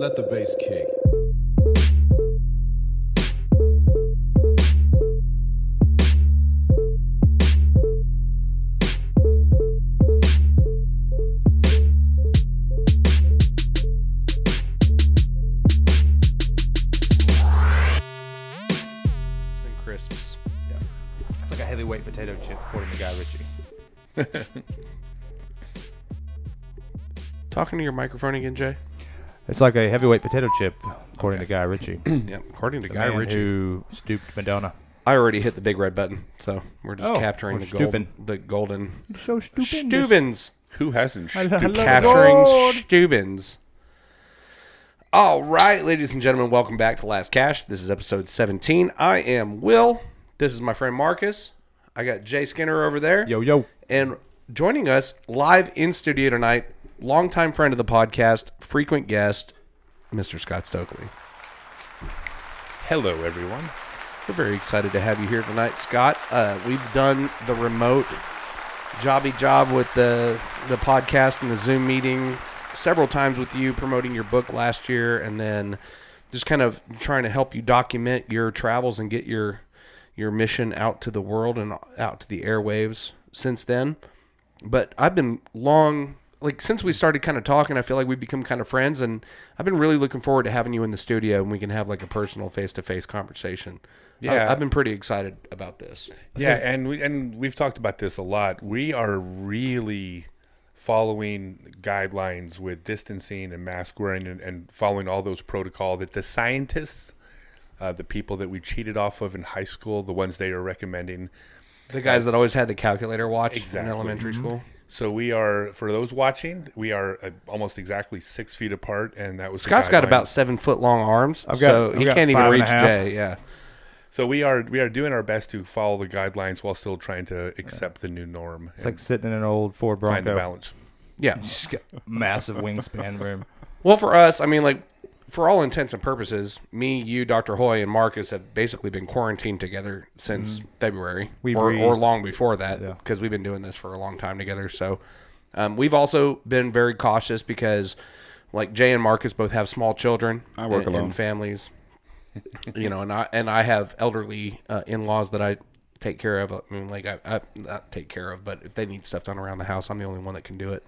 Let the bass kick. And crisps. Yeah. It's like a heavyweight potato chip, according to Guy Ritchie. Talking to your microphone again, Jay? It's like a heavyweight potato chip, according to Guy Ritchie. Yeah, according to The Guy man Ritchie. who stooped Madonna. I already hit the big red button, so we're just capturing we're the stooping. golden So stupid. Stubins. Who hasn't? Hello, Capturing Lord. Stubins. All right, ladies and gentlemen, welcome back to Last Cash. This is episode 17. I am Will. This is my friend Marcus. I got Jay Skinner over there. Yo, yo. And joining us live in studio tonight, longtime friend of the podcast, frequent guest, Mr. Scott Stokely. Hello, everyone. We're very excited to have you here tonight, Scott. We've done the remote jobby job with the podcast and the Zoom meeting several times with you, promoting your book last year, and then just kind of trying to help you document your travels and get your mission out to the world and out to the airwaves since then. But I've been since we started kind of talking, I feel like we've become kind of friends, and I've been really looking forward to having you in the studio and we can have like a personal face-to-face conversation. Yeah. I've been pretty excited about this. Yeah, and we've talked about this a lot. We are really following guidelines with distancing and mask wearing and following all those protocol that the scientists, the people that we cheated off of in high school, the ones they are recommending. The guys that always had the calculator watch Exactly. in elementary school. So we are, for those watching, we are almost exactly 6 feet apart, and that was the Scott's got guideline. about 7 foot long arms, I've so got he can't even 5.5. reach Jay. Yeah. So we are doing our best to follow the guidelines while still trying to accept the new norm. It's like sitting in an old Ford find the Bronco. balance. Yeah. Just got massive wingspan room. Well, for us, I mean, like, for all intents and purposes, me, you, Dr. Hoy, and Marcus have basically been quarantined together since February, or long before that, because we've been doing this for a long time together. So we've also been very cautious because, like, Jay and Marcus both have small children. I work alone. And families. And I have elderly in-laws that I take care of. I mean, like, I not take care of, but if they need stuff done around the house, I'm the only one that can do it.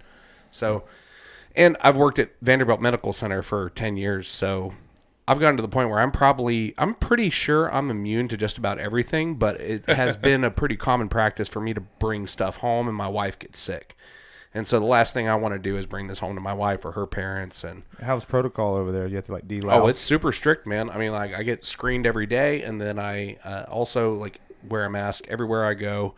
So, and I've worked at Vanderbilt Medical Center for 10 years, so I've gotten to the point where I'm pretty sure I'm immune to just about everything, but it has been a pretty common practice for me to bring stuff home, and my wife gets sick. And so the last thing I want to do is bring this home to my wife or her parents. And How's protocol over there? You have to like delouse. oh, it's super strict, man. I mean, like, I get screened every day, and then I also like wear a mask everywhere I go.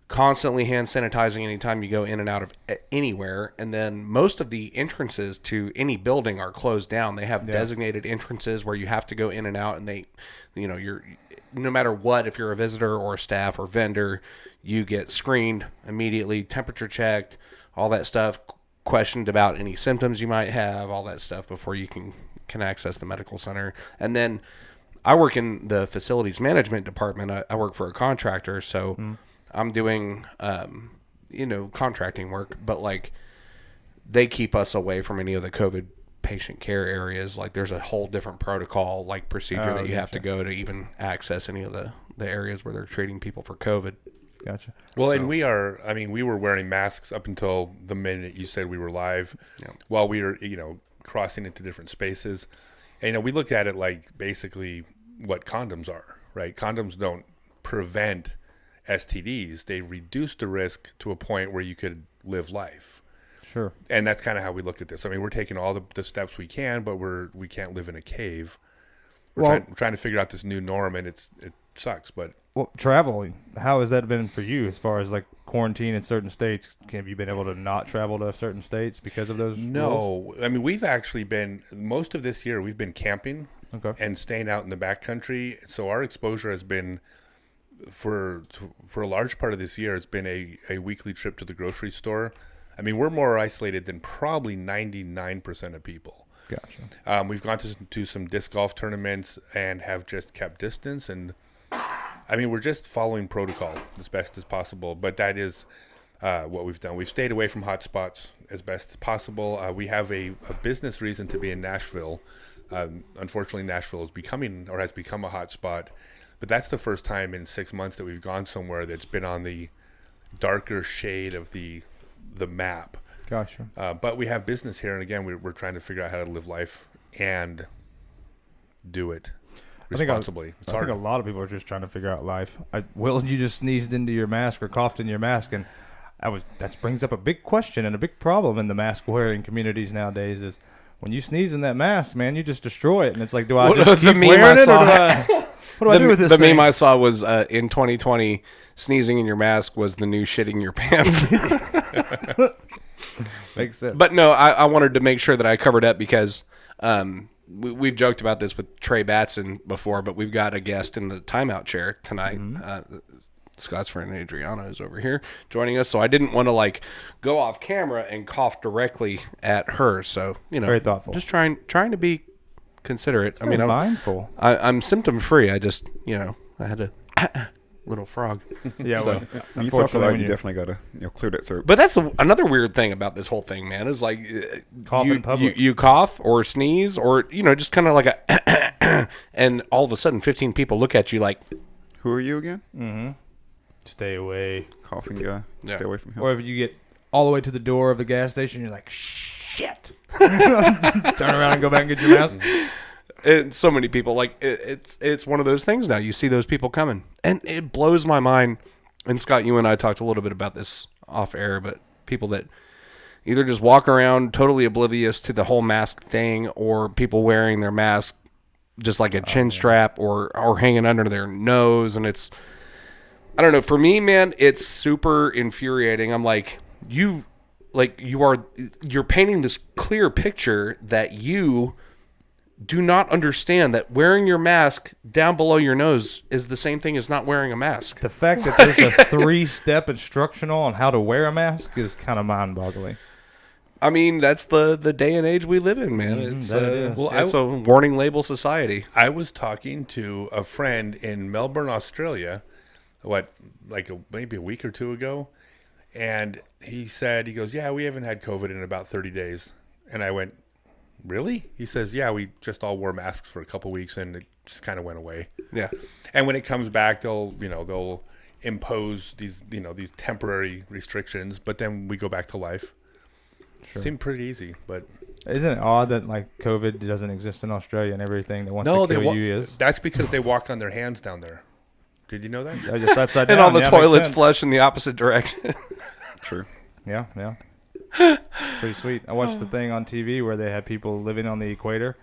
Constantly hand sanitizing anytime you go in and out of anywhere. And then most of the entrances to any building are closed down. They have designated entrances where you have to go in and out, and they, you're no matter what, if you're a visitor or a staff or vendor, you get screened immediately, temperature checked, all that stuff, questioned about any symptoms you might have, all that stuff before you can access the medical center. And then I work in the facilities management department. I work for a contractor, so I'm doing, contracting work, but like they keep us away from any of the COVID patient care areas. Like there's a whole different protocol, like procedure that you have to go to even access any of the areas where they're treating people for COVID. Gotcha. Well, and we were wearing masks up until the minute you said we were live, while we were, crossing into different spaces. And, we looked at it like basically what condoms are, right? Condoms don't prevent STDs. They reduce the risk to a point where you could live life. Sure. And that's kind of how we look at this. I mean, we're taking all the steps we can, but we can't live in a cave. We're trying to figure out this new norm, and it sucks, but... Well, traveling, how has that been for you as far as like quarantine in certain states? Have you been able to not travel to certain states because of those rules? No. I mean, we've actually been, most of this year, we've been camping and staying out in the backcountry. So our exposure has been, for a large part of this year, it's been a weekly trip to the grocery store. I mean, we're more isolated than probably 99% of people. Gotcha. We've gone to some disc golf tournaments and have just kept distance, and I mean, we're just following protocol as best as possible, but that is, what we've done. We've stayed away from hotspots as best as possible. We have a business reason to be in Nashville. Unfortunately, Nashville is becoming or has become a hotspot, but that's the first time in 6 months that we've gone somewhere that's been on the darker shade of the map. Gotcha. But we have business here, and again, we're trying to figure out how to live life and do it responsibly. I think a lot of people are just trying to figure out life. Will, you just sneezed into your mask or coughed in your mask, and that brings up a big question and a big problem in the mask wearing communities nowadays. Is when you sneeze in that mask, man, you just destroy it, and it's like, do I just keep wearing it, or what do I do with this The thing? meme I saw was in 2020, sneezing in your mask was the new shitting your pants. Makes sense. But no, I wanted to make sure that I covered up because we've joked about this with Trey Batson before, but we've got a guest in the timeout chair tonight. Scott's friend Adriana is over here joining us, so I didn't want to go off camera and cough directly at her. So Very thoughtful. just trying to be considerate. I mean, I'm mindful. I'm symptom free. I just I had a little frog. Yeah, So- well, When you talk unfortunately, about, when you you definitely got to clear that throat. But that's another weird thing about this whole thing, man. Is Cough you, in public. You cough or sneeze or just kind of like a, and all of a sudden 15 people look at you like, Who are you again? stay away. Coughing guy. Yeah. Stay away from him. Or if you get all the way to the door of the gas station, you're like, shit. Turn around and go back and get your mask. and so many people it's one of those things now. You see those people coming, and it blows my mind. And Scott, you and I talked a little bit about this off air, but people that either just walk around totally oblivious to the whole mask thing, or people wearing their mask just like a chin strap or hanging under their nose, and it's, I don't know. For me, man, it's super infuriating. I'm like, you're painting this clear picture that you do not understand that wearing your mask down below your nose is the same thing as not wearing a mask. The fact that there's a 3-step instructional on how to wear a mask is kind of mind-boggling. I mean, that's the day and age we live in, man. It's that it is. Well, it's a warning label society. I was talking to a friend in Melbourne, Australia, maybe a week or two ago, and he goes, yeah, we haven't had COVID in about 30 days. And I went, really? He says, yeah, we just all wore masks for a couple weeks and it just kind of went away. Yeah. And when it comes back, they'll impose these temporary restrictions, but then we go back to life. Sure. Seemed pretty easy, but Isn't it odd that COVID doesn't exist in Australia and everything that wants to kill you is? That's because they walk on their hands down there. Did you know that? They're just upside And down. all the Yeah, makes toilets sense. flush in the opposite direction. True. Yeah. Pretty sweet. I watched the thing on TV where they had people living on the equator,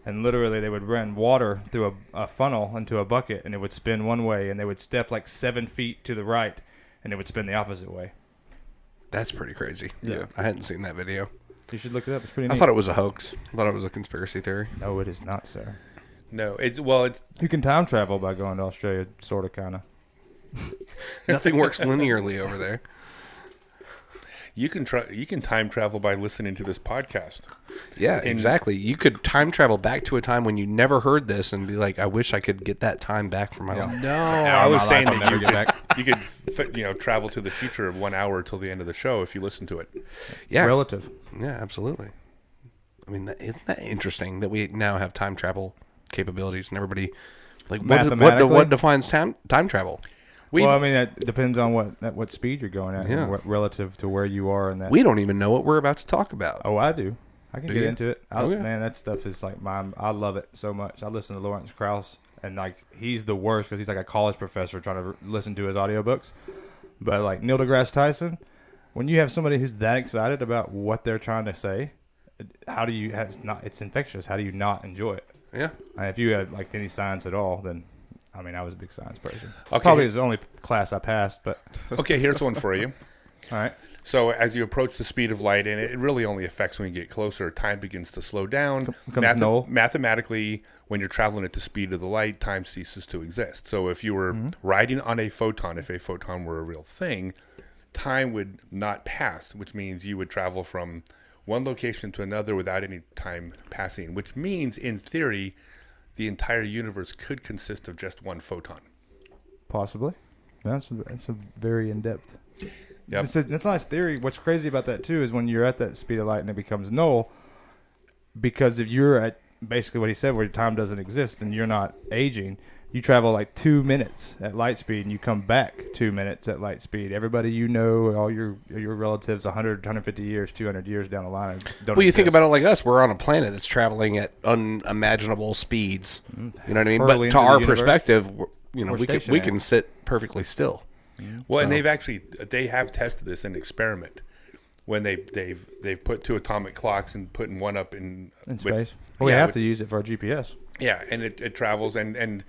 and literally they would run water through a funnel into a bucket, and it would spin one way, and they would step 7 feet to the right, and it would spin the opposite way. That's pretty crazy. Yeah. I hadn't seen that video. You should look it up. It's pretty neat. I thought it was a hoax. I thought it was a conspiracy theory. No, it is not, sir. No, it's You can time travel by going to Australia, sort of, kind of. Nothing works linearly over there. you can time travel by listening to this podcast. Yeah, exactly. You could time travel back to a time when you never heard this and be like, I wish I could get that time back for my life. No, Hour I of was my saying life I'll that never get back. you could travel to the future 1 hour till the end of the show if you listen to it. Yeah. Relative. Yeah, absolutely. I mean, isn't that interesting that we now have time travel capabilities and everybody, Mathematically? what defines time travel? Well, I mean, that depends on what speed you're going at, Yeah. and what relative to where you are in that. We don't even know what we're about to talk about. Oh, I do. I can Do get you? into it. Okay. Man, that stuff is I love it so much. I listen to Lawrence Krauss, and he's the worst because he's like a college professor trying to listen to his audiobooks. But Neil deGrasse Tyson, when you have somebody who's that excited about what they're trying to say, it's infectious. How do you not enjoy it? Yeah. And if you had any science at all, then I was a big science person. Okay. Probably is the only class I passed, but Okay, here's one for you. all right. So as you approach the speed of light, and it really only affects when you get closer, time begins to slow down. Becomes null. Mathematically, when you're traveling at the speed of the light, time ceases to exist. So if you were riding on a photon, if a photon were a real thing, time would not pass, which means you would travel from one location to another without any time passing, which means, in theory, the entire universe could consist of just one photon. Possibly. That's a very in-depth. Yep. It's a nice theory. What's crazy about that too is when you're at that speed of light and it becomes null, because if you're at basically what he said, where time doesn't exist and you're not aging, you travel like 2 minutes at light speed and you come back 2 minutes at light speed. Everybody you know, all your relatives, 100, 150 years, 200 years down the line don't Well, you exist. think about it like us. We're on a planet that's traveling at unimaginable speeds. You know what I mean? Hurling But into to the our universe. perspective, you know, We're we stationary. can sit perfectly still. Well, and So- they have tested this in experiment when they've put 2 atomic clocks and putting one up in space. Well, we have to use it for our GPS. Yeah, and it travels and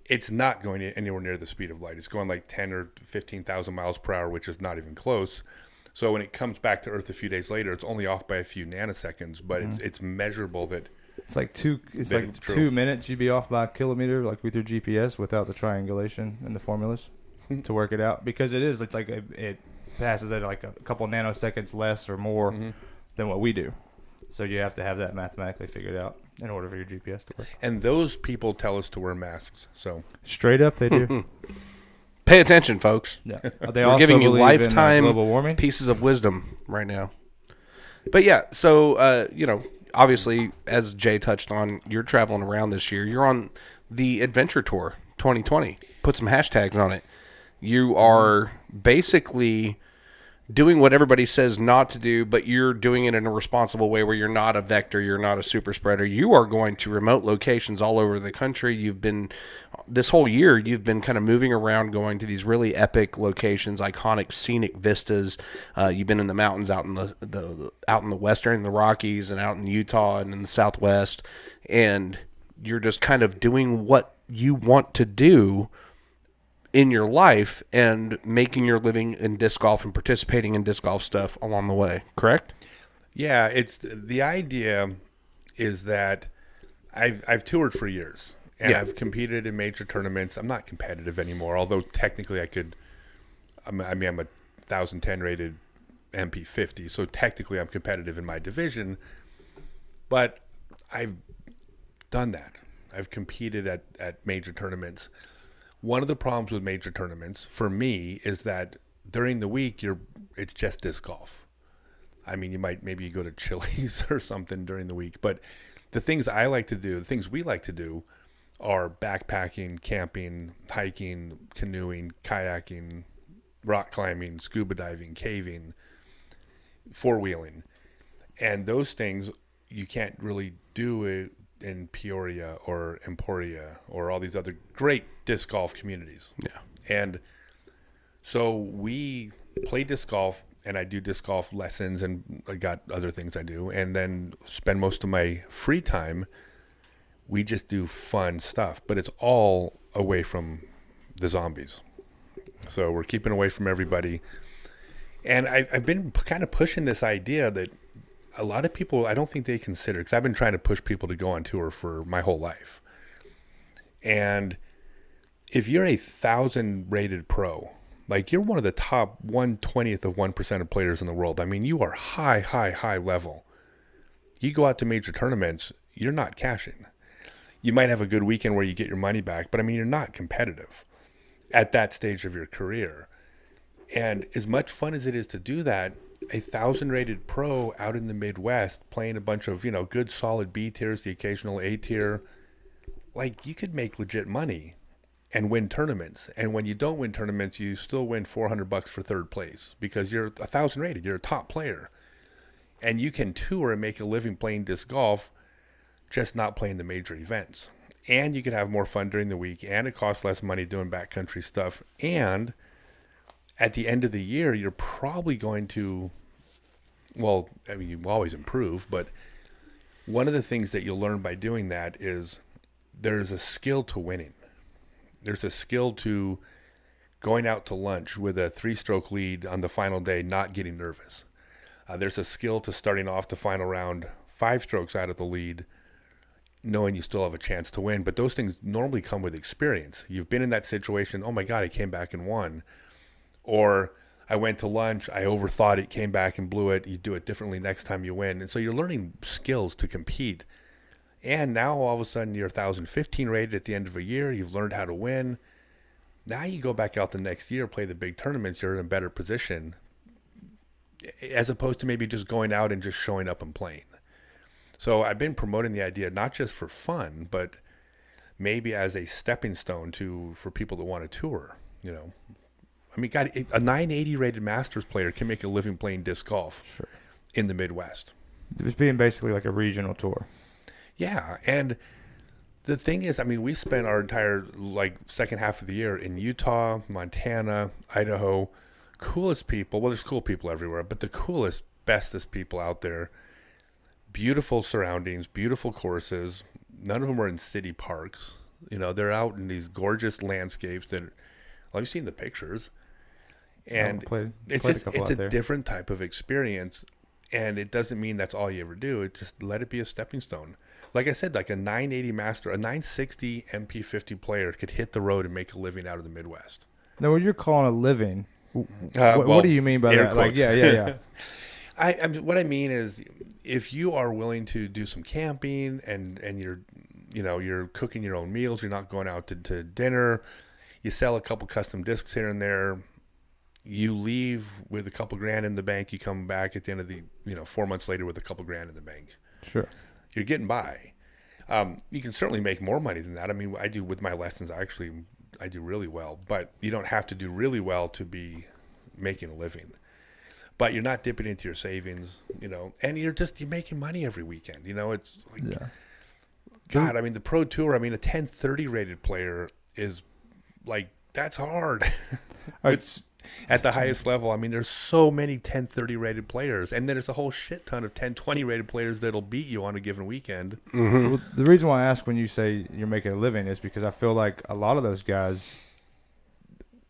it's not going anywhere near the speed of light. It's going like 10 or 15,000 miles per hour, which is not even close. So when it comes back to Earth a few days later, it's only off by a few nanoseconds, but it's measurable that It's like two. It's That like it's true. 2 minutes. You'd be off by a kilometer, like with your GPS, without the triangulation and the formulas to work it out. Because it is. It's like it passes at like a couple nanoseconds less or more than what we do. So you have to have that mathematically figured out in order for your GPS to work. and those people tell us to wear masks. So Straight up, they do. Pay attention, folks. Yeah. They We're also giving you believe in, lifetime global warming. pieces of wisdom right now. But yeah, so you know, obviously, as Jay touched on, you're traveling around this year. You're on the Adventure Tour 2020. Put some hashtags on it. You are basically doing what everybody says not to do, but you're doing it in a responsible way where you're not a vector, you're not a super spreader. You are going to remote locations all over the country. You've been, this whole year, you've been kind of moving around, going to these really epic locations, iconic scenic vistas. You've been in the mountains out in the out in the western, in the Rockies, and out in Utah and in the Southwest, and you're just kind of doing what you want to do in your life and making your living in disc golf and participating in disc golf stuff along the way, correct? yeah, it's the idea is that I've toured for years and Yeah. I've competed in major tournaments. I'm not competitive anymore, although technically I could. I'm a 1,010 rated MP50, so technically I'm competitive in my division. But I've done that. I've competed at major tournaments. One of the problems with major tournaments for me is that during the week it's just disc golf. I mean, maybe you go to Chili's or something during the week, but the things I like to do, the things we like to do, are backpacking, camping, hiking, canoeing, kayaking, rock climbing, scuba diving, caving, four-wheeling. And those things you can't really do it in Peoria or Emporia or all these other great disc golf communities. Yeah. And so we play disc golf, and I do disc golf lessons, and I got other things I do, and then spend most of my free time. We just do fun stuff, but it's all away from the zombies. So we're keeping away from everybody. And I've been kind of pushing this idea that a lot of people, I don't think they consider, because I've been trying to push people to go on tour for my whole life. And if you're a 1,000 rated pro, like you're one of the top 1/20th of 1% of players in the world. I mean, you are high level. You go out to major tournaments, you're not cashing. You might have a good weekend where you get your money back, but I mean, you're not competitive at that stage of your career. And as much fun as it is to do that, a 1,000 rated pro out in the Midwest playing a bunch of, good solid B tiers, the occasional A tier, like you could make legit money and win tournaments. And when you don't win tournaments, you still win $400 for third place because you're 1,000 rated. You're a top player, and you can tour and make a living playing disc golf, just not playing the major events. And you could have more fun during the week, and it costs less money doing backcountry stuff. And at the end of the year, you're probably going to, well, I mean, you always improve, but one of the things that you'll learn by doing that is there's a skill to winning. There's a skill to going out to lunch with a 3-stroke lead on the final day, not getting nervous. There's a skill to starting off the final round 5 strokes out of the lead, knowing you still have a chance to win. But those things normally come with experience. You've been in that situation, oh my God, I came back and won. Or I went to lunch, I overthought it, came back and blew it. You do it differently next time you win. And so you're learning skills to compete. And now all of a sudden you're 1,015 rated at the end of a year. You've learned how to win. Now you go back out the next year, play the big tournaments. You're in a better position. as opposed to maybe just going out and just showing up and playing. So I've been promoting the idea not just for fun, but maybe as a stepping stone for people that want to tour. You know, I mean, God, a 980 rated Masters player can make a living playing disc golf in the Midwest. It was being basically like a regional tour. Yeah, and the thing is, I mean, we spent our entire second half of the year in Utah, Montana, Idaho. Coolest people. Well, there's cool people everywhere, but the coolest, bestest people out there. Beautiful surroundings, beautiful courses. None of them were in city parks. You know, they're out in these gorgeous landscapes that, well, I've seen the pictures. And it's a different type of experience. And it doesn't mean that's all you ever do. It just let it be a stepping stone. Like I said, like a 980 master, a 960 MP50 player could hit the road and make a living out of the Midwest. Now, when you're calling a living, what do you mean by that? Quotes. Yeah. What I mean is, if you are willing to do some camping and you're cooking your own meals, you're not going out to dinner, you sell a couple custom discs here and there, you leave with a couple grand in the bank, you come back at the end of the 4 months later with a couple grand in the bank. Sure. You're getting by. You can certainly make more money than that. I mean, I do with my lessons. I do really well, but you don't have to do really well to be making a living. But you're not dipping into your savings, and you're making money every weekend. It's like, God, I mean, the Pro Tour, I mean, a 1030 rated player is like, that's hard. It's at the highest level. I mean, there's so many 1030 rated players, and then there's a whole shit ton of 1020 rated players that'll beat you on a given weekend. Mm-hmm. Well, the reason why I ask when you say you're making a living is because I feel like a lot of those guys,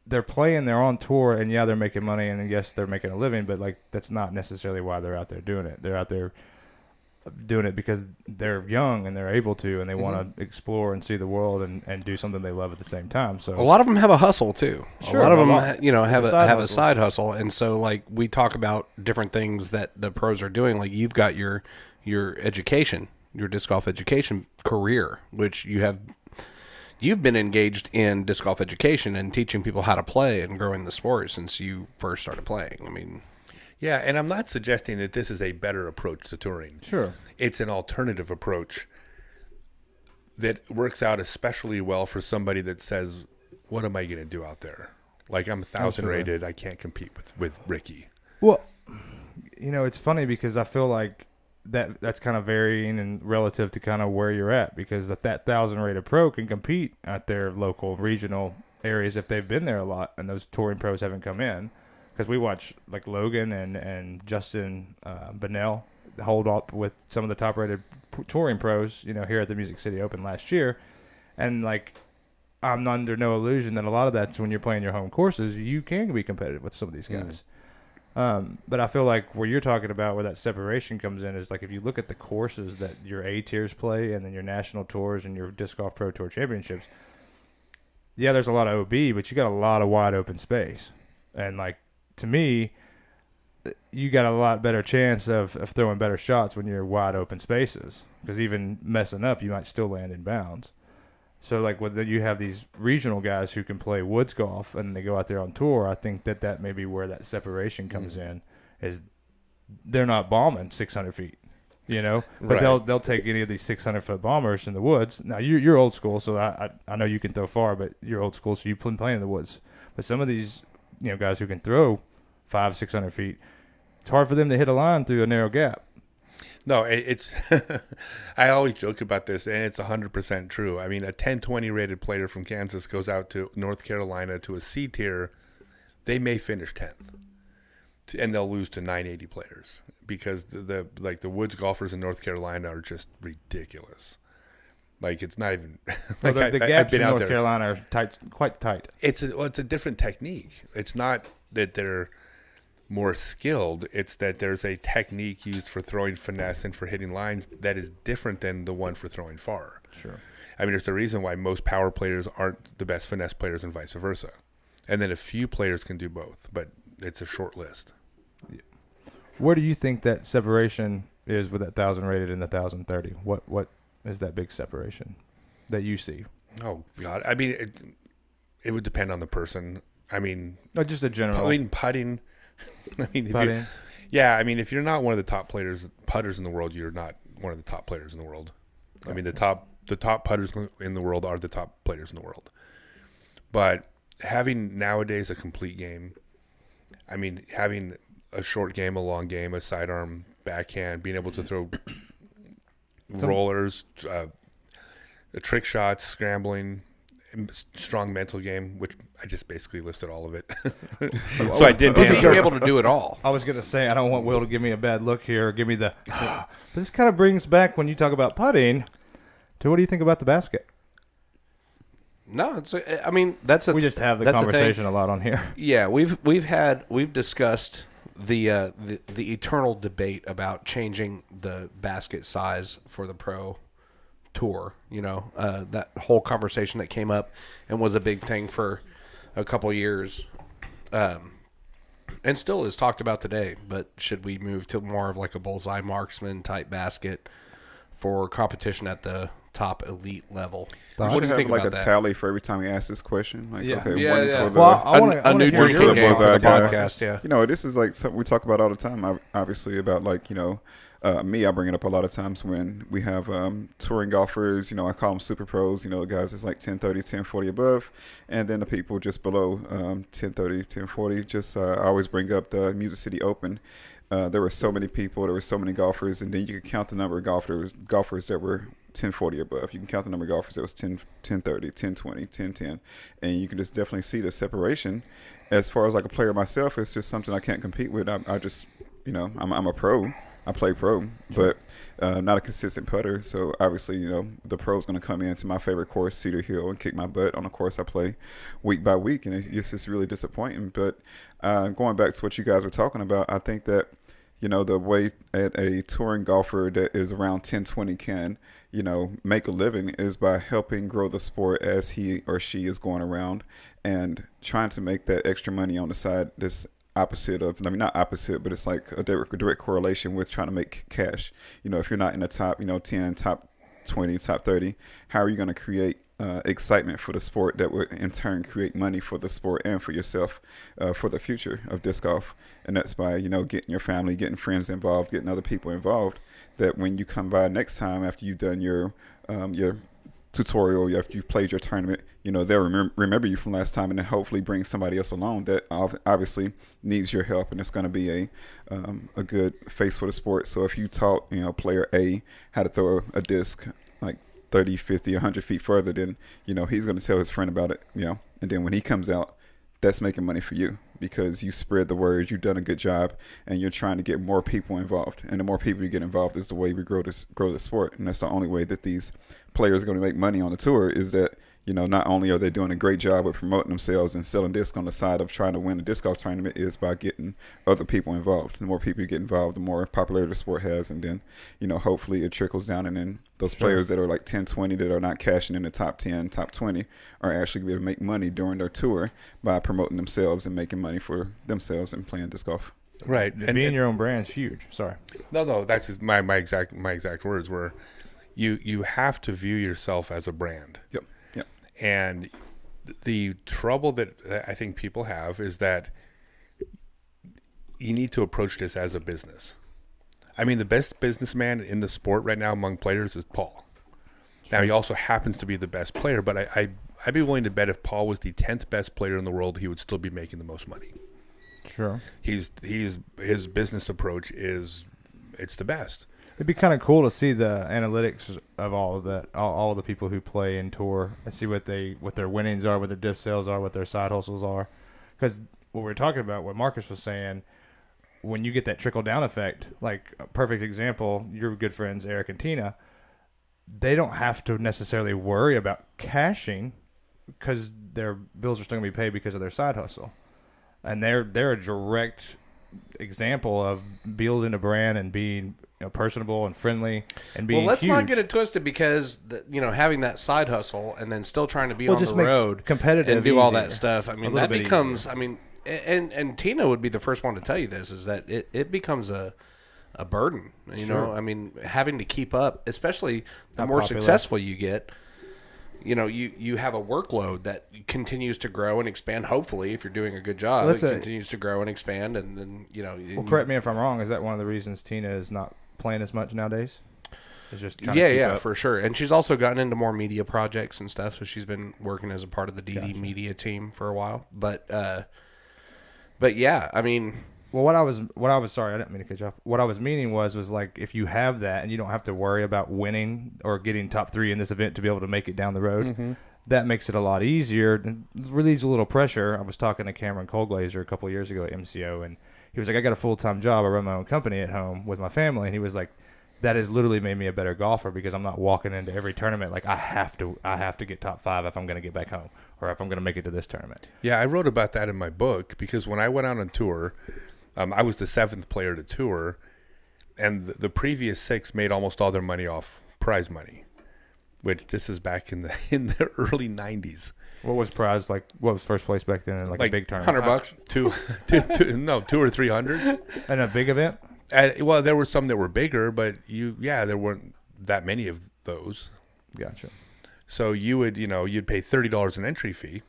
they're playing, they're on tour, and they're making money, and yes, they're making a living, but like that's not necessarily why they're out there doing it. They're out there doing it because they're young and they're able to, and they want to explore and see the world and do something they love at the same time. So a lot of them have a hustle too. Sure, a lot of them, have a side hustle, and so like we talk about different things that the pros are doing. Like you've got your education, your disc golf education career, which you've been engaged in disc golf education and teaching people how to play and growing the sport since you first started playing. I mean. Yeah, and I'm not suggesting that this is a better approach to touring. Sure. It's an alternative approach that works out especially well for somebody that says, what am I going to do out there? Like, I'm 1,000 rated. I can't compete with Ricky. Well, it's funny because I feel like that's kind of varying and relative to kind of where you're at, because that 1,000 rated pro can compete at their local regional areas if they've been there a lot and those touring pros haven't come in. Because we watch like Logan and Justin Bonnell hold up with some of the top-rated touring pros, here at the Music City Open last year, and like I'm under no illusion that a lot of that's when you're playing your home courses, you can be competitive with some of these guys. But I feel like where you're talking about where that separation comes in is like if you look at the courses that your A tiers play and then your national tours and your Disc Golf Pro Tour championships. Yeah, there's a lot of OB, but you got a lot of wide open space, and like. To me, you got a lot better chance of throwing better shots when you're wide open spaces, because even messing up, you might still land in bounds. So, like, when you have these regional guys who can play woods golf and they go out there on tour, I think that may be where that separation comes in, is they're not bombing 600 feet, but right. they'll take any of these 600-foot bombers in the woods. Now, you're old school, so I know you can throw far, but you're old school, so you play in the woods. But some of these guys who can throw 500-600 feet, it's hard for them to hit a line through a narrow gap. No, it's I always joke about this, and it's 100% true. I mean, a 1020 rated player from Kansas goes out to North Carolina to a C tier, they may finish 10th, and they'll lose to 980 players because the woods golfers in North Carolina are just ridiculous. Like, it's not even like the gaps in North Carolina are tight, quite tight. It's a different technique. It's not that they're more skilled. It's that there's a technique used for throwing finesse and for hitting lines that is different than the one for throwing far. Sure. I mean, there's a reason why most power players aren't the best finesse players and vice versa. And then a few players can do both, but it's a short list. Yeah. Where do you think that separation is with that 1,000 rated and the 1,030? What is that big separation that you see? Oh, God. I mean, it would depend on the person. I mean, just a general. I mean, putting. I mean, Yeah, I mean, if you're not one of the top putters in the world, you're not one of the top players in the world. I mean, the top putters in the world are the top players in the world. But having nowadays a complete game, I mean, having a short game, a long game, a sidearm, backhand, being able to throw rollers, trick shots, scrambling, strong mental game, which I just basically listed all of it. So I did being able to do it all. I was going to say, I don't want Will to give me a bad look here, give me the but this kind of brings back, when you talk about putting, to what do you think about the basket? No, I mean, we just have the conversation a lot on here. Yeah, we've discussed the eternal debate about changing the basket size for the pro tour. You know, that whole conversation that came up and was a big thing for a couple years, and still is talked about today. But should we move to more of like a bullseye marksman type basket for competition at the top elite level? What do you think about that? Tally for every time we ask this question? Like, yeah. Okay, yeah. For the, well, I want a new drinking game for the guy. podcast. Yeah, you know, this is like something we talk about all the time. Obviously, about like, you know, me, I bring it up a lot of times when we have touring golfers. You know, I call them super pros. You know, the guys that's like 1030, 1040 above, and then the people just below 1030, 1040. Just I always bring up the Music City Open. There were so many people, there were so many golfers, and then you could count the number of golfers that were 1040 above. You can count the number of golfers that was 1030, 1020, 1010, and you can just definitely see the separation. As far as like a player myself, it's just something I can't compete with. I just, you know, I'm a pro. I play pro, but not a consistent putter. So obviously, you know, the pro's going to come into my favorite course, Cedar Hill, and kick my butt on a course I play week by week, and it's just really disappointing. But going back to what you guys were talking about, I think that, you know, the way that a touring golfer that is around 10-20 can, you know, make a living is by helping grow the sport as he or she is going around and trying to make that extra money on the side. This opposite of, I mean, not opposite, but it's like a direct correlation with trying to make cash. You know, if you're not in the top, you know, 10, top 20, top 30, how are you going to create excitement for the sport that would in turn create money for the sport and for yourself for the future of disc golf? And that's by, you know, getting your family, getting friends involved, getting other people involved, that when you come by next time after you've done your tutorial, after you've played your tournament, you know, they'll remember you from last time, and then hopefully bring somebody else along that obviously needs your help, and it's going to be a good face for the sport. So if you taught, you know, player A how to throw a disc like 30, 50, 100 feet further, then, you know, he's going to tell his friend about it, you know, and then when he comes out, that's making money for you because you spread the word, you've done a good job, and you're trying to get more people involved. And the more people you get involved is the way we grow the sport. And that's the only way that these players are going to make money on the tour, is that, you know, not only are they doing a great job of promoting themselves and selling discs on the side of trying to win a disc golf tournament, is by getting other people involved. The more people you get involved, the more popularity the sport has, and then, you know, hopefully it trickles down, and then those players that are like 10, 20 that are not cashing in the top 10, top 20 are actually going to make money during their tour by promoting themselves and making money for themselves and playing disc golf. Right. And being your own brand is huge. Sorry. No, that's just my exact words were, you have to view yourself as a brand. Yep. And the trouble that I think people have is that you need to approach this as a business. I mean, the best businessman in the sport right now among players is Paul. Now, he also happens to be the best player, but I'd be willing to bet if Paul was the 10th best player in the world, he would still be making the most money. Sure. His business approach it's the best. It'd be kind of cool to see the analytics of all of that, all of the people who play and tour, and see what their winnings are, what their disc sales are, what their side hustles are. Because what we're talking about, what Marcus was saying, when you get that trickle down effect, like a perfect example, your good friends Eric and Tina, they don't have to necessarily worry about cashing because their bills are still going to be paid because of their side hustle, and they're a direct example of building a brand and being, you know, personable and friendly and being let's huge. not get it twisted, because having that side hustle and then still trying to be on the road competitive and do all easier. that stuff. I mean, that becomes easier. I mean, and Tina would be the first one to tell you this, is that it becomes a burden. You know, I mean, having to keep up, especially the more successful you get, you have a workload that continues to grow and expand. Hopefully, if you're doing a good job, Well, it continues to grow and expand. And then, Well, correct me if I'm wrong. Is that one of the reasons Tina is not playing as much nowadays? Is just trying to keep up? for sure. And she's also gotten into more media projects and stuff. So she's been working as a part of the DD Gotcha. media team for a while. But yeah, I mean, Well, what I was sorry, I didn't mean to cut you off. What I was meaning was like if you have that and you don't have to worry about winning or getting top 3 in this event to be able to make it down the road, that makes it a lot easier. It relieves a little pressure. I was talking to Cameron Colglazer a couple of years ago at MCO, and he was like, "I got a full-time job. I run my own company at home with my family," and he was like, "That has literally made me a better golfer because I'm not walking into every tournament like I have to get top 5 if I'm going to get back home or if I'm going to make it to this tournament." Yeah, I wrote about that in my book because when I went out on tour, I was the 7th player to tour, and the previous 6 made almost all their money off prize money, which this is back in the early 90s. What was prize like? What was first place back then in like a big tournament? $100. Two or 300. And a big event? Well, there were some that were bigger, but there weren't that many of those. Gotcha. So you'd pay $30 an entry fee,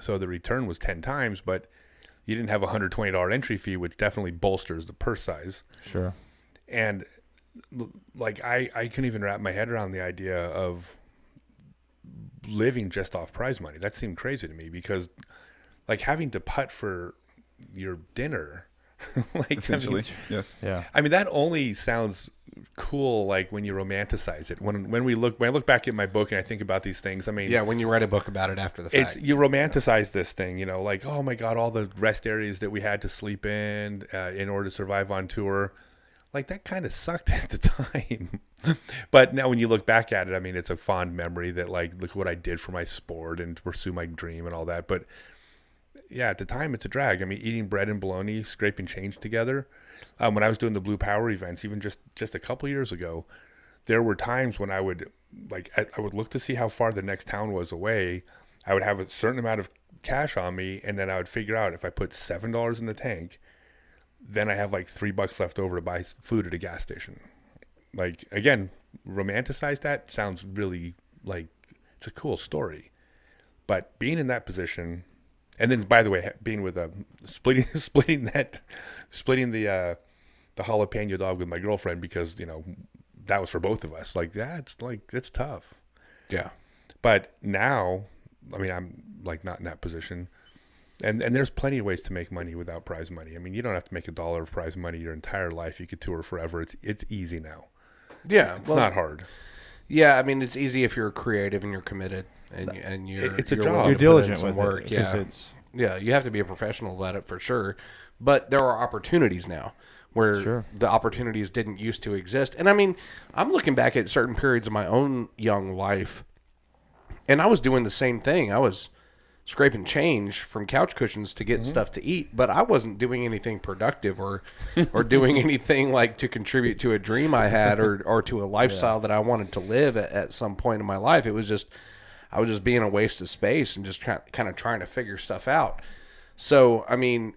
so the return was 10 times, but you didn't have a $120 entry fee, which definitely bolsters the purse size. Sure. And like I couldn't even wrap my head around the idea of living just off prize money. That seemed crazy to me because like having to putt for your dinner, like Essentially, yes. Yeah. I mean, that only sounds cool like when you romanticize it. When I look back at my book and I think about these things, I mean, Yeah, when you write a book about it after the fact. you romanticize this thing, like, oh my God, all the rest areas that we had to sleep in order to survive on tour. Like that kind of sucked at the time. But now when you look back at it, I mean, it's a fond memory that like, look what I did for my sport and to pursue my dream and all that. But yeah, at the time it's a drag. I mean, eating bread and bologna, scraping chains together. When I was doing the Blue Power events, even just a couple years ago, there were times when I would look to see how far the next town was away. I would have a certain amount of cash on me, and then I would figure out if I put $7 in the tank, then I have like $3 left over to buy food at a gas station. Like, again, romanticize that sounds really like it's a cool story. But being in that position, and then by the way, being with splitting the jalapeno dog with my girlfriend because that was for both of us. Like it's tough. Yeah. But now, I mean, I'm like not in that position. And there's plenty of ways to make money without prize money. I mean, you don't have to make $1 of prize money your entire life. You could tour forever. It's easy now. Yeah. It's not hard. Yeah, I mean, it's easy if you're creative and you're committed and it's a you're job. willing You're to put in diligent some with work. it. Yeah. 'Cause it's Yeah, you have to be a professional about it for sure. But there are opportunities now where Sure. the opportunities didn't used to exist. And I mean, I'm looking back at certain periods of my own young life, and I was doing the same thing. I was scraping change from couch cushions to get stuff to eat, but I wasn't doing anything productive or doing anything like to contribute to a dream I had or to a lifestyle that I wanted to live at some point in my life. It was just, I was just being a waste of space and just kind of trying to figure stuff out. So, I mean,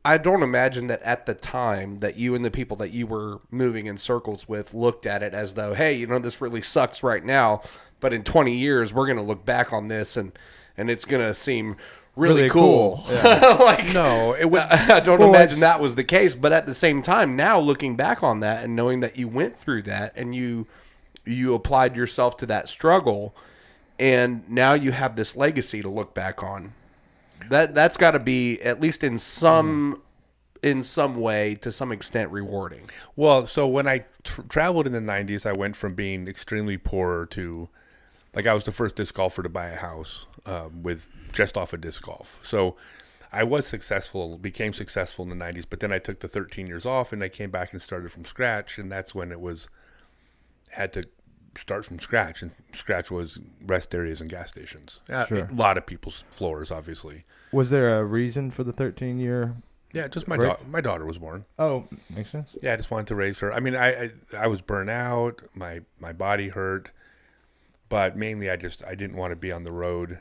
I don't imagine that at the time that you and the people that you were moving in circles with looked at it as though, hey, this really sucks right now, but in 20 years, we're going to look back on this and it's going to seem really cool. Like, No, I don't imagine that was the case. But at the same time, now looking back on that and knowing that you went through that and you applied yourself to that struggle, and now you have this legacy to look back on. That's got to be, at least in some way, to some extent, rewarding. Well, so when I traveled in the 90s, I went from being extremely poor to, like, I was the first disc golfer to buy a house with just off of disc golf. So I was became successful in the 90s, but then I took the 13 years off and I came back and started from scratch. And that's when had to start from scratch. And scratch was rest areas and gas stations. Sure. A lot of people's floors, obviously. Was there a reason for the 13-year? Yeah, just my daughter was born. Oh, makes sense. Yeah, I just wanted to raise her. I mean, I was burnt out. My body hurt, but mainly I didn't want to be on the road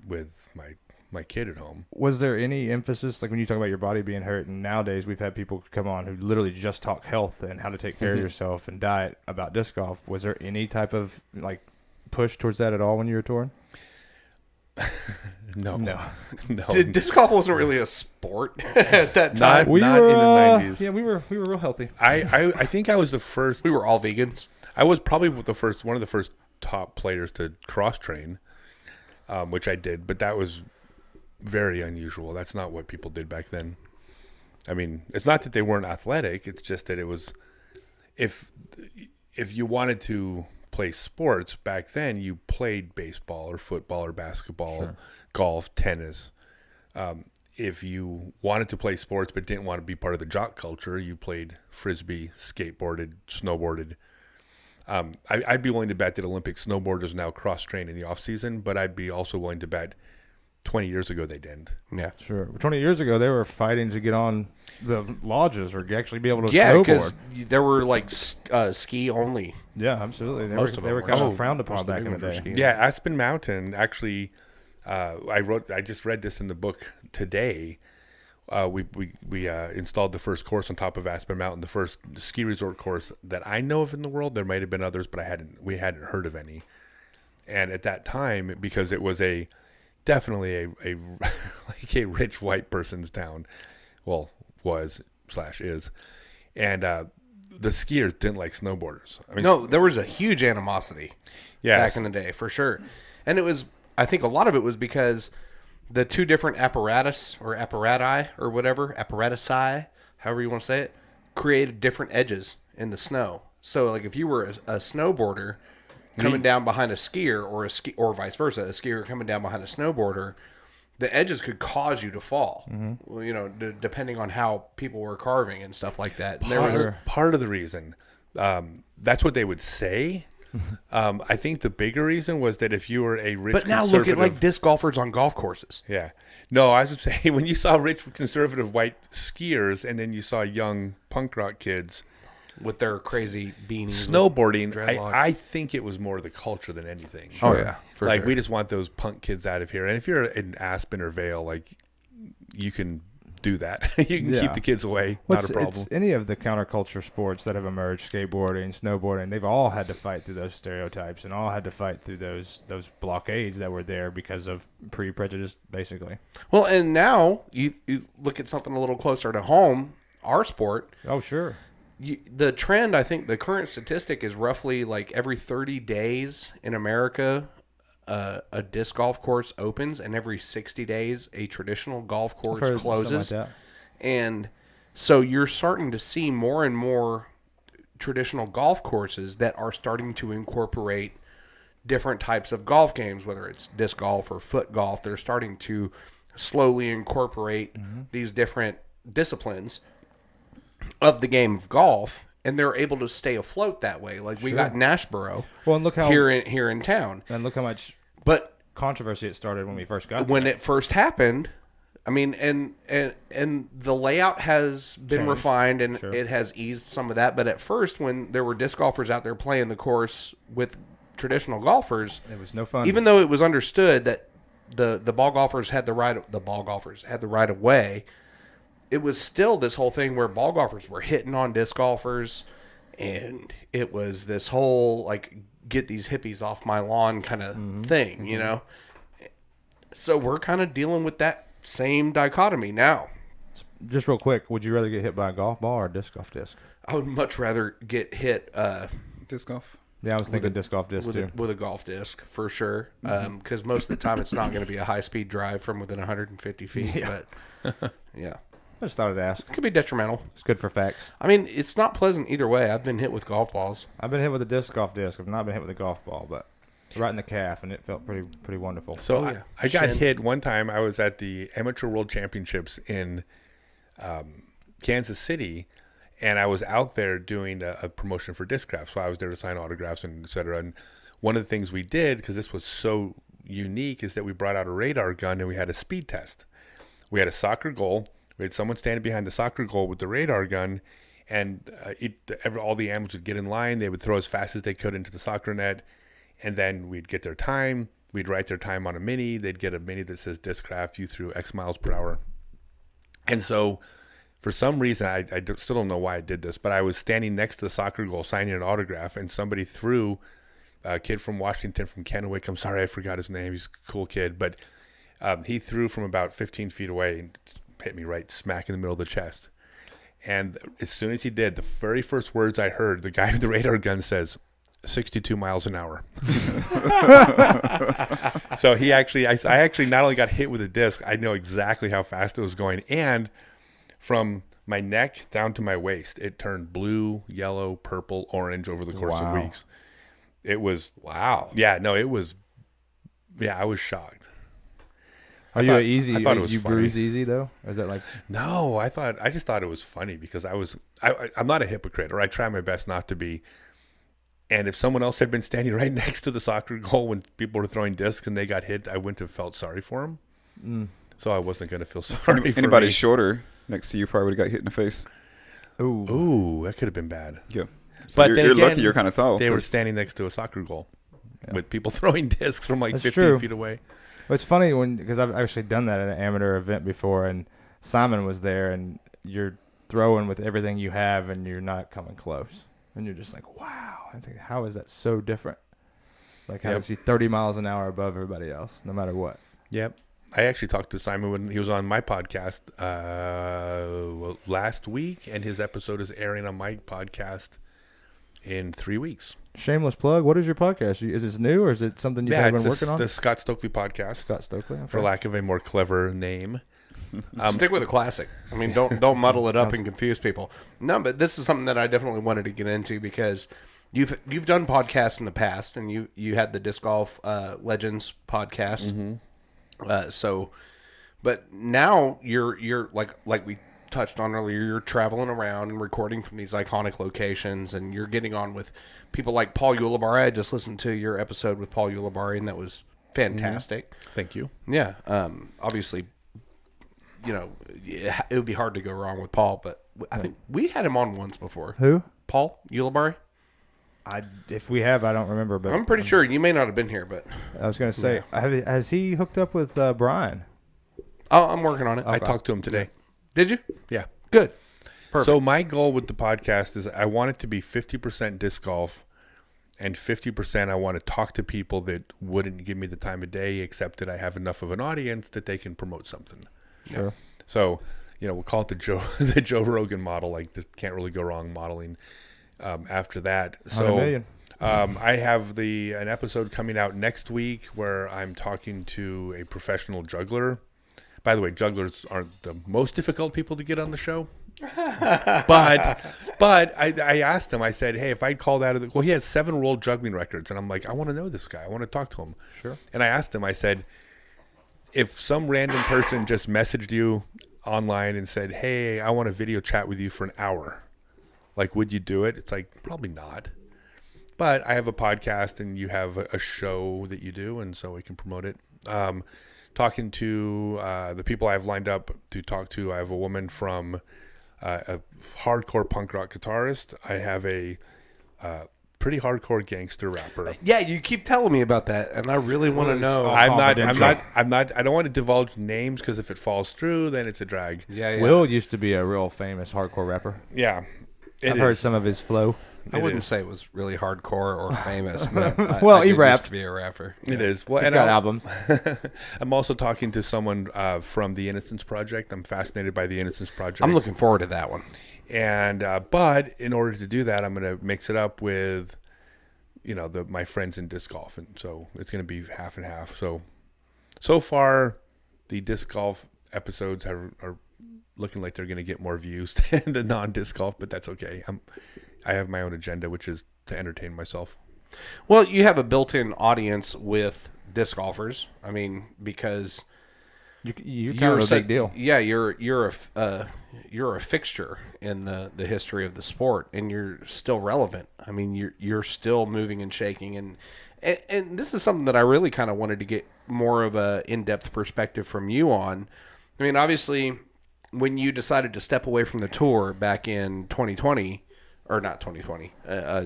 with my kid at home. Was there any emphasis, like when you talk about your body being hurt, and nowadays we've had people come on who literally just talk health and how to take care of yourself and diet about disc golf. Was there any type of like push towards that at all when you were touring? No. No. Disc golf wasn't really a sport at that time. Not in the 90s. Yeah, we were real healthy. I think I was the first. We were all vegans. I was probably one of the first top players to cross train, which I did, but that was very unusual. That's not what people did back then. I mean, it's not that they weren't athletic. It's just that it was, if you wanted to play sports back then, you played baseball or football or basketball, Sure. golf, tennis. If you wanted to play sports but didn't want to be part of the jock culture, you played frisbee, skateboarded, snowboarded. I'd be willing to bet that Olympic snowboarders now cross-train in the off-season, but I'd be also willing to bet 20 years ago they didn't. Yeah. Sure. 20 years ago, they were fighting to get on the lodges or actually be able to Yeah, because snowboard. there were like ski only. Yeah, absolutely. They Most were, of they them were were. kind Oh, of frowned most upon of the back in new the ones day. were skiing. Yeah, Aspen Mountain, actually, I just read this in the book today. We installed the first course on top of Aspen Mountain, the first ski resort course that I know of in the world. There might have been others, but we hadn't heard of any. And at that time, because it was definitely a like a rich white person's town, well, was/is, and the skiers didn't like snowboarders. I mean, No, there was a huge animosity yes. back in the day, for sure. And it was, I think a lot of it was because the two different apparatus or apparati or whatever, apparatusi, however you want to say it, created different edges in the snow. So like if you were a snowboarder coming down behind a skier or vice versa, a skier coming down behind a snowboarder, the edges could cause you to fall. Well, you know, depending on how people were carving and stuff like that. And there was Part of the reason, that's what they would say. I think the bigger reason was that if you were a rich, But now look at like disc golfers on golf courses. yeah, no, I was saying when you saw rich conservative white skiers and then you saw young punk rock kids With their crazy beanies. snowboarding, dreadlocks. I think it was more the culture than anything. Oh, yeah. For like sure. we just want those punk kids out of here. And if you're in Aspen or Vale, like you can do that. You can Yeah. keep the kids away. Well, Not a problem. It's any of the counterculture sports that have emerged, skateboarding, snowboarding, they've all had to fight through those stereotypes and all had to fight through those blockades that were there because of pre-prejudice, basically. Well, and now you look at something a little closer to home, our sport. Oh, sure. The trend, I think the current statistic is roughly like every 30 days in America, a disc golf course opens, and every 60 days, a traditional golf course I've heard closes. something like And so you're starting to see more and more traditional golf courses that are starting to incorporate different types of golf games, whether it's disc golf or foot golf. They're starting to slowly incorporate these different disciplines of the game of golf, and they're able to stay afloat that way. Like we got Nashboro Well, and look how here in town. and look how much But controversy it started when we first got when there. it first happened, I mean, and the layout has been Changed. refined and Sure. it has eased some of that. But at first, when there were disc golfers out there playing the course with traditional golfers, It was no fun. even though it was understood that the ball golfers had the right of way, it was still this whole thing where ball golfers were hitting on disc golfers, and it was this whole like get these hippies off my lawn kind of thing, you know. So we're kind of dealing with that same dichotomy now. Just real quick, would you rather get hit by a golf ball or a disc golf disc? I would much rather get hit Disc golf. Yeah, I was thinking disc golf disc too. with a golf disc for sure, because most of the time it's not going to be a high speed drive from within 150 feet. But yeah, I just thought I'd ask. it could be detrimental. It's good for facts. I mean, it's not pleasant either way. I've been hit with golf balls. I've been hit with a disc golf disc. I've not been hit with a golf ball, but right in the calf, and it felt pretty wonderful. So Oh, yeah. I got Shin. hit one time. I was at the Amateur World Championships in Kansas City, and I was out there doing a promotion for Discraft. So I was there to sign autographs and et cetera. And one of the things we did, because this was so unique, is that we brought out a radar gun and we had a speed test. We had a soccer goal. We had someone standing behind the soccer goal with the radar gun, and all the amateurs would get in line. They would throw as fast as they could into the soccer net, and then we'd get their time. We'd write their time on a mini. They'd get a mini that says Discraft, you threw X miles per hour. And so for some reason, I still don't know why I did this, but I was standing next to the soccer goal signing an autograph, and somebody threw a kid from Washington, from Kennewick. I'm sorry, I forgot his name. He's a cool kid, but he threw from about 15 feet away and hit me right smack in the middle of the chest. And as soon as he did, the very first words I heard, the guy with the radar gun says, 62 miles an hour. So I actually not only got hit with a disc, I know exactly how fast it was going. And from my neck down to my waist, it turned blue, yellow, purple, orange over the course of weeks. It was, Wow. yeah, no, it was, yeah, I was shocked. Are you easy? I thought it was you funny. bruise easy though? Or is that like? No, I just thought it was funny because I'm not a hypocrite, or I try my best not to be. And if someone else had been standing right next to the soccer goal when people were throwing discs and they got hit, I wouldn't have felt sorry for them. Mm. So I wasn't going to feel sorry for Anybody me. shorter next to you probably would have got hit in the face. Ooh. That could have been bad. Yeah. So But you're, then you're again, lucky you're kind of tall. They were 'cause- standing next to a soccer goal Yeah. with people throwing discs from like That's 15 true. feet away. Well, it's funny because I've actually done that at an amateur event before, and Simon was there, and you're throwing with everything you have, and you're not coming close, and you're just like, wow, I think, how is that so different? Like how Yep. is he 30 miles an hour above everybody else, no matter what? Yep. I actually talked to Simon when he was on my podcast last week, and his episode is airing on my podcast in 3 weeks. Shameless plug. What is your podcast? Is it new or is it something you've been working on? the Scott Stokely podcast, Scott Stokely, okay. for lack of a more clever name. Stick with a classic. I mean, don't muddle it up and confuse people. No, but this is something that I definitely wanted to get into because you've done podcasts in the past, and you had the Disc Golf Legends podcast. But now you're like we touched on earlier, you're traveling around and recording from these iconic locations, and you're getting on with people like Paul Ulibarri. I just listened to your episode with Paul Ulibarri, and that was fantastic. Thank you. Yeah. Obviously, it would be hard to go wrong with Paul, but I think we had him on once before. Who? Paul Ulibarri? If we have, I don't remember, but I'm pretty sure you may not have been here, but I was going to say, has he hooked up with Brian? I'm working on it. I talked to him today. Did you? Yeah. Good. Perfect. So my goal with the podcast is I want it to be 50% disc golf and 50% I want to talk to people that wouldn't give me the time of day, except that I have enough of an audience that they can promote something. Sure. So, we'll call it the Joe Rogan model. Like, this can't really go wrong modeling. After that, 100 million. I have an episode coming out next week where I'm talking to a professional juggler. By the way, jugglers aren't the most difficult people to get on the show. but I asked him, I said, hey, if I'd called out of he has 7 world juggling records. And I'm like, I want to know this guy. I want to talk to him. Sure. And I asked him, I said, if some random person just messaged you online and said, hey, I want a video chat with you for an hour, like, would you do it? It's like, probably not. But I have a podcast and you have a show that you do, and so we can promote it. Talking to the people I've lined up to talk to, I have a woman from a hardcore punk rock guitarist. I have a pretty hardcore gangster rapper. yeah, you keep telling me about that, and I really want to know. I confidential. don't want to divulge names because if it falls through, then it's a drag. Yeah. Will used to be a real famous hardcore rapper. Yeah. I've heard some of his flow. I wouldn't say it was really hardcore or famous. But Well, I he did rapped. used to be a rapper. It is. Well, He's and got albums. I'm also talking to someone from the Innocence Project. I'm fascinated by the Innocence Project. I'm looking forward to that one. And but in order to do that, I'm going to mix it up with, my friends in disc golf, and so it's going to be half and half. So far, the disc golf episodes are looking like they're going to get more views than the non-disc golf, but that's okay. I have my own agenda, which is to entertain myself. Well, you have a built-in audience with disc golfers. I mean, because You're kind of a big deal. Yeah, you're a fixture in the history of the sport, and you're still relevant. I mean, you're still moving and shaking, and this is something that I really kind of wanted to get more of a in-depth perspective from you on. I mean, obviously, when you decided to step away from the tour back in 2020, or not 2020,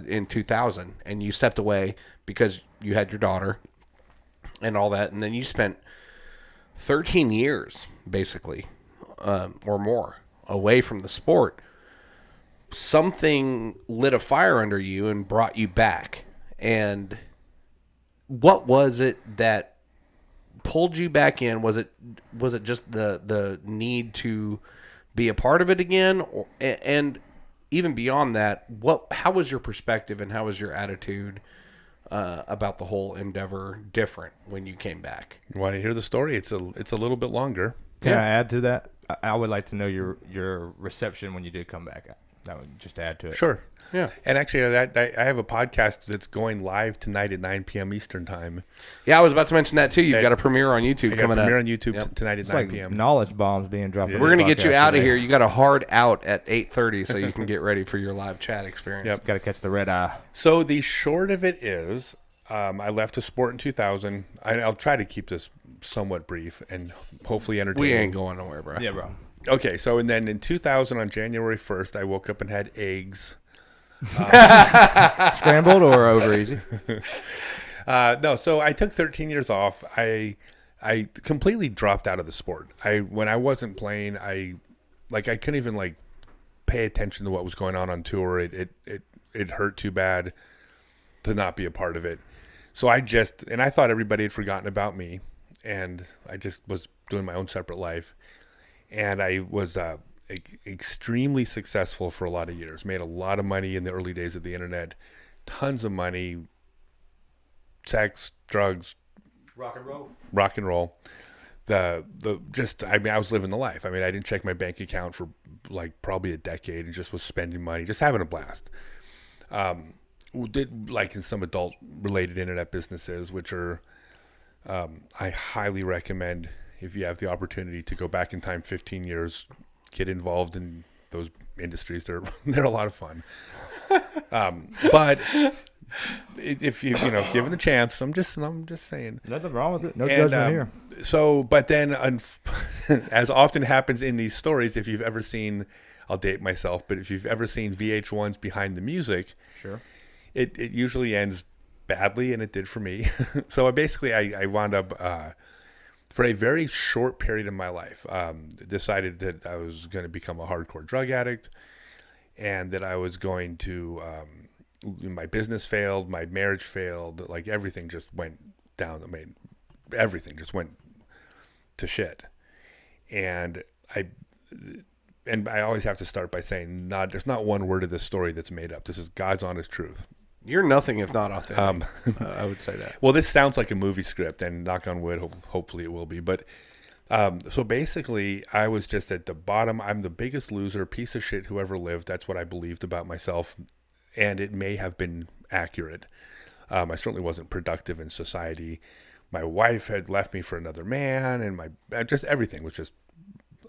in 2000, and you stepped away because you had your daughter and all that, and then you spent 13 years, basically, or more, away from the sport. Something lit a fire under you and brought you back. And what was it that pulled you back in? Was it just the need to be a part of it again, and even beyond that, how was your perspective and how was your attitude about the whole endeavor different when you came back? You want to hear the story? It's a little bit longer. Can I add to that? I would like to know your reception when you did come back. That would just add to it. Sure. Yeah. And actually, I have a podcast that's going live tonight at 9 p.m. Eastern time. Yeah, I was about to mention that too. You've got a premiere on YouTube I got a coming premiere up. on YouTube Yep. tonight at It's 9 like p.m. knowledge bombs being dropped. Yeah. on We're this gonna get you podcast out of today. here. You got a hard out at 8:30, so you can get ready for your live chat experience. Yep. Got to catch the red eye. So the short of it is, I left the sport in 2000. I'll try to keep this somewhat brief and hopefully entertaining. We ain't going nowhere, bro. Yeah, bro. Okay, so and then in 2000 on January 1st, I woke up and had eggs. Scrambled or over easy? No, so I took 13 years off. I completely dropped out of the sport. When I wasn't playing, I couldn't even pay attention to what was going on tour. It hurt too bad to not be a part of it. So I thought everybody had forgotten about me, and I just was doing my own separate life. And I was extremely successful for a lot of years. Made a lot of money in the early days of the internet. Tons of money. Sex, drugs, Rock and roll. rock and roll. I was living the life. I mean, I didn't check my bank account for probably a decade and just was spending money, just having a blast. Did in some adult related internet businesses, which are, I highly recommend if you have the opportunity to go back in time 15 years, get involved in those industries. They're a lot of fun. But if you given the chance, I'm just saying. Nothing wrong with it. No judgment here. So, but then, as often happens in these stories, if you've ever seen, I'll date myself, but if you've ever seen VH1's Behind the Music, Sure. it usually ends badly, and it did for me. So I wound up for a very short period in my life, decided that I was going to become a hardcore drug addict, and that I was going to. My business failed, my marriage failed, everything just went down. Everything just went to shit. And I always have to start by saying, there's not one word of this story that's made up. This is God's honest truth. You're nothing if not authentic. I would say that. Well, this sounds like a movie script, and knock on wood, hopefully it will be. But so basically, I was just at the bottom. I'm the biggest loser, piece of shit who ever lived. That's what I believed about myself. And it may have been accurate. I certainly wasn't productive in society. My wife had left me for another man, and just everything was just.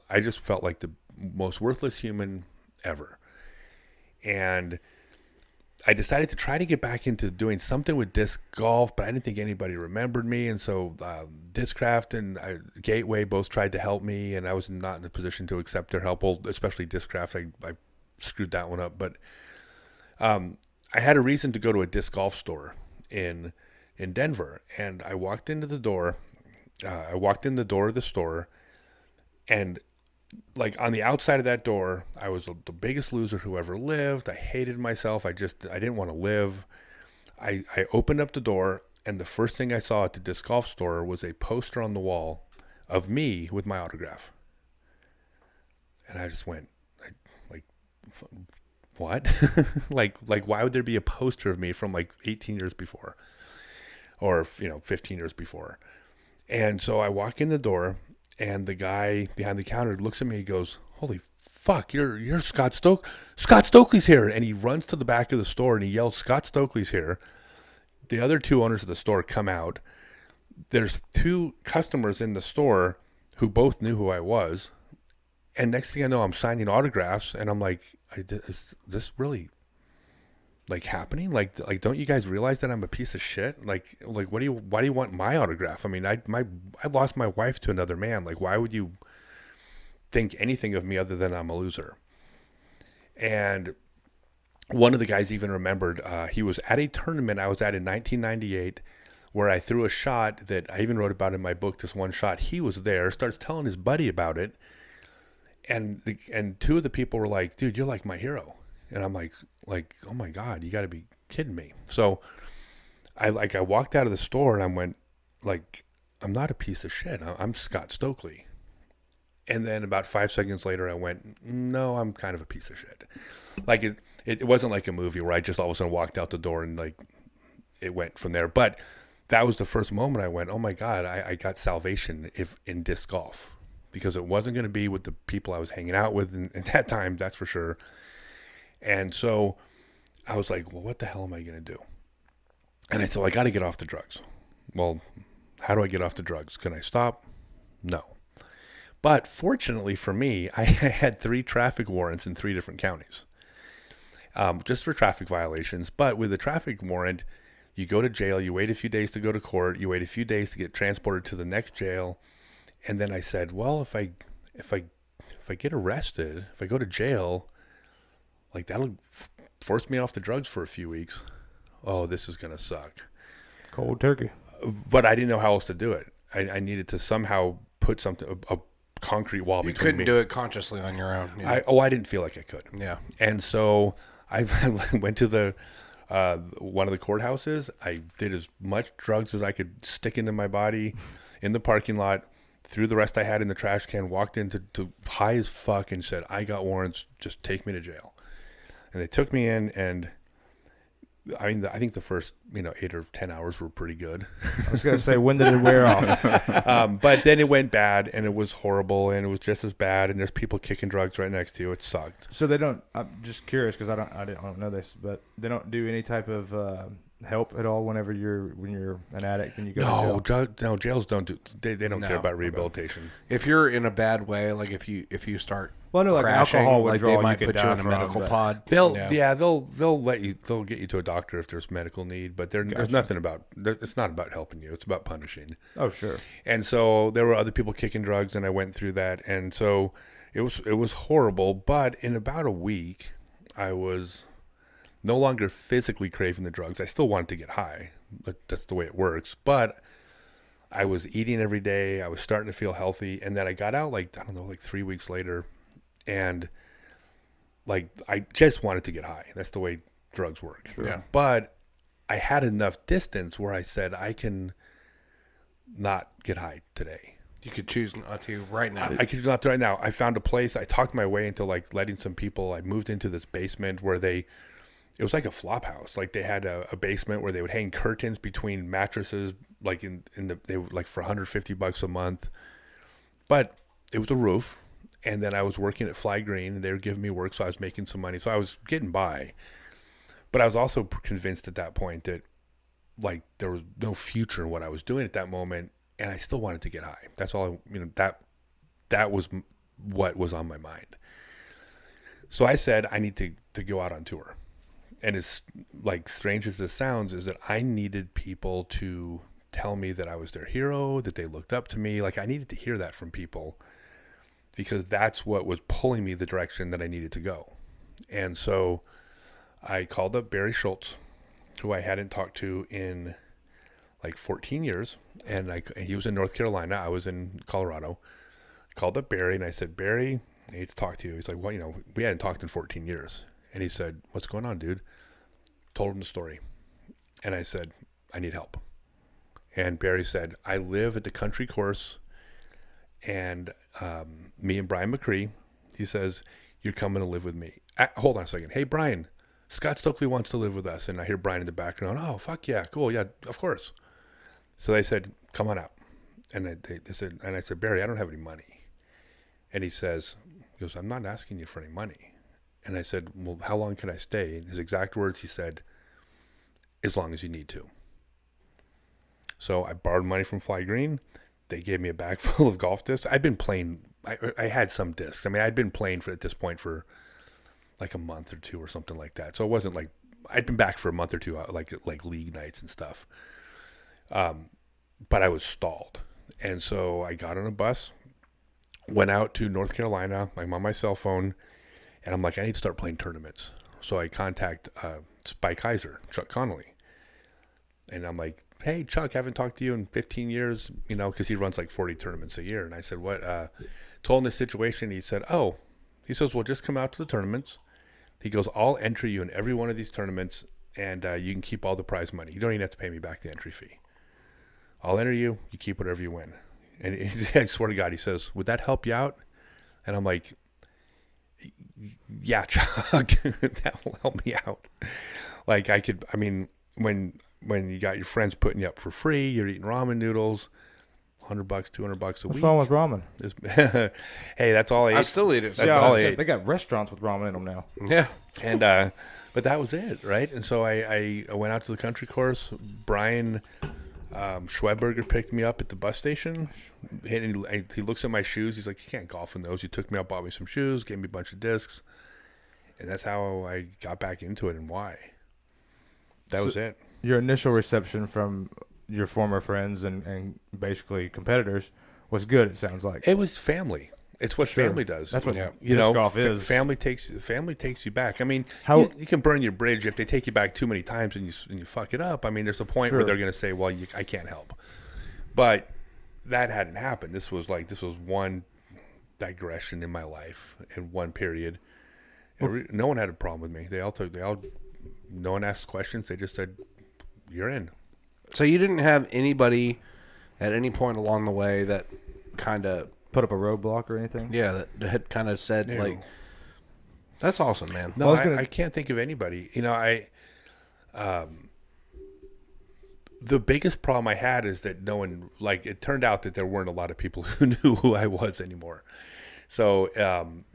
I just felt like the most worthless human ever. And I decided to try to get back into doing something with disc golf, but I didn't think anybody remembered me. And so Discraft and Gateway both tried to help me, and I was not in a position to accept their help. Well, especially Discraft, I screwed that one up, but. I had a reason to go to a disc golf store in Denver, and I walked into the door. I walked in the door of the store, and on the outside of that door, I was the biggest loser who ever lived. I hated myself. I didn't want to live. I opened up the door, and the first thing I saw at the disc golf store was a poster on the wall of me with my autograph, and I just went what? Why would there be a poster of me from 18 years before, or 15 years before? And so I walk in the door, and the guy behind the counter looks at me. He goes, "Holy fuck, you're Scott Stokely. Scott Stokely's here!" And he runs to the back of the store and he yells, "Scott Stokely's here!" The other two owners of the store come out. There's two customers in the store who both knew who I was. And next thing I know, I'm signing autographs, and I'm like, is this really happening? Don't you guys realize that I'm a piece of shit? Why do you want my autograph? I mean, I lost my wife to another man. Why would you think anything of me other than I'm a loser? And one of the guys even remembered, he was at a tournament I was at in 1998, where I threw a shot that I even wrote about in my book, this one shot. He was there, starts telling his buddy about it. And two of the people were like, "Dude, you're like my hero." And I'm like, oh my God, you got to be kidding me. So I walked out of the store and I went like, I'm not a piece of shit. I'm Scott Stokely. And then about 5 seconds later, I went, no, I'm kind of a piece of shit. Like it wasn't like a movie where I just all of a sudden walked out the door and like it went from there. But that was the first moment I went, oh my God, I got salvation in disc golf, because it wasn't going to be with the people I was hanging out with at that time, that's for sure. And so I was like, well, what the hell am I going to do? And I said, well, I got to get off the drugs. Well, how do I get off the drugs? Can I stop? No. But fortunately for me, I had 3 traffic warrants in 3 different counties, just for traffic violations. But with a traffic warrant, you go to jail, you wait a few days to go to court, you wait a few days to get transported to the next jail. And then I said, well, if I get arrested, if I go to jail, like that'll force me off the drugs for a few weeks. Oh, this is going to suck. Cold turkey. But I didn't know how else to do it. I needed to somehow put something, a concrete wall You between couldn't me. do it consciously on your own. Yeah. I didn't feel like I could. Yeah. And so I went to the one of the courthouses. I did as much drugs as I could stick into my body in the parking lot, threw the rest I had in the trash can, walked into high as fuck and said, I got warrants, just take me to jail. And they took me in, and I mean, I think the first 8 or 10 hours were pretty good. I was going to say, when did it wear off? But then it went bad, and it was horrible, and it was just as bad. And there's people kicking drugs right next to you. It sucked. So they don't. I'm just curious because I don't know this, but they don't do any type of help at all when you're an addict and you go to jail. Jails don't do. They don't No. care about rehabilitation. If you're in a bad way, like if you start Well, I know like crashing, alcohol like withdrawal, they might you could put you die in a from, medical but- pod. They'll Yeah. they'll let you. They'll get you to a doctor if there's medical need. But there's Gotcha. nothing about. It's not about helping you. It's about punishing. Oh, sure. And so there were other people kicking drugs, and I went through that, and so it was horrible. But in about a week, I was no longer physically craving the drugs. I still wanted to get high. That's the way it works. But I was eating every day. I was starting to feel healthy, and then I got out like 3 weeks later, and like I just wanted to get high. That's the way drugs work. Sure. Yeah. But I had enough distance where I said I can not get high today. You could choose not to right now. I could not right now. I found a place. I talked my way into like letting some people. I moved into this basement where it was like a flop house. Like they had a basement where they would hang curtains between mattresses, like they were like for $150 a month. But it was a roof, and then I was working at Fly Green, and they were giving me work, so I was making some money. So I was getting by. But I was also convinced at that point that like there was no future in what I was doing at that moment, and I still wanted to get high. That's all. That was what was on my mind. So I said I need to go out on tour. And as like strange as this sounds, is that I needed people to tell me that I was their hero, that they looked up to me. Like I needed to hear that from people, because that's what was pulling me the direction that I needed to go. And so I called up Barry Schultz, who I hadn't talked to in like 14 years. And he was in North Carolina. I was in Colorado. I called up Barry and I said, Barry, I need to talk to you. He's like, well, we hadn't talked in 14 years. And he said, what's going on, dude? Told him the story. And I said, I need help. And Barry said, I live at the country course, and me and Brian McCree, he says, you're coming to live with me. Hold on a second. Hey, Brian, Scott Stokely wants to live with us. And I hear Brian in the background. Oh, fuck yeah. Cool. Yeah, of course. So they said, come on out. And they said, and I said, Barry, I don't have any money. And he goes, I'm not asking you for any money. And I said, well, how long can I stay? And his exact words, he said, as long as you need to. So I borrowed money from Fly Green. They gave me a bag full of golf discs. I'd been playing. I had some discs. I mean, I'd been playing at this point for like a month or two or something like that. So it wasn't like I'd been back for a month or two, like league nights and stuff. But I was stalled. And so I got on a bus, went out to North Carolina. I'm on my cell phone. And I'm like, I need to start playing tournaments. So I contact Spike Heiser, Chuck Connolly. And I'm like, hey, Chuck, haven't talked to you in 15 years, because he runs like 40 tournaments a year. And I said, what? Told him this situation. He said, he says, well, just come out to the tournaments. He goes, I'll enter you in every one of these tournaments. and you can keep all the prize money. You don't even have to pay me back the entry fee. I'll enter you. You keep whatever you win. And I swear to God, he says, would that help you out? And I'm like, yeah, Chuck, that will help me out. Like when you got your friends putting you up for free, you're eating ramen noodles, $100, $200 a week. What's wrong with ramen? Hey, that's all I ate. I still eat it. That's all I ate. They got restaurants with ramen in them now. Yeah. And but that was it, right? And so I went out to the country course. Brian Schweberger picked me up at the bus station. He looks at my shoes. He's like, you can't golf in those. He took me out, bought me some shoes, gave me a bunch of discs. And that's how I got back into it and why. That was it. Your initial reception from your former friends and basically competitors was good, it sounds like. It was family. It's what family does. That's what disc golf is. Family takes you back. I mean, you can burn your bridge if they take you back too many times and you fuck it up. I mean, there's a point where they're going to say, "Well, I can't help." But that hadn't happened. This was one digression in my life in one period. No one had a problem with me. No one asked questions. They just said, "You're in." So you didn't have anybody at any point along the way that kind of put up a roadblock or anything? Yeah, that had kind of said, like, that's awesome, man. No, I can't think of anybody. The biggest problem I had is that no one, it turned out that there weren't a lot of people who knew who I was anymore. So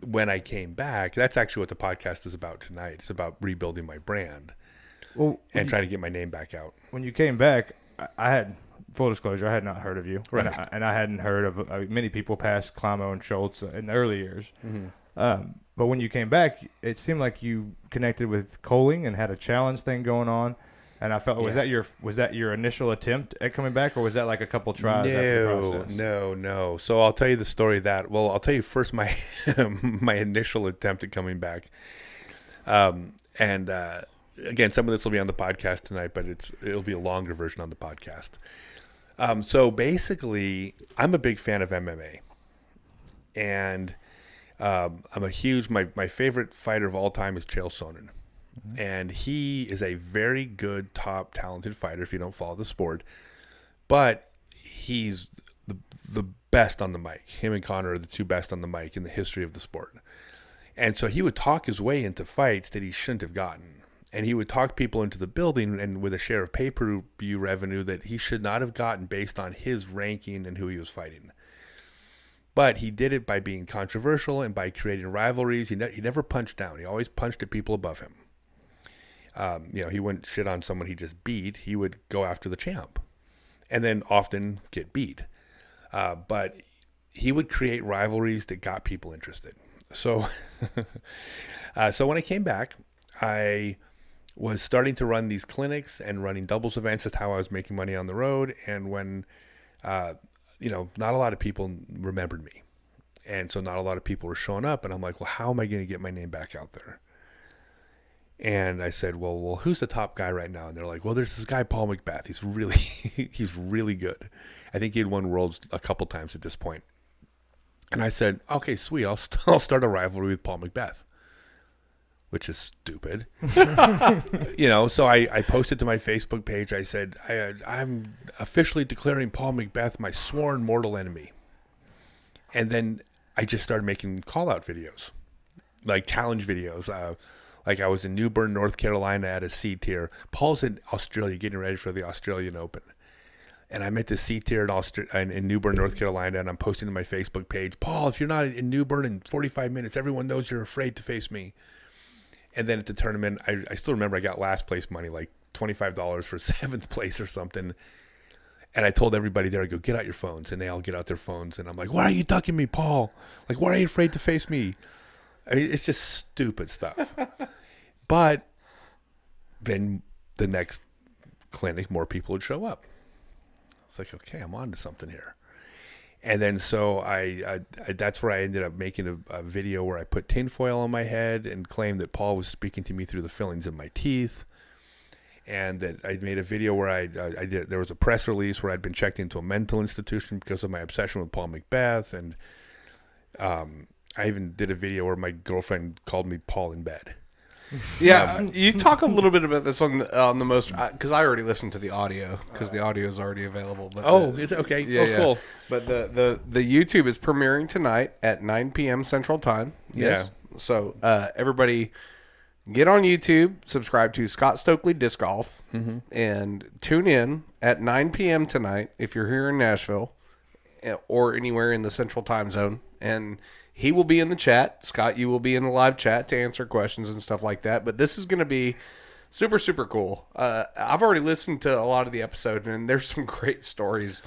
when I came back, that's actually what the podcast is about tonight. It's about rebuilding my brand and trying to get my name back out. When you came back, I had... Full disclosure, I had not heard of you. Right. And I hadn't heard of many people past Climo and Schultz in the early years. Mm-hmm. But when you came back, it seemed like you connected with Coling and had a challenge thing going on. And I felt, was that your initial attempt at coming back, or was that like a couple tries after the process? No. So I'll tell you the story I'll tell you first my my initial attempt at coming back. Again, some of this will be on the podcast tonight, but it'll be a longer version on the podcast. So basically, I'm a big fan of MMA, and I'm a huge. My favorite fighter of all time is Chael Sonnen, and he is a very good, top, talented fighter. If you don't follow the sport, but he's the best on the mic. Him and Connor are the two best on the mic in the history of the sport, and so he would talk his way into fights that he shouldn't have gotten. And he would talk people into the building and with a share of pay-per-view revenue that he should not have gotten based on his ranking and who he was fighting. But he did it by being controversial and by creating rivalries. He never punched down. He always punched at people above him. He wouldn't shit on someone he just beat. He would go after the champ and then often get beat. But he would create rivalries that got people interested. So, so when I came back, I was starting to run these clinics and running doubles events. That's how I was making money on the road. And when, not a lot of people remembered me. And so not a lot of people were showing up. And I'm like, well, how am I going to get my name back out there? And I said, well, who's the top guy right now? And they're like, well, there's this guy, Paul Macbeth. He's really good. I think he had won worlds a couple times at this point. And I said, okay, sweet. I'll start a rivalry with Paul Macbeth. Which is stupid. So I posted to my Facebook page. I said, I'm officially declaring Paul Macbeth my sworn mortal enemy. And then I just started making call-out videos, like challenge videos. Like I was in New Bern, North Carolina at a C tier. Paul's in Australia getting ready for the Australian Open. And I'm at the C tier in New Bern, North Carolina, and I'm posting to my Facebook page, Paul, if you're not in New Bern in 45 minutes, everyone knows you're afraid to face me. And then at the tournament, I still remember I got last place money, like $25 for 7th place or something. And I told everybody there, I go, get out your phones. And they all get out their phones. And I'm like, why are you ducking me, Paul? Like, why are you afraid to face me? I mean, it's just stupid stuff. But then the next clinic, more people would show up. It's like, okay, I'm on to something here. And then so I that's where I ended up making a video where I put tinfoil on my head and claimed that Paul was speaking to me through the fillings in my teeth. And that I made a video where there was a press release where I'd been checked into a mental institution because of my obsession with Paul Macbeth. And I even did a video where my girlfriend called me Paul in bed. Yeah, you talk a little bit about this on the most because I already listened to the audio because the audio is already available. But Is it okay? yeah, Cool. But the YouTube is premiering tonight at 9 p.m. Central Time. Yes. Yeah. So everybody get on YouTube, subscribe to Scott Stokely Disc Golf, and tune in at 9 p.m. tonight if you're here in Nashville or anywhere in the Central Time Zone. And he will be in the chat. Scott, you will be in the live chat to answer questions and stuff like that. But this is going to be super, super cool. I've already listened to a lot of the episode, and there's some great stories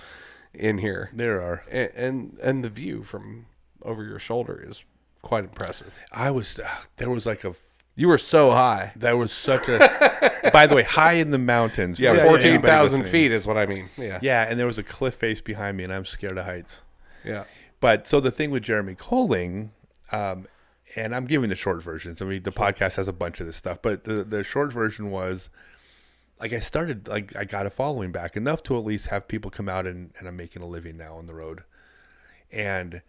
in here. There are. And the view from over your shoulder is quite impressive. There was like you were so high. That was such a, by the way, high in the mountains. Yeah, 14,000 feet is what I mean. Yeah. Yeah, and there was a cliff face behind me, and I'm scared of heights. Yeah. But so the thing with Jeremy Colling, and I'm giving the short versions. I mean, the podcast has a bunch of this stuff, but the short version was, like, I got a following back enough to at least have people come out, and I'm making a living now on the road. And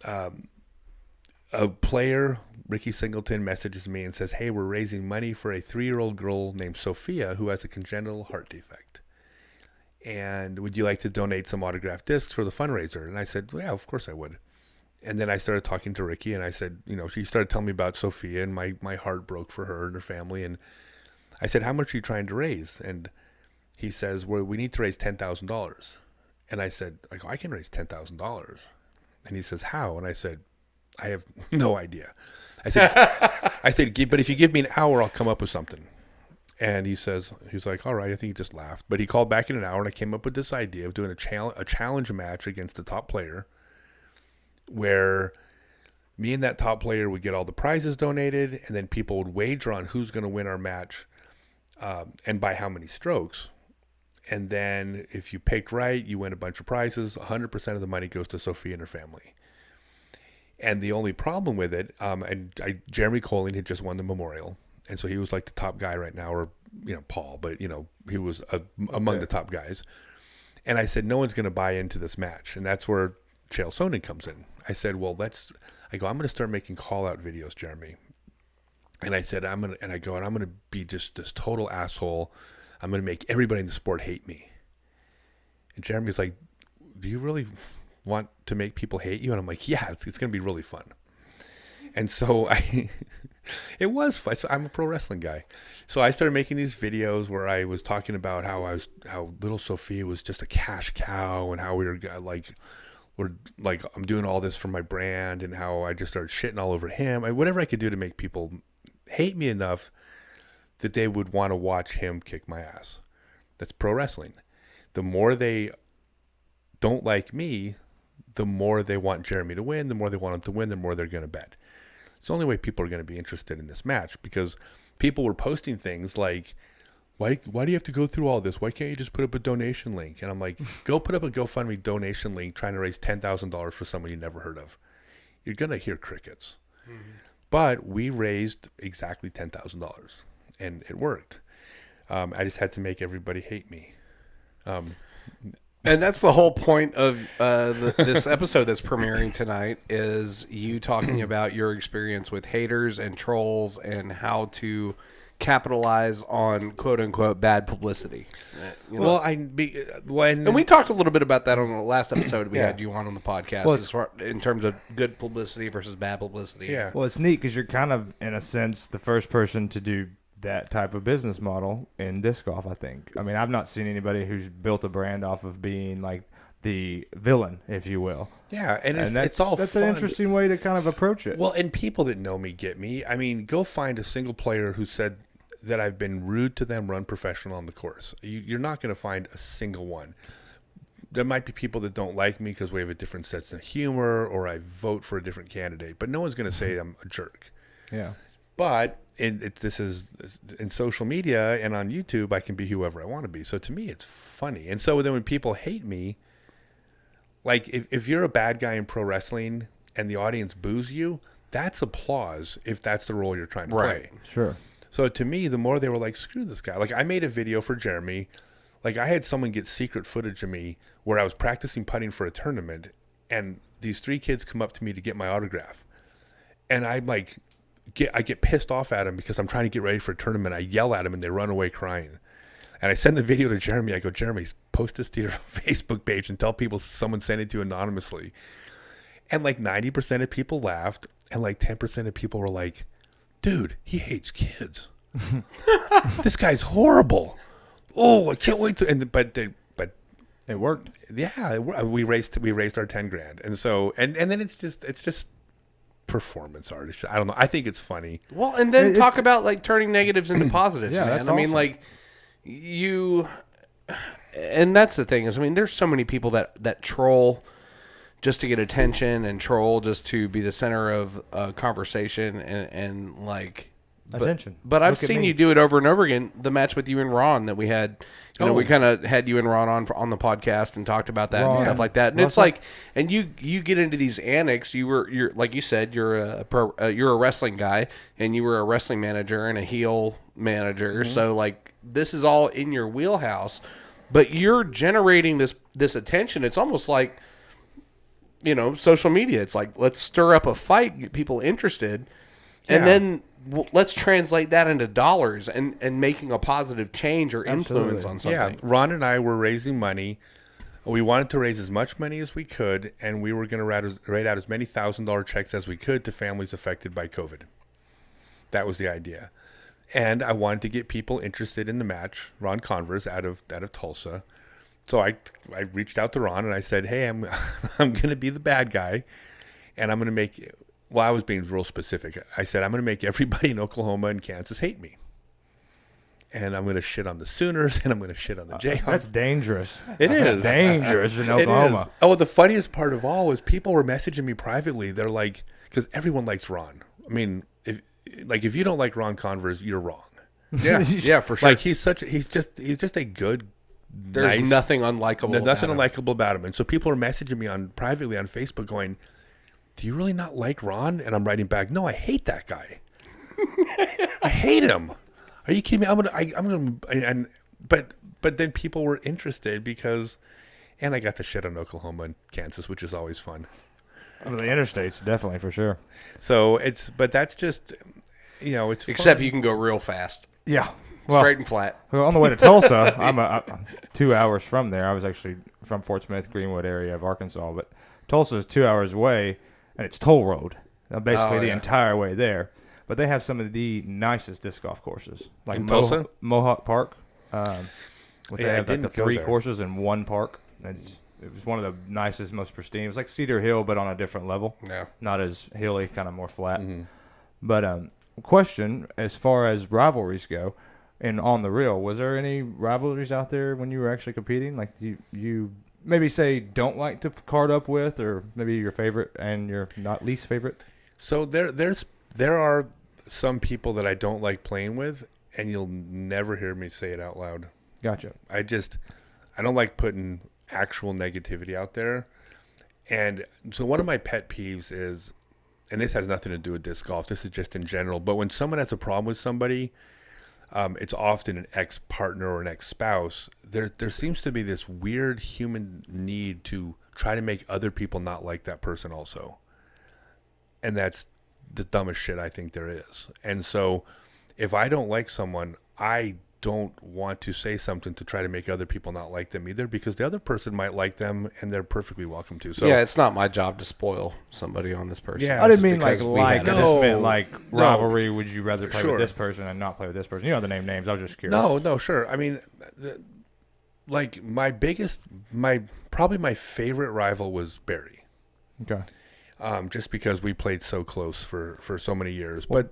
a player, Ricky Singleton, messages me and says, "Hey, we're raising money for a 3-year-old girl named Sophia who has a congenital heart defect. And would you like to donate some autographed discs for the fundraiser?" And I said, well, yeah, of course I would. And then I started talking to Ricky, and I said, she started telling me about Sophia, and my heart broke for her and her family. And I said, how much are you trying to raise? And he says, well, we need to raise $10,000. And I said, I can raise $10,000. And he says, how? And I said, I have no idea. I said, but if you give me an hour, I'll come up with something. And he's like, all right, I think he just laughed. But he called back in an hour, and I came up with this idea of doing a challenge match against the top player, where me and that top player would get all the prizes donated, and then people would wager on who's going to win our match, and by how many strokes. And then if you picked right, you win a bunch of prizes. 100% of the money goes to Sophia and her family. And the only problem with it, Jeremy Colling had just won the Memorial. And so he was like the top guy right now, or, Paul, but, he was among the top guys. And I said, no one's going to buy into this match. And that's where Chael Sonnen comes in. I said, well, I'm going to start making call out videos, Jeremy. And I said, I'm going to be just this total asshole. I'm going to make everybody in the sport hate me. And Jeremy's like, do you really want to make people hate you? And I'm like, yeah, it's going to be really fun. And so it was fun. So I'm a pro wrestling guy. So I started making these videos where I was talking about how little Sophia was just a cash cow, and how we're like, I'm doing all this for my brand, and how I just started shitting all over him. Whatever I could do to make people hate me enough that they would want to watch him kick my ass. That's pro wrestling. The more they don't like me, the more they want Jeremy to win, the more they want him to win, the more they're going to bet. It's the only way people are going to be interested in this match, because people were posting things like, why do you have to go through all this? Why can't you just put up a donation link? And I'm like, go put up a GoFundMe donation link trying to raise $10,000 for someone you never heard of. You're going to hear crickets. Mm-hmm. But we raised exactly $10,000, and it worked. I just had to make everybody hate me. And that's the whole point of this episode that's premiering tonight, is you talking about your experience with haters and trolls and how to capitalize on quote-unquote bad publicity. Well, and we talked a little bit about that on the last episode we had you on the podcast, in terms of good publicity versus bad publicity. Yeah. Well, it's neat because you're kind of, in a sense, the first person to do that type of business model in disc golf, I think. I mean, I've not seen anybody who's built a brand off of being like the villain, if you will. Yeah, and that's all that's fun. an interesting way to kind of approach it. Well, and people that know me get me. I mean, go find a single player who said that I've been rude to them run professional on the course. You're not going to find a single one. There might be people that don't like me because we have a different sense of humor, or I vote for a different candidate, but no one's going to say I'm a jerk. Yeah. But this is in social media and on YouTube, I can be whoever I want to be. So to me, it's funny. And so then when people hate me, like if you're a bad guy in pro wrestling and the audience boos you, that's applause if that's the role you're trying to play. Sure. So to me, the more they were like, screw this guy. Like, I made a video for Jeremy. Like, I had someone get secret footage of me where I was practicing putting for a tournament, and these 3 kids come up to me to get my autograph. And I'm like, I get pissed off at them because I'm trying to get ready for a tournament. I yell at them and they run away crying. And I send the video to Jeremy. I go, Jeremy, post this to your Facebook page and tell people someone sent it to you anonymously. And like 90% of people laughed, and like 10% of people were like, dude, he hates kids. This guy's horrible. Oh, I can't wait to. And but It worked. yeah, we raised our 10 grand, and so and then it's just performance art. I don't know. I think it's funny. Well, and then It's- talk about like turning negatives into positives. Yeah, man. that's I mean, awesome. like and that's the thing is, I mean, there's so many people that troll just to get attention and troll just to be the center of a conversation and like Attention. But I've Look at seen me. you do it over and over again. The match with you and Ron that we had, you know, we kind of had you and Ron on the podcast and talked about that and Ron. stuff like that. And it's Russell. like, and you get into these annex. You're like you said, you're a wrestling guy, and you were a wrestling manager and a heel manager. So like this is all in your wheelhouse, but you're generating this attention. It's almost like, you know, social media. It's like, let's stir up a fight, get people interested, and Yeah. then let's translate that into dollars and making a positive change or influence Absolutely. on Yeah, something. Ron and I were raising money. We wanted to raise as much money as we could, and we were going to write out as many $1,000 checks as we could to families affected by COVID. That was the idea. And I wanted to get people interested in the match, Ron Converse out of Tulsa. So I reached out to Ron and I said, "Hey, I'm I'm going to be the bad guy, and I'm going to make." Well, I was being real specific. I said, "I'm going to make everybody in Oklahoma and Kansas hate me, and I'm going to shit on the Sooners, and I'm going to shit on the Jayhawks." That's dangerous. It That's is dangerous in It Oklahoma. is. Oh, the funniest part of all was people were messaging me privately. They're like, because everyone likes Ron. I mean, if you don't like Ron Converse, you're wrong. Yeah, yeah, for sure. Like he's just a good. There's nice, nothing unlikable. There's nothing about him. unlikable about him. And so people are messaging me privately on Facebook going, "Do you really not like Ron?" And I'm writing back, "No, I hate that guy. I hate him. Are you kidding me? I'm gonna but then people were interested because, and I got to shit on Oklahoma and Kansas, which is always fun. Well, the interstates, definitely, for sure. So but that's just, it's Except fun. you can go real fast, Yeah. Well, straight and flat. well, on the way to Tulsa, I'm 2 hours from there. I was actually from Fort Smith, Greenwood area of Arkansas, but Tulsa is 2 hours away, and it's toll road. Basically, Oh, the yeah. entire way there. But they have some of the nicest disc golf courses, like In Tulsa? Mohawk Park. They I have like didn't the go 3 there. courses in one park. It was one of the nicest, most pristine. It was like Cedar Hill, but on a different level. Yeah. Not as hilly, kind of more flat. Mm-hmm. But question, as far as rivalries go, and on the real, was there any rivalries out there when you were actually competing? Like you maybe say don't like to card up with, or maybe your favorite and your not least favorite? So there are some people that I don't like playing with, and you'll never hear me say it out loud. Gotcha. I don't like putting actual negativity out there. And so one of my pet peeves is, and this has nothing to do with disc golf, this is just in general, but when someone has a problem with somebody, it's often an ex-partner or an ex-spouse. There seems to be this weird human need to try to make other people not like that person also. And that's the dumbest shit I think there is. And so if I don't like someone, I don't want to say something to try to make other people not like them either, because the other person might like them and they're perfectly welcome to. So yeah, it's not my job to spoil somebody on this person. Yeah, I didn't mean because like we I had just No. meant like No. rivalry. Would you rather play Sure. with this person and not play with this person? You know the name names. I was just curious. No, sure. I mean, like probably my favorite rival was Barry. Okay. Just because we played so close for so many years. But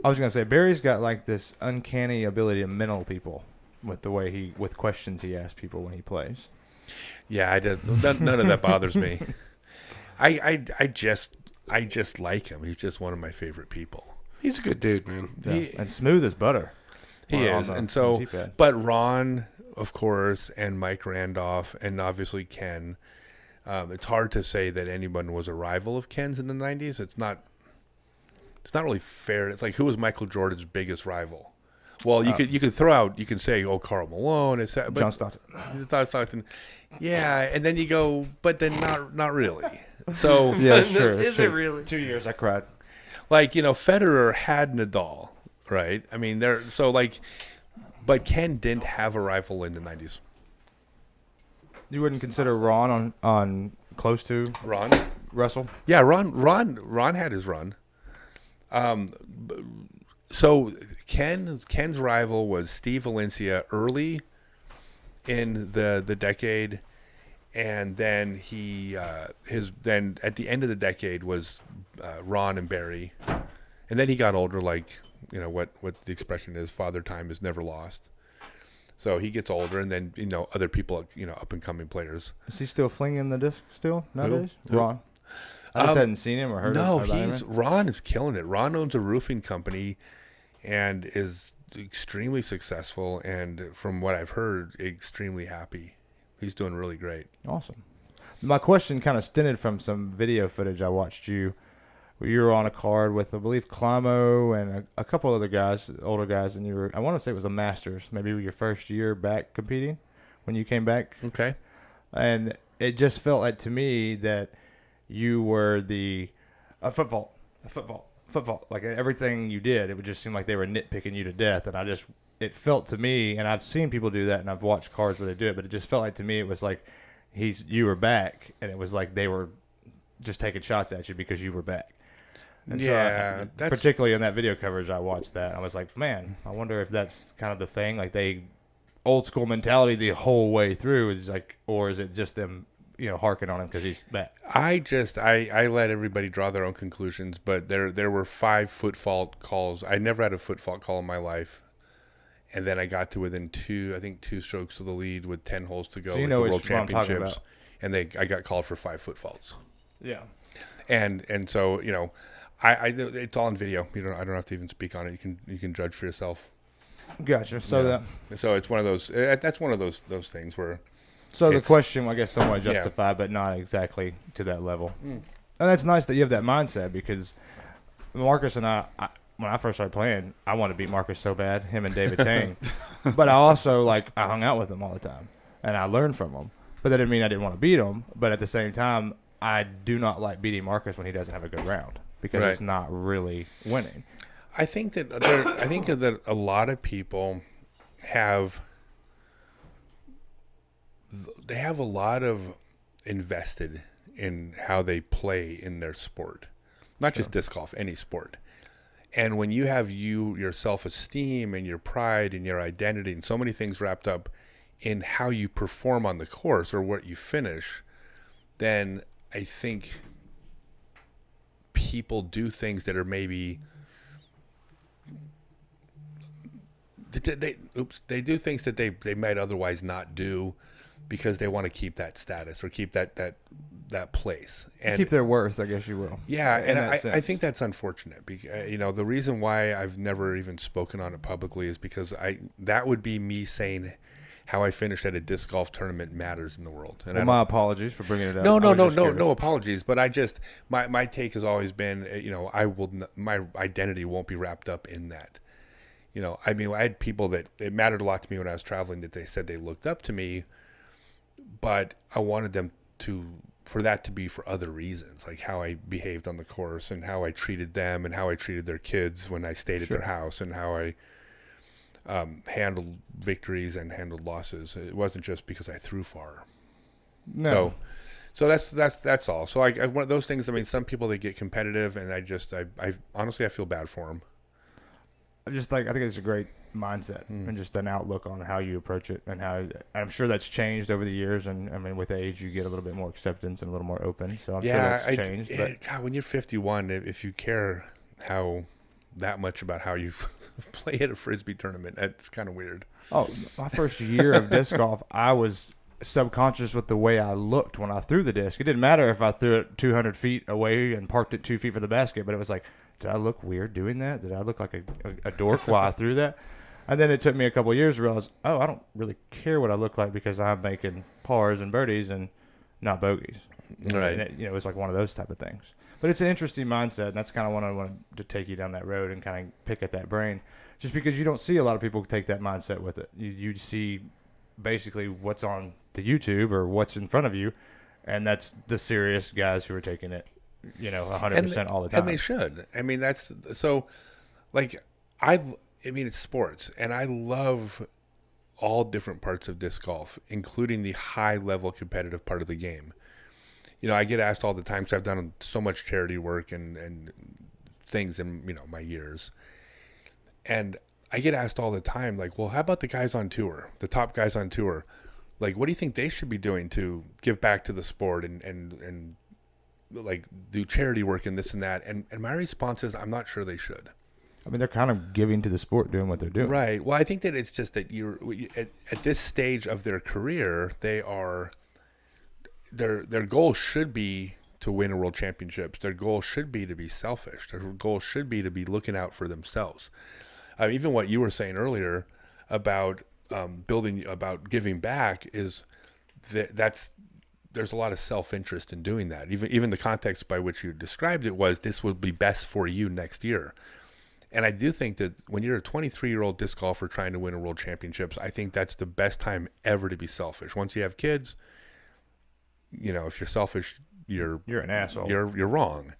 I was gonna say Barry's got like this uncanny ability to mental people with the way with questions he asks people when he plays. yeah, none of that bothers me. I just like him. He's just one of my favorite people. He's a good dude, man. Yeah. And smooth as butter. He on is. the- And on so, the G-pad. but Ron, of course, and Mike Randolph, and obviously Ken. It's hard to say that anyone was a rival of Ken's in the 90s. It's not really fair. It's like, who was Michael Jordan's biggest rival? Well, you could throw out, you can say, oh, Karl Malone, but John Stockton. John Stockton. Yeah, and then you go, but then not really. So Yeah, that's true. Is it really? 2 years I cried. Like, Federer had Nadal, right? I mean, but Ken didn't have a rival in the 90s. You wouldn't consider Ron on close to Ron? Russell? Yeah, Ron had his run. So Ken's rival was Steve Valencia early in the decade, and then then at the end of the decade was Ron and Barry, and then he got older, like what the expression is, father time is never lost. So he gets older, and then other people, up and coming players. Is he still flinging the disc still nowadays? Who? Ron. I just hadn't seen him or heard No, about him. Ron is killing it. Ron owns a roofing company and is extremely successful, and from what I've heard, extremely happy. He's doing really great. Awesome. My question kind of stemmed from some video footage I watched you. You were on a card with, I believe, Climo and a couple other guys, older guys, and you were, I want to say it was a Masters, maybe your first year back competing when you came back. Okay. And it just felt like to me that you were a foot fault. Like everything you did, it would just seem like they were nitpicking you to death. And it felt to me, and I've seen people do that, and I've watched cards where they do it, but it just felt like to me it was like you were back, and it was like they were just taking shots at you because you were back. And yeah, so particularly in that video coverage, I watched that. I was like, man, I wonder if that's kind of the thing. Like old school mentality the whole way through is like, or is it just them, harking on him because he's back? I let everybody draw their own conclusions, but there were 5 foot fault calls. I never had a foot fault call in my life. And then I got to within 2 strokes of the lead with 10 holes to go so at the World what I'm talking Championships. about. And I got called for 5 foot faults. Yeah. And so, it's all in video. I don't have to even speak on it. You can judge for yourself. Gotcha. So so it's one of those. That's one of those things where. So the question, I guess, somewhat justified, but not exactly to that level. And that's nice that you have that mindset because Marcus and I when I first started playing, I wanted to beat Marcus so bad, him and David Tang. But I also I hung out with him all the time and I learned from him. But that didn't mean I didn't want to beat him. But at the same time, I do not like beating Marcus when he doesn't have a good round because it's not really winning. I think that a lot of people have a lot of invested in how they play in their sport, not just disc golf, any sport. And when you have your self-esteem and your pride and your identity and so many things wrapped up in how you perform on the course or what you finish, then I think people do things that are maybe they do things that they might otherwise not do because they want to keep that status or keep that place and keep their worth, I guess you will. Yeah, and I think that's unfortunate. The reason why I've never even spoken on it publicly is because that would be me saying how I finished at a disc golf tournament matters in the world. And my apologies for bringing it up. No apologies. But my take has always been, my identity won't be wrapped up in that. I had people that it mattered a lot to me when I was traveling that they said they looked up to me, but I wanted them for that to be for other reasons, like how I behaved on the course and how I treated them and how I treated their kids when I stayed at their house and how I handled victories and handled losses. It wasn't just because I threw far. No. So that's all. So one of those things. Some people, they get competitive, and I honestly I feel bad for them. I think it's a great mindset and just an outlook on how you approach it and how I'm sure that's changed over the years. And with age, you get a little bit more acceptance and a little more open. So I'm sure that's changed. But God, when you're 51, if you care that much about how you play at a Frisbee tournament, that's kind of weird. Oh, my first year of disc golf, I was subconscious with the way I looked when I threw the disc. It didn't matter if I threw it 200 feet away and parked it 2 feet from the basket, but it was like, did I look weird doing that? Did I look like a dork while I threw that? And then it took me a couple of years to realize, I don't really care what I look like because I'm making pars and birdies and not bogeys. Right. And it was like one of those type of things. But it's an interesting mindset, and that's kind of what I wanted to take you down that road and kind of pick at that brain, just because you don't see a lot of people take that mindset with it. You see basically what's on the YouTube or what's in front of you, and that's the serious guys who are taking it 100% all the time. And they should. I mean, that's so. Like, I mean, it's sports, and I love all different parts of disc golf, including the high level competitive part of the game. I get asked all the time because I've done so much charity work and things in my years, and I get asked all the time, like, well, how about the guys on tour, the top guys on tour? Like, what do you think they should be doing to give back to the sport and like do charity work and this and that? And my response is, I'm not sure they should. I mean, they're kind of giving to the sport, doing what they're doing. Right. Well, I think that it's just that at this stage of their career, they are their goal should be to win a world championships. Their goal should be to be selfish. Their goal should be to be looking out for themselves. Even what you were saying earlier about about giving back is that's there's a lot of self-interest in doing that. Even the context by which you described it was this will be best for you next year. And I do think that when you're a 23-year-old disc golfer trying to win a world championships, I think that's the best time ever to be selfish. Once you have kids, if you're selfish, you're an asshole. You're wrong.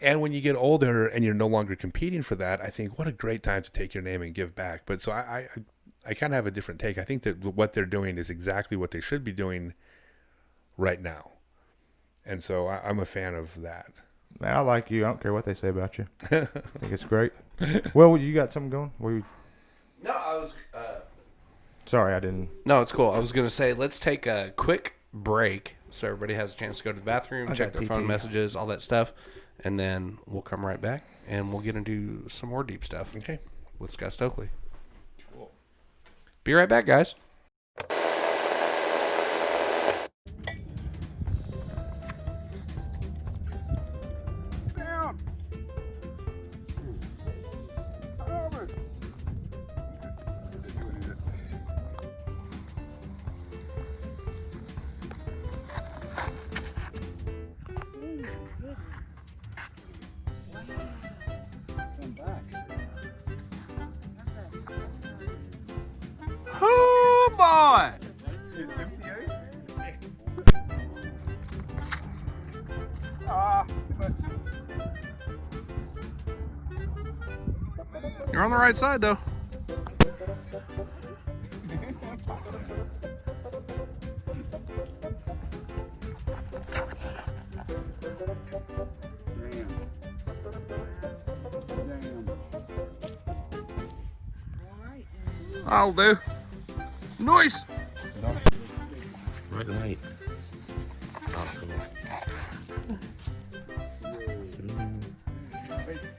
And when you get older and you're no longer competing for that, I think what a great time to take your name and give back. But so I kind of have a different take. I think that what they're doing is exactly what they should be doing right now. And so I'm a fan of that. Man, I like you. I don't care what they say about you. I think it's great. Well, you got something going? No, I was... Sorry, I didn't... No, it's cool. I was going to say, let's take a quick break so everybody has a chance to go to the bathroom, check their phone messages, all that stuff, and then we'll come right back, and we'll get into some more deep stuff. Okay. With Scott Stokely. Cool. Be right back, guys. Oh boy! You're on the right side, though. I'll do. Nice. Right light. Oh, come on.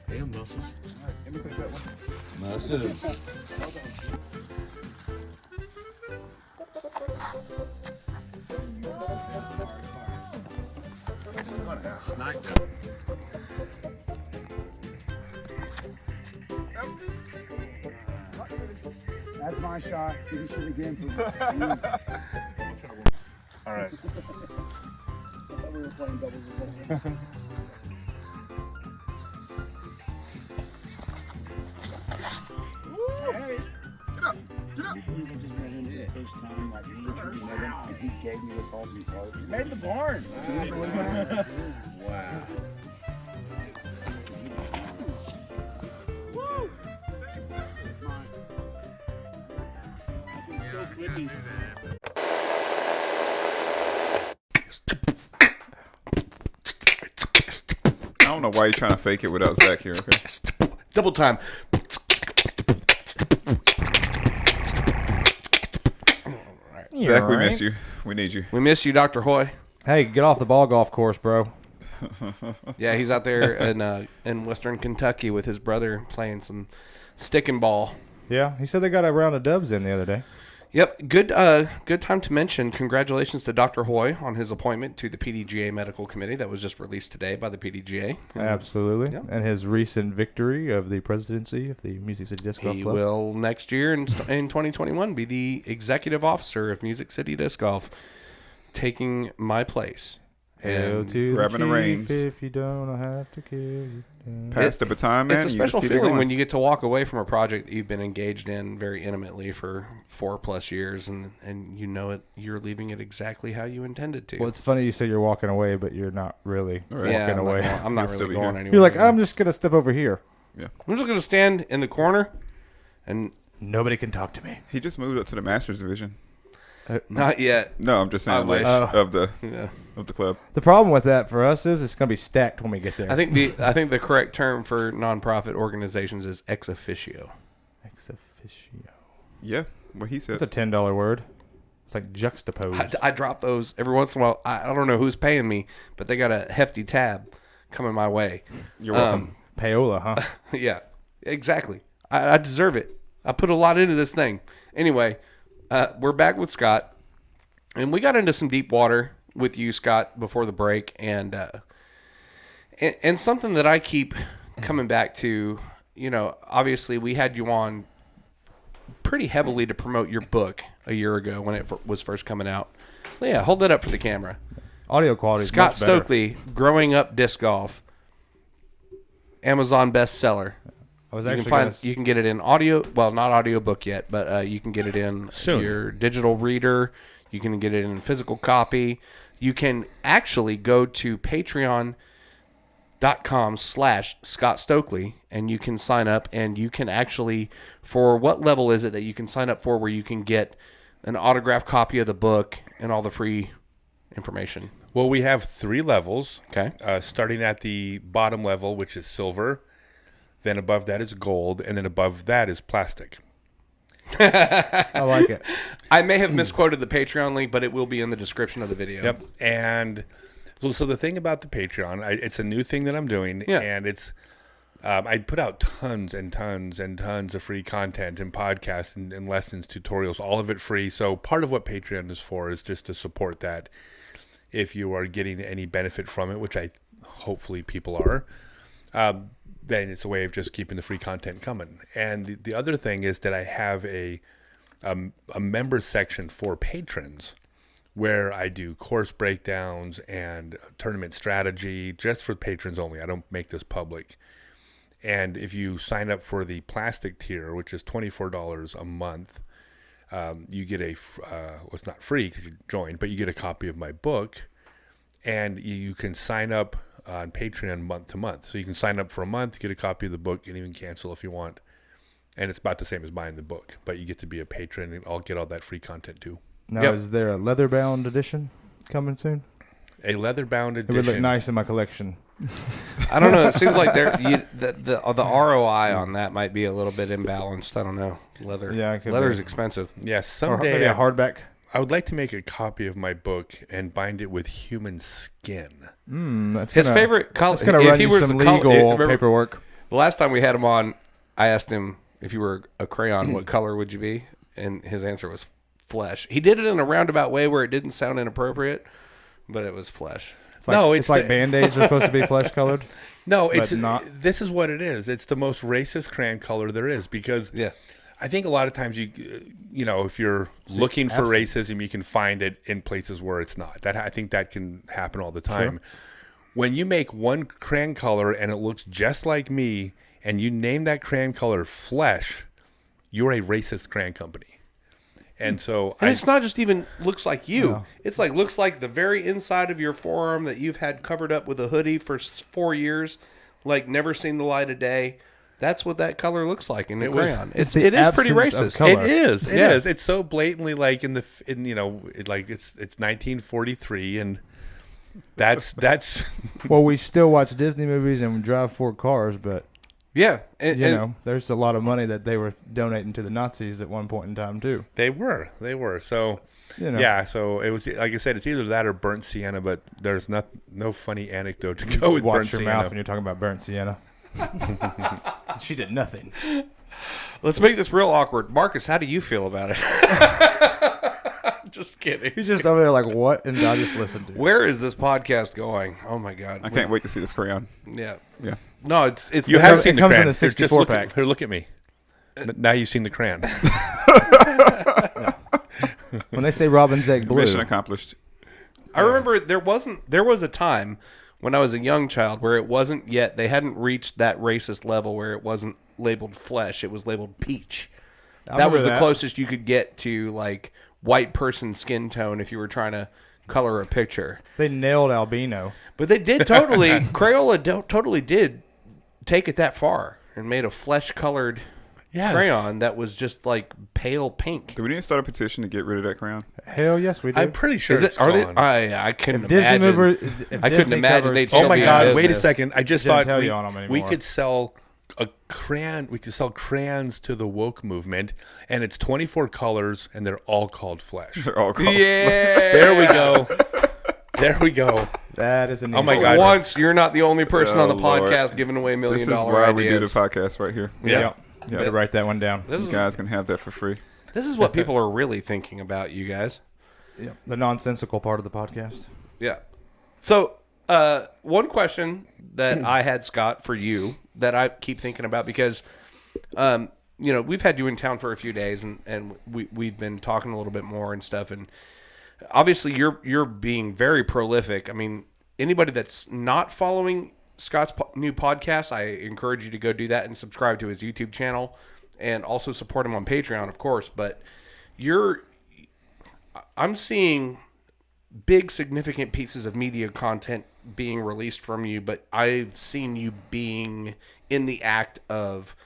Damn muscles. Let me take that one. Muscles. Snack. That's my shot. Give me shit again. All right. I thought we were playing doubles or something. Hey. Get up. Get up. I just ran into the first time, like, literally met him, and he gave me this awesome card. He made the barn. Wow. Woo! So clippy. I don't know why you're trying to fake it without Zach here. Okay. Double time. Zach, we miss you. We need you. We miss you, Dr. Hoy. Hey, get off the ball golf course, bro. Yeah, he's out there in Western Kentucky with his brother playing some stick and ball. Yeah, he said they got a round of dubs in the other day. Yep, good time to mention congratulations to Dr. Hoy on his appointment to the PDGA Medical Committee that was just released today by the PDGA. Absolutely. Yep. And his recent victory of the presidency of the Music City Disc Golf He Club. will next year in 2021 be the executive officer of Music City Disc Golf, taking my place Hail And to grabbing the the chief, reins. if you don't, I have to kill you. Pass the baton, man. it's a you just special keep it feeling going. when you get to walk away from a project that you've been engaged in very intimately for 4+ years, and you know it. You're leaving it exactly how you intended to. Well, it's funny you say you're walking away, but you're not really Right. yeah, walking away. I'm not You'll still really be going here. anywhere. You're like, I'm just gonna step over here. I'm just gonna stand in the corner, and Nobody can talk to me. He just moved up to the Masters division. not yet. No, I'm just I saying, like, wish. of the Yeah. club. The problem with that for us is it's gonna be stacked when we get there. I think the correct term for nonprofit organizations is ex officio. Ex officio. Yeah, what he said. It's a $10 word. It's like juxtaposed. I drop those every once in a while. I don't know who's paying me, but they got a hefty tab coming my way. You're welcome. Payola, huh? Yeah, exactly. I deserve it. I put a lot into this thing. Anyway, we're back with Scott, and we got into some deep water with you, Scott, before the break, and something that I keep coming back to. You know, obviously, we had you on pretty heavily to promote your book a year ago when it was first coming out. Yeah, hold that up for the camera. Audio quality is Scott much better. Stokely, Growing Up Disc Golf, Amazon bestseller. I was You actually can find gonna you can get it in audio, well, not audio book yet, but you can get it in Soon. your digital reader. You can get it in physical copy. You can actually go to patreon.com/Scott Stokely and you can sign up, and you can actually, for what level is it that you can sign up for where you can get an autographed copy of the book and all the free information? Well, we have 3 levels. Okay. Starting at the bottom level, which is silver. Then above that is gold, and then above that is plastic. I like it. I may have misquoted the Patreon link, but it will be in the description of the video. Yep. And so the thing about the Patreon, it's a new thing that I'm doing, Yeah. and it's I put out tons and tons and tons of free content and podcasts and lessons, tutorials, all of it free. So part of what Patreon is for is just to support that. If you are getting any benefit from it, which I hopefully people are, then it's a way of just keeping the free content coming. And the other thing is that I have a member section for patrons where I do course breakdowns and tournament strategy just for patrons only. I don't make this public. And if you sign up for the plastic tier, which is $24 a month, you get well, it's not free because you joined, but you get a copy of my book, and you can sign up on Patreon month to month. So you can sign up for a month, get a copy of the book, and even cancel if you want. And it's about the same as buying the book, but you get to be a patron, and I'll get all that free content too. Now, Yep. is there a leather-bound edition coming soon? A leather-bound It would look edition. nice in my collection. I don't know. It seems like the ROI on that might be a little bit imbalanced. I don't know. Leather. Yeah, it could Leather's be. expensive. Yeah, Or maybe someday a hardback. I would like to make a copy of my book and bind it with human skin. That's His gonna, favorite color. It's going to run you some legal paperwork. The last time we had him on, I asked him if you were a crayon, what color would you be? And his answer was flesh. He did it in a roundabout way where it didn't sound inappropriate, but it was flesh. It's like, No, it's it's like the- Band-Aids are supposed to be flesh-colored. No, But it's not- This is what it is. It's the most racist crayon color there is because Yeah. I think a lot of times you know, if you're looking for racism, you can find it in places where it's not. That I think that can happen all the time. When you make one crayon color and it looks just like me, and you name that crayon color flesh, you're a racist crayon company. And so And it's not just even looks like you. No. It's like looks like the very inside of your forearm that you've had covered up with a hoodie for 4 years, like never seen the light of day. That's what that color looks like in the crayon. It's the It is pretty absence of racist. color. It is. It Yeah. is. It's so blatantly like in you know, like it's 1943, and that's Well, we still watch Disney movies and we drive Ford cars, but Yeah, and, you know, there's a lot of money that they were donating to the Nazis at one point in time too. they were. So You know, yeah. So it was like I said, it's either that or burnt sienna. But there's no funny anecdote to go with burnt watch your sienna. mouth when you're talking about burnt sienna. She did nothing. let's make this real awkward. Marcus, how do you feel about it? Just kidding. He's just over there like, what? And I just listened to. Where is this podcast going? Oh my god! I can't wait to see this crayon. Yeah, Yeah. no, it's You It have comes- seen it the comes in crayon. the Here, just 64 look pack. Here, look at me. Now you've seen the crayon. When they say Robin's egg blue, Mission accomplished. I remember there was a time when I was a young child where it wasn't yet, they hadn't reached that racist level where it wasn't labeled flesh, it was labeled peach. That was the closest you could get to like white person skin tone if you were trying to color a picture. They nailed albino. But they did totally, Crayola totally did take it that far and made a flesh colored crayon that was just like pale pink. Do we need to start a petition to get rid of that crayon? Hell yes, we do. I'm pretty sure Is it's it? Are they? gone. I couldn't Disney imagine. if I couldn't Disney imagine covers- they'd still Oh my be in God! Wait a business. second. I just Didn't thought tell you on 'em we anymore. could sell a crayon. We could sell crayons to the woke movement, and it's 24 colors, and they're all called flesh. They're all called. Yeah. There we go. There we go. That is a new Oh my one. God. Once you're not the only person on the Lord. podcast giving away $1 million This is why ideas. we do the podcast right here. Yeah. Yeah. Better write that one down. This You is guys can have that for free. this is what people are really thinking about, you guys. Yeah. The nonsensical part of the podcast. Yeah. So, one question that I had, Scott, for you that I keep thinking about because, we've had you in town for a few days and we've been talking a little bit more and stuff. And obviously you're being very prolific. I mean, anybody that's not following Scott's new podcast, I encourage you to go do that and subscribe to his YouTube channel and also support him on Patreon, of course. But I'm seeing big significant pieces of media content being released from you, but I've seen you being in the act of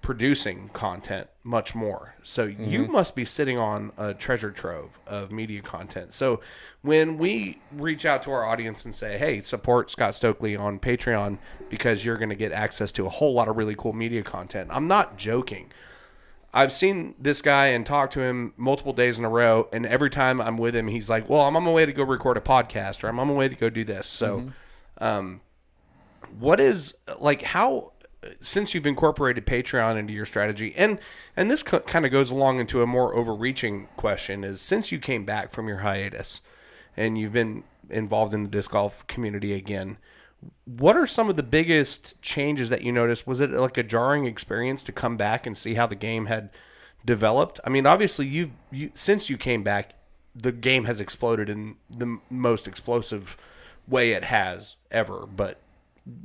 producing content much more. So you must be sitting on a treasure trove of media content. So when we reach out to our audience and say, hey, support Scott Stokely on Patreon because you're going to get access to a whole lot of really cool media content, I'm not joking. I've seen this guy and talked to him multiple days in a row, and every time I'm with him, he's like, well, I'm on my way to go record a podcast, or I'm on my way to go do this. So what is, like, how, since you've incorporated Patreon into your strategy, and this kind of goes along into a more overreaching question, is since you came back from your hiatus and you've been involved in the disc golf community again, what are some of the biggest changes that you noticed? Was it like a jarring experience to come back and see how the game had developed? I mean, obviously, you since you came back, the game has exploded in the most explosive way it has ever. But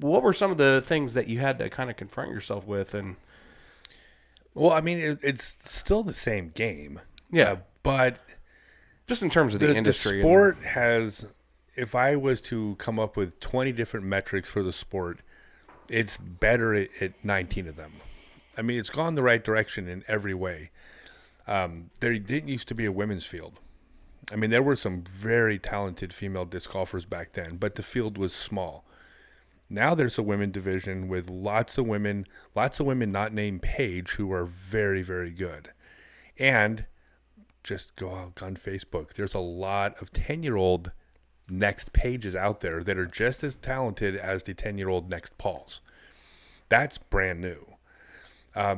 what were some of the things that you had to kind of confront yourself with? And Well, I mean, it's still the same game. Yeah. But just in terms of the industry, the sport has. If I was to come up with 20 different metrics for the sport, it's better at 19 of them. I mean, it's gone the right direction in every way. There didn't used to be a women's field. I mean, there were some very talented female disc golfers back then, but the field was small. Now there's a women division with lots of women not named Paige who are very, very good. And just go out on Facebook. There's a lot of 10-year-old next pages out there that are just as talented as the 10-year-old next Pauls. That's brand new.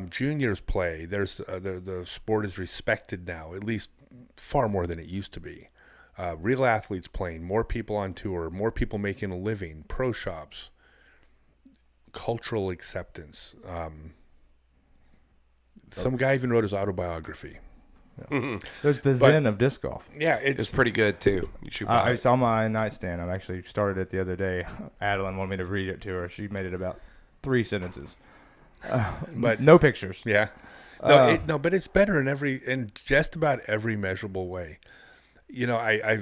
Juniors play. There's the sport is respected now, at least far more than it used to be. Real athletes playing, more people on tour, more people making a living, pro shops, cultural acceptance. Some guy even wrote his autobiography. There's the zen of disc golf. Yeah, it's pretty good too. You should buy it. It's on my nightstand. I actually started it the other day. Adeline wanted me to read it to her. She made it about 3 sentences, but no pictures. Yeah, but it's better in just about every measurable way. You know, I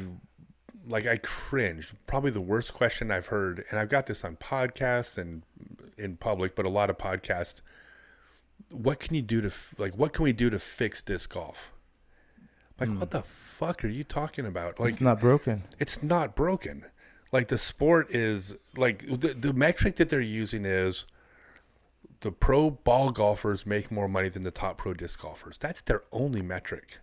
cringed. Probably the worst question I've heard, and I've got this on podcasts and in public, but a lot of podcasts. What can you do what can we do to fix disc golf? Like, what the fuck are you talking about? Like, It's not broken. It's not broken. Like, the sport is like the metric that they're using is the pro ball golfers make more money than the top pro disc golfers. That's their only metric.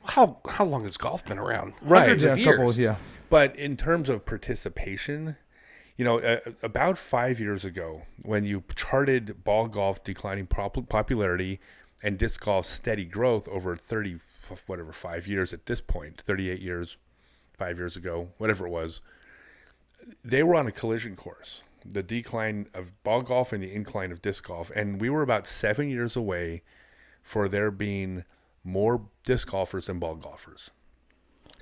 How long has golf been around? Right. Hundreds Yeah, of a years. couple, yeah. But in terms of participation, you know, about 5 years ago, when you charted ball golf declining popularity and disc golf steady growth over 5 years at this point, 38 years, 5 years ago, whatever it was, they were on a collision course. The decline of ball golf and the incline of disc golf. And we were about 7 years away for there being more disc golfers than ball golfers.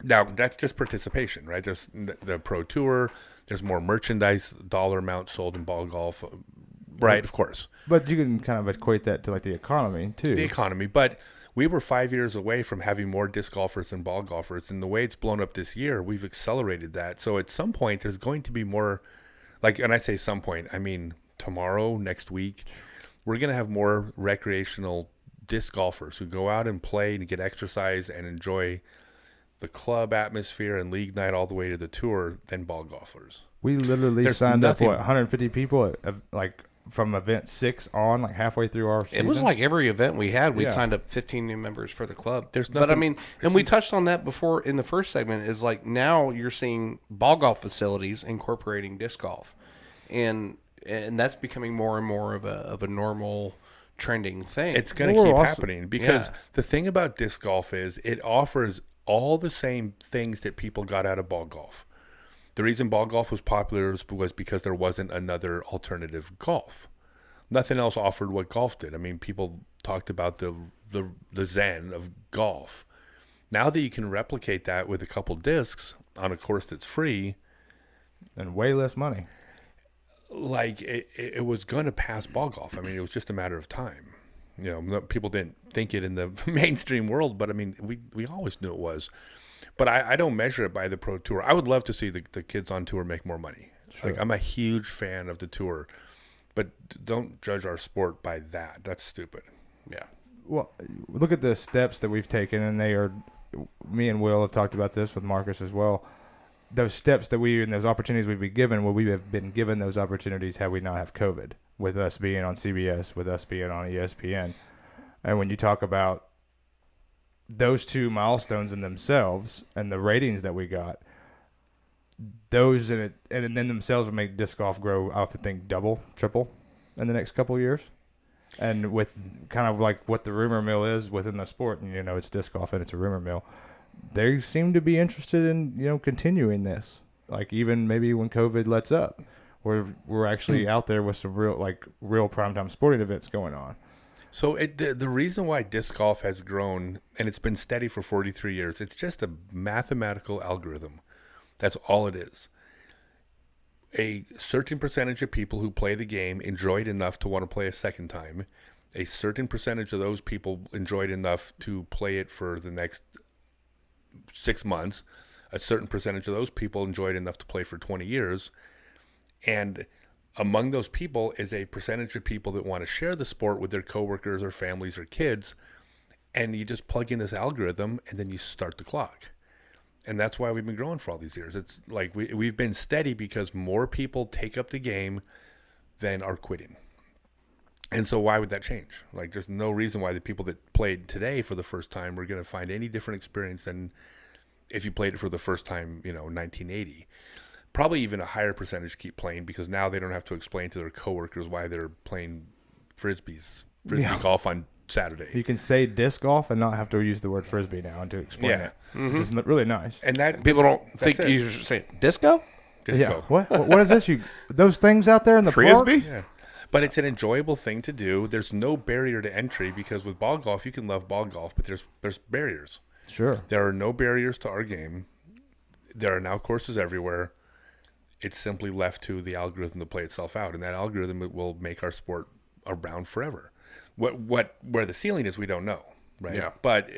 Now that's just participation, right? There's the Pro Tour. There's more merchandise dollar amount sold in ball golf, right? Of course, But you can kind of equate that to like the economy too. the economy. But we were 5 years away from having more disc golfers than ball golfers, and the way it's blown up this year, we've accelerated that. So at some point, there's going to be more. Like, and I say some point, I mean tomorrow, next week, we're going to have more recreational disc golfers who go out and play and get exercise and enjoy the club atmosphere and league night all the way to the tour than ball golfers. We literally There's signed nothing- up 150 people like from event 6 on, like halfway through our season. It was like every event we had, we Yeah. signed up 15 new members for the club. There's But I nothing- mean, and we touched on that before in the first segment, is like now you're seeing ball golf facilities incorporating disc golf. And that's becoming more and more of a normal trending thing. It's going to Well, keep also- happening because Yeah. the thing about disc golf is it offers all the same things that people got out of ball golf. The reason ball golf was popular was because there wasn't another alternative golf. Nothing else offered what golf did. I mean, people talked about the zen of golf. Now that you can replicate that with a couple discs on a course that's free, and way less money. like it was going to pass ball golf. I mean, it was just a matter of time. You know, people didn't think it in the mainstream world, but I mean, we always knew it was. But I don't measure it by the Pro Tour. I would love to see the kids on tour make more money. Sure. Like, I'm a huge fan of the tour, but don't judge our sport by that. That's stupid. yeah. Well, look at the steps that we've taken, and they are. Me and Will have talked about this with Marcus as well. Those steps that we and those opportunities we've been given, well, we have been given those opportunities had we not have COVID, with us being on CBS, with us being on ESPN. And when you talk about those two milestones in themselves and the ratings that we got, those in it, and then themselves will make disc golf grow, I would think, double, triple in the next couple of years. And with kind of like what the rumor mill is within the sport, and you know, it's disc golf and it's a rumor mill, they seem to be interested in, you know, continuing this. Like, even maybe when COVID lets up, we're actually out there with some real primetime sporting events going on. So the reason why disc golf has grown, and it's been steady for 43 years, it's just a mathematical algorithm. That's all it is. A certain percentage of people who play the game enjoyed enough to want to play a second time. A certain percentage of those people enjoyed enough to play it for the next 6 months. A certain percentage of those people enjoyed enough to play for 20 years. And among those people is a percentage of people that want to share the sport with their coworkers or families or kids. And you just plug in this algorithm and then you start the clock. And that's why we've been growing for all these years. It's like we've been steady because more people take up the game than are quitting. And so why would that change? Like, there's no reason why the people that played today for the first time are going to find any different experience than if you played it for the first time, you know, 1980. Probably even a higher percentage keep playing because now they don't have to explain to their coworkers why they're playing frisbee golf on Saturday. You can say disc golf and not have to use the word frisbee now and to explain Yeah. it, which is really nice. And that People don't that's think it. you should say disco? Disco. Yeah. What is this? Those things out there in the park? Frisbee? Yeah. But it's an enjoyable thing to do. There's no barrier to entry because with ball golf, you can love ball golf, but there's barriers. Sure. There are no barriers to our game. There are now courses everywhere. It's simply left to the algorithm to play itself out, and that algorithm will make our sport around forever. Where the ceiling is, we don't know, right? Yeah. But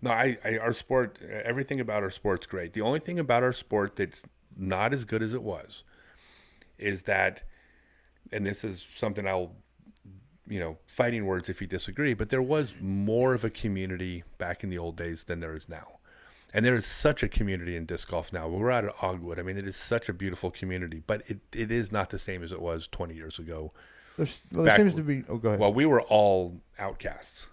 our sport, everything about our sport's great. The only thing about our sport that's not as good as it was is that, and this is something I'll, fighting words if you disagree, but there was more of a community back in the old days than there is now. And there is such a community in disc golf now. We're out at Ogwood. I mean, it is such a beautiful community, but it is not the same as it was 20 years ago. There Back- seems to be. Oh, go ahead. Well, we were all outcasts.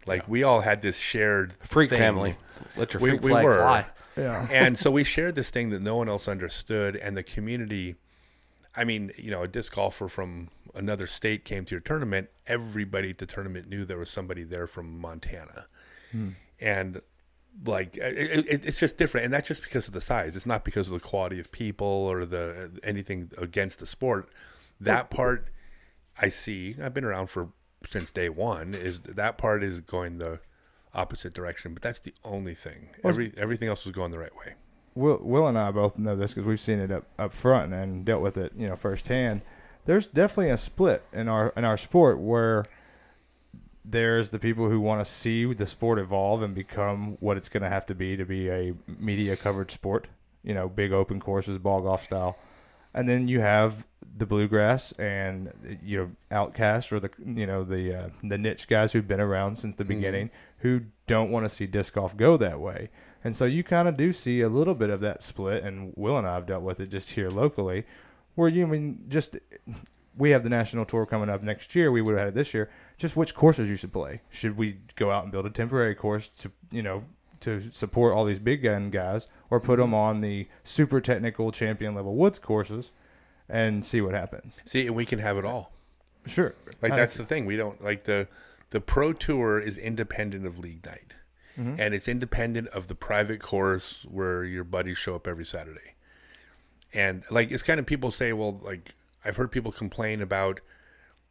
Like, we all had this shared Freak thing. family. Let your We- freak we flag were. fly. Yeah. And so we shared this thing that no one else understood, and the community. I mean, a disc golfer from another state came to your tournament. Everybody at the tournament knew there was somebody there from Montana, and like it's just different. And that's just because of the size. It's not because of the quality of people or the anything against the sport. That part I see. I've been around since day one. Is that part is going the opposite direction. But that's the only thing. Well, Everything else was going the right way. Will and I both know this because we've seen it up front and dealt with it, firsthand. There's definitely a split in our sport where there's the people who want to see the sport evolve and become what it's going to have to be a media covered sport, big open courses, ball golf style. And then you have the bluegrass and outcasts or the niche guys who've been around since the beginning who don't want to see disc golf go that way. And so you kind of do see a little bit of that split, and Will and I have dealt with it just here locally, where we have the national tour coming up next year. We would have had it this year. Just which courses you should play. Should we go out and build a temporary course to support all these big gun guys, or put them on the super technical champion level woods courses and see what happens? See, and we can have it all. Sure. That's the thing. We don't like the pro tour is independent of league night. And it's independent of the private course where your buddies show up every Saturday. And it's kind of people say, well, I've heard people complain about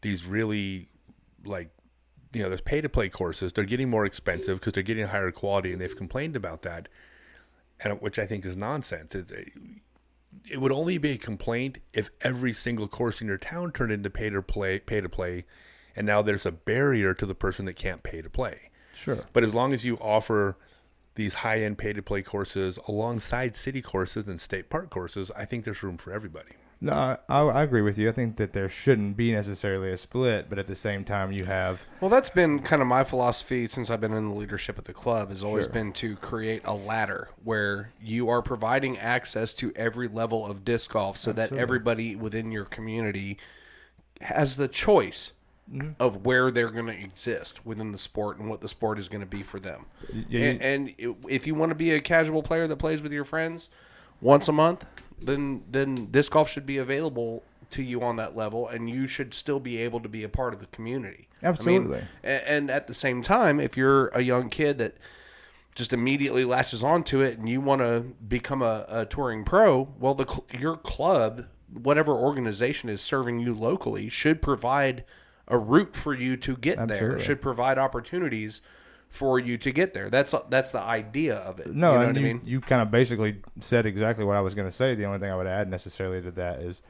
these really there's pay to play courses. They're getting more expensive because they're getting higher quality, and they've complained about that, and which I think is nonsense. It would only be a complaint if every single course in your town turned into pay to play, and now there's a barrier to the person that can't pay to play. Sure. But as long as you offer these high-end pay-to-play courses alongside city courses and state park courses, I think there's room for everybody. No, I agree with you. I think that there shouldn't be necessarily a split, but at the same time you have... Well, that's been kind of my philosophy since I've been in the leadership of the club, has always Sure. been to create a ladder where you are providing access to every level of disc golf so that everybody within your community has the choice of where they're going to exist within the sport and what the sport is going to be for them. And if you want to be a casual player that plays with your friends once a month, then disc golf should be available to you on that level, and you should still be able to be a part of the community. Absolutely. I mean, and at the same time, if you're a young kid that just immediately latches onto it and you want to become a touring pro, well, your club, whatever organization is serving you locally, should provide a route for you to get there, should provide opportunities for you to get there. That's the idea of it. No, you know and what I mean? You kind of basically said exactly what I was going to say. The only thing I would add necessarily to that is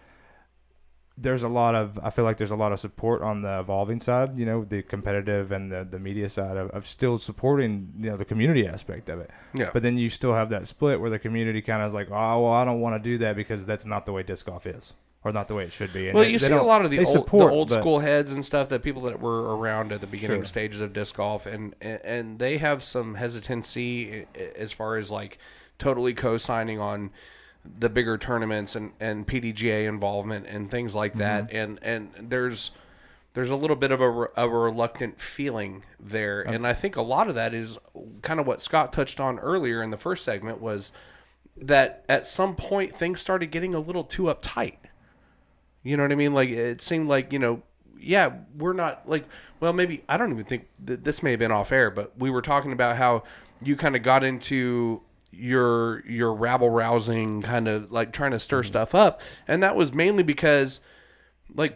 I feel like there's a lot of support on the evolving side, the competitive and the media side of still supporting, the community aspect of it. Yeah. But then you still have that split where the community kind of is like, oh, well, I don't want to do that because that's not the way disc golf is. Or not the way it should be. And well, you see a lot of the old but, school heads and stuff, that people that were around at the beginning Sure. stages of disc golf, and they have some hesitancy as far as totally co-signing on the bigger tournaments and PDGA involvement and things like that. And there's a little bit of a reluctant feeling there. And I think a lot of that is kind of what Scott touched on earlier in the first segment, was that at some point things started getting a little too uptight. You know what I mean? It seemed like, we're not maybe, I don't even think this may have been off air, but we were talking about how you kind of got into your rabble rousing kind of trying to stir stuff up. And that was mainly because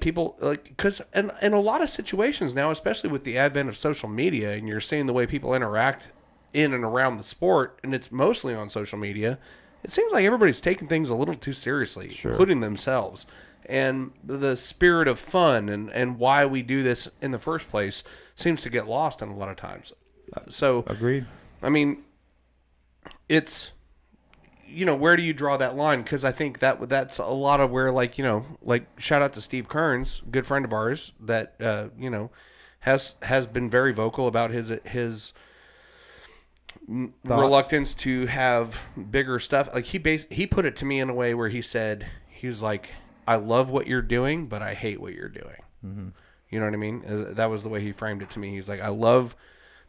people because in a lot of situations now, especially with the advent of social media, and you're seeing the way people interact in and around the sport, and it's mostly on social media, it seems like everybody's taking things a little too seriously, including themselves. And the spirit of fun and why we do this in the first place seems to get lost in a lot of times. So, agreed. I mean, it's, where do you draw that line? Because I think that's a lot of where, shout out to Steve Kearns, good friend of ours, that has been very vocal about his reluctance to have bigger stuff. He put it to me in a way where he was like, I love what you're doing, but I hate what you're doing. Mm-hmm. You know what I mean? That was the way he framed it to me. He's like, I love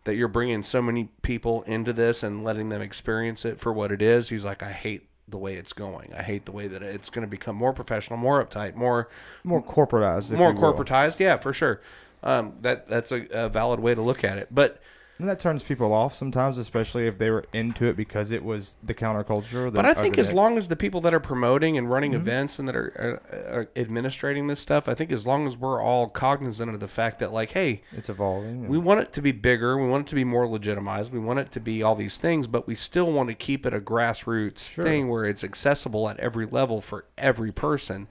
that you're bringing so many people into this and letting them experience it for what it is. He's like, I hate the way it's going. I hate the way that it's going to become more professional, more uptight, more corporatized. More corporatized, yeah, for sure. That's a valid way to look at it. But And that turns people off sometimes, especially if they were into it because it was the counterculture. But I think as long as the people that are promoting and running Mm-hmm. events and that are administrating this stuff, I think as long as we're all cognizant of the fact that, like, hey, it's evolving. we want it to be bigger, we want it to be more legitimized, we want it to be all these things, but we still want to keep it a grassroots thing where it's accessible at every level for every person.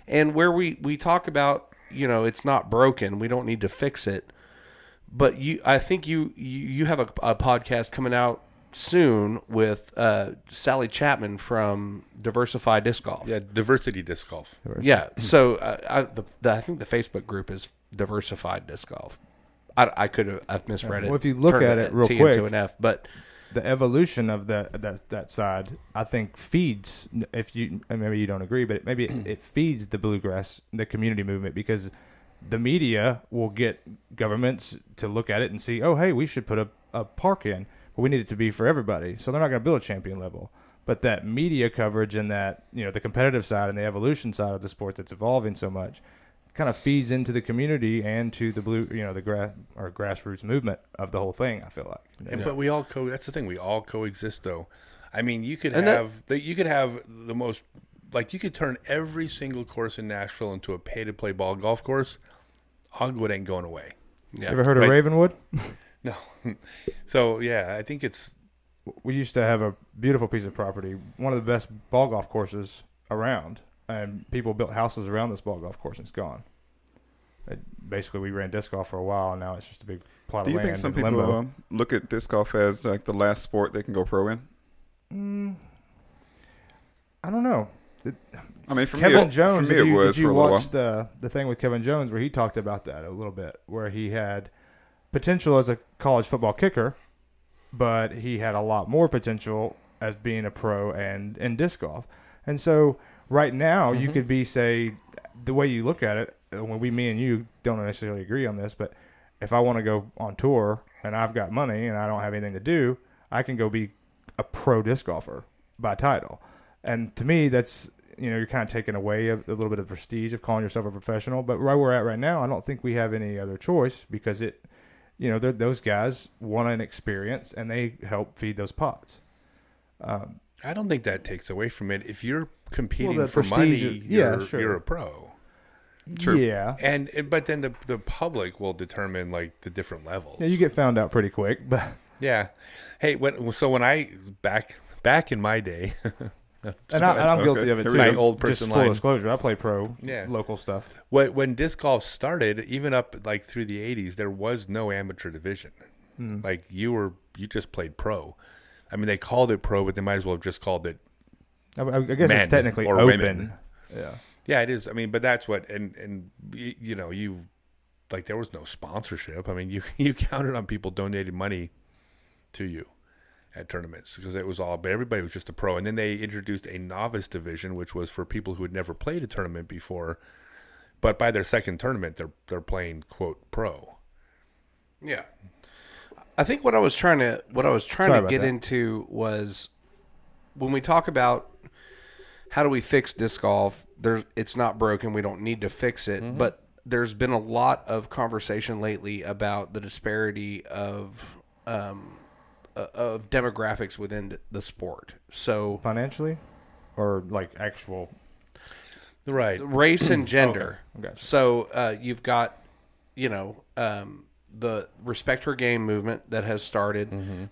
And where we talk about, it's not broken, we don't need to fix it. But I think you have a podcast coming out soon with Sally Chapman from Diversified Disc Golf. Yeah, diversity disc golf. Yeah. So I think the Facebook group is Diversified Disc Golf. I could have misread it. Well, if you look turned at it real T quick, into an F, but the evolution of that side, I think, feeds. If you and maybe you don't agree, but maybe it feeds the bluegrass, the community movement, because the media will get governments to look at it and see, oh, hey, we should put a park in, but we need it to be for everybody. So they're not going to build a champion level. But that media coverage and that, the competitive side and the evolution side of the sport that's evolving so much kind of feeds into the community and to the grassroots movement of the whole thing, I feel like. But we all that's the thing. We all coexist, though. I mean, you could And have the most, like, you could turn every single course in Nashville into a pay-to-play ball golf course. Hogwood ain't going away. yeah. Ever heard of Right. Ravenwood? No. So, yeah, I think it's... We used to have a beautiful piece of property, one of the best ball golf courses around, and people built houses around this ball golf course, and it's gone. Basically, we ran disc golf for a while, and now it's just a big plot Do of you land think some in limbo. people look at disc golf as like the last sport they can go pro in? I don't know. I mean, for Kevin me, Jones, for me, it was did you for a little watch while. the thing with Kevin Jones where he talked about that a little bit, where he had potential as a college football kicker, but he had a lot more potential as being a pro and in disc golf. And so right now you could be, say, the way you look at it, when me and you don't necessarily agree on this, but if I want to go on tour and I've got money and I don't have anything to do, I can go be a pro disc golfer by title. And to me, that's, you're kind of taking away a little bit of prestige of calling yourself a professional. But where we're at right now, I don't think we have any other choice because those guys want an experience and they help feed those pots. I don't think that takes away from it. If you're competing the for money, prestige of- you're a pro. True. Yeah. But then the public will determine, like, the different levels. Yeah, you get found out pretty quick. But Yeah. Hey, when I back in my day, and I'm guilty of it Here too. we go. My old Just person full line. disclosure, I play pro Yeah. local stuff. when disc golf started, even up like through the 80s, there was no amateur division. Like you just played pro. I mean, they called it pro, but they might as well have just called it. I guess Men it's technically or open. women. Yeah. Yeah, it is. I mean, but that's what, and you like, there was no sponsorship. I mean, you counted on people donating money to you at tournaments because it was all, but everybody was just a pro. And then they introduced a novice division, which was for people who had never played a tournament before, but by their second tournament, they're playing, quote, pro. Yeah. I think what I was trying to Sorry about get that. into was when we talk about how do we fix disc golf, it's not broken, we don't need to fix it, but there's been a lot of conversation lately about the disparity of demographics within the sport. So Financially, or like actual. Right. race and gender. Okay. Gotcha. So you've got, the Respect Her Game movement that has started,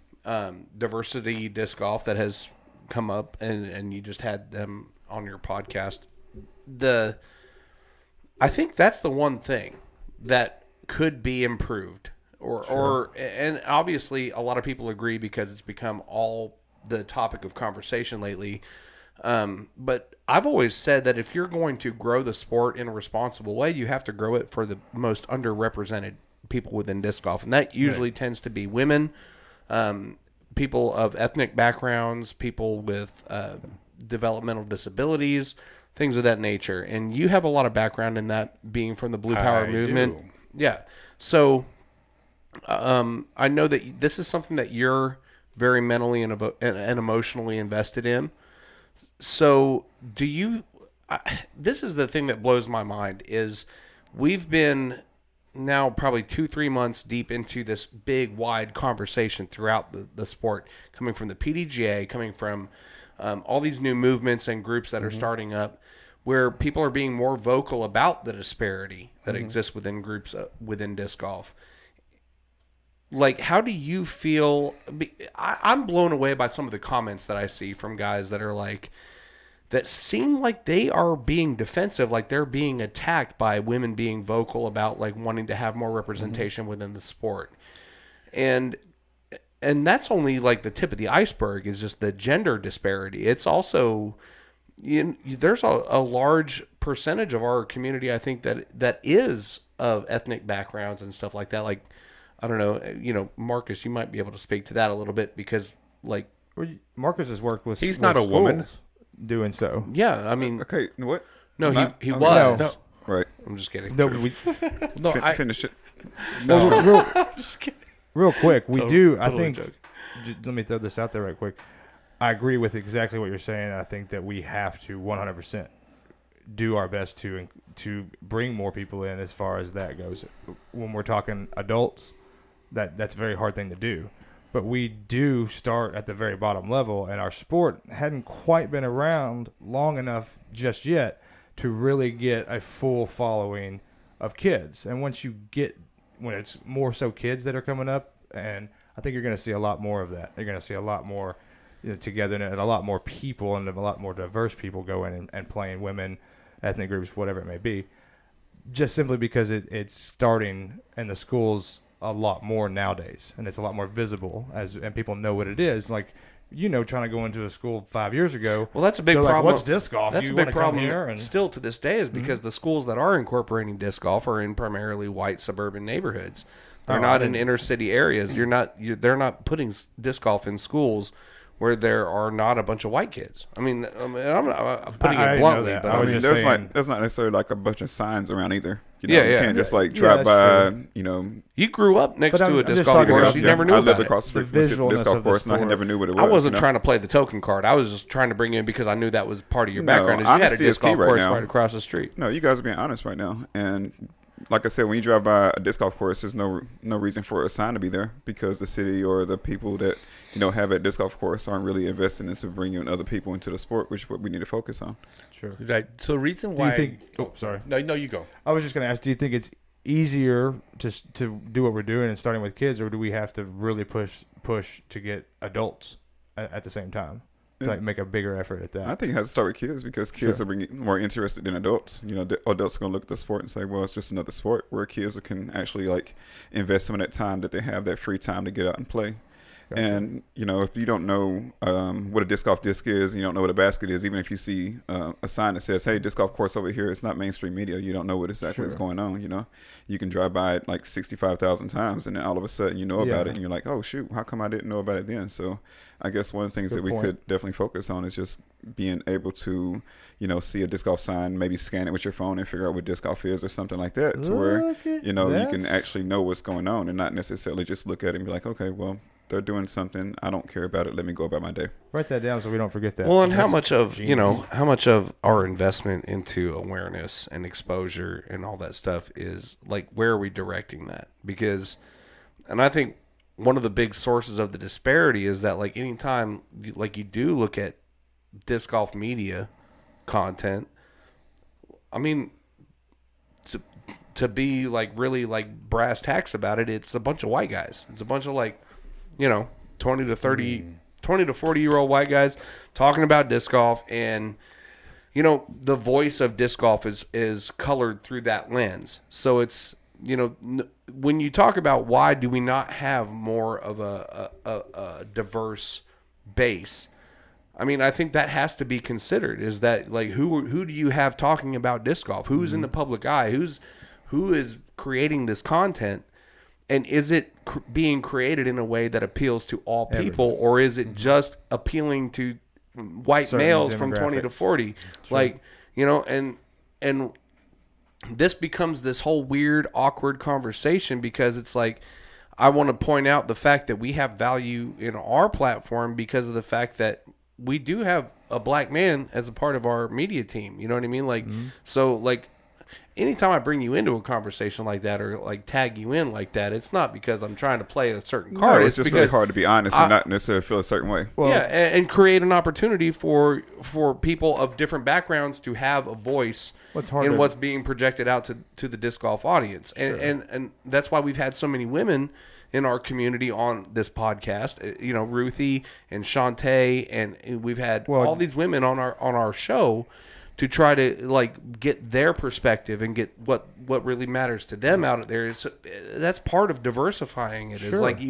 diversity disc golf that has come up, and you just had them on your podcast. I think that's the one thing that could be improved, and obviously a lot of people agree because it's become all the topic of conversation lately. But I've always said that if you're going to grow the sport in a responsible way, you have to grow it for the most underrepresented people within disc golf. And that usually tends to be women, people of ethnic backgrounds, people with developmental disabilities, things of that nature. And you have a lot of background in that, being from the Blue Power I movement. do. Yeah. So I know that this is something that you're very mentally and emotionally invested in. So do you this is the thing that blows my mind is we've been now probably 2-3 months deep into this big wide conversation throughout the sport, coming from the PDGA, coming from all these new movements and groups that are starting up, where people are being more vocal about the disparity that exists within groups within disc golf. Like, how do you feel? I'm blown away by some of the comments that I see from guys that are like, that seem like they are being defensive, like they're being attacked by women being vocal about like wanting to have more representation within the sport. And that's only like the tip of the iceberg, is just the gender disparity. It's also, there's a large percentage of our community, I think, that is of ethnic backgrounds and stuff like that. Like, I don't know, Marcus, you might be able to speak to that a little bit, because like, Marcus has worked with. He's not a woman. Doing so. yeah, I mean, Okay, what? no, Not- he okay. was. No. Right. I'm just kidding. No, we, No, Finish it. real, Just kidding. real quick, we do. I Totally think. joke. Let me throw this out there right quick. I agree with exactly what you're saying. I think that we have to 100% do our best to bring more people in as far as that goes. When we're talking adults, that's a very hard thing to do. But we do start at the very bottom level, and our sport hadn't quite been around long enough just yet to really get a full following of kids. And when it's more so kids that are coming up, and I think you're going to see a lot more of that. You're going to see a lot more togetherness, and a lot more people, and a lot more diverse people go in and playing, women, ethnic groups, whatever it may be, just simply because it's starting in the schools a lot more nowadays, and it's a lot more visible and people know what it is. Like, trying to go into a school 5 years ago. Well, that's a big they're problem. Like, what's disc golf? That's You a big wanna come problem here? And still to this day, is because the schools that are incorporating disc golf are in primarily white suburban neighborhoods. They're not in inner city areas. They're not putting disc golf in schools where there are not a bunch of white kids. I'm putting I it know bluntly, that. but I was just saying- there's not necessarily like a bunch of signs around either. Yeah, You yeah. can't just like Yeah, drive that's by. you grew up next But to a I'm disc just golf talking course. about- You never knew I about lived it. across The the street from visualness this of golf the course, and I sport. never knew what it was. I wasn't trying to play the token card. I was just trying to bring you in because I knew that was part of your No, background. Is you had a honesty is disc key golf right course now. right across the street. No, you guys are being honest right now, and like I said, when you drive by a disc golf course, there's no reason for a sign to be there, because the city or the people that have at disc golf course aren't really investing into bringing other people into the sport, which is what we need to focus on. Sure. Right. So the reason Do why you think? Oh, sorry. No, you go. I was just going to ask. Do you think it's easier to do what we're doing and starting with kids, or do we have to really push to get adults at the same time? To like make a bigger effort at that. I think it has to start with kids, because kids Sure. are more interested than adults. Adults are going to look at the sport and say, well, it's just another sport, where kids can actually like invest some of that time that they have, that free time to get out and play. Gotcha. And, if you don't know what a disc golf disc is, you don't know what a basket is, even if you see a sign that says, hey, disc golf course over here, it's not mainstream media. You don't know what exactly is Sure. going on, You can drive by it like 65,000 times, and then all of a sudden you know about Yeah. it, and you're like, oh, shoot, how come I didn't know about it then? So I guess one of the things Good that we point. could definitely focus on is just being able to, see a disc golf sign, maybe scan it with your phone and figure out what disc golf is or something like that, to where, Okay. you can That's- actually know what's going on, and not necessarily just look at it and be like, okay, well, they're doing something, I don't care about it, let me go about my day. Write that down so we don't forget that. Well, and how That's much of genius. how much of our investment into awareness and exposure and all that stuff is like, where are we directing that? Because, and I think one of the big sources of the disparity is that, like, anytime you do look at disc golf media content, I mean, to be like really like brass tacks about it, it's a bunch of white guys. It's a bunch of 20 to 30, 20 to 40-year-old white guys talking about disc golf, and the voice of disc golf is colored through that lens. So it's when you talk about why do we not have more of a diverse base, I mean, I think that has to be considered. Is that like who do you have talking about disc golf? Who's in the public eye? Who is creating this content? And is it being created in a way that appeals to all people, or is it just appealing to white Certain males from 20 to demographics. 40? Like, and this becomes this whole weird, awkward conversation, because it's like, I want to point out the fact that we have value in our platform because of the fact that we do have a black man as a part of our media team. You know what I mean? Like, so like, anytime I bring you into a conversation like that or like tag you in like that, it's not because I'm trying to play a certain card. No, it's just really because hard to be honest and not necessarily feel a certain way. yeah, and create an opportunity for people of different backgrounds to have a voice in what's being projected out to the disc golf audience. And that's why we've had so many women in our community on this podcast. You know, Ruthie and Shantae, and we've had all these women on our show to try to like get their perspective and get what really matters to them out there. That's part of diversifying it. Is like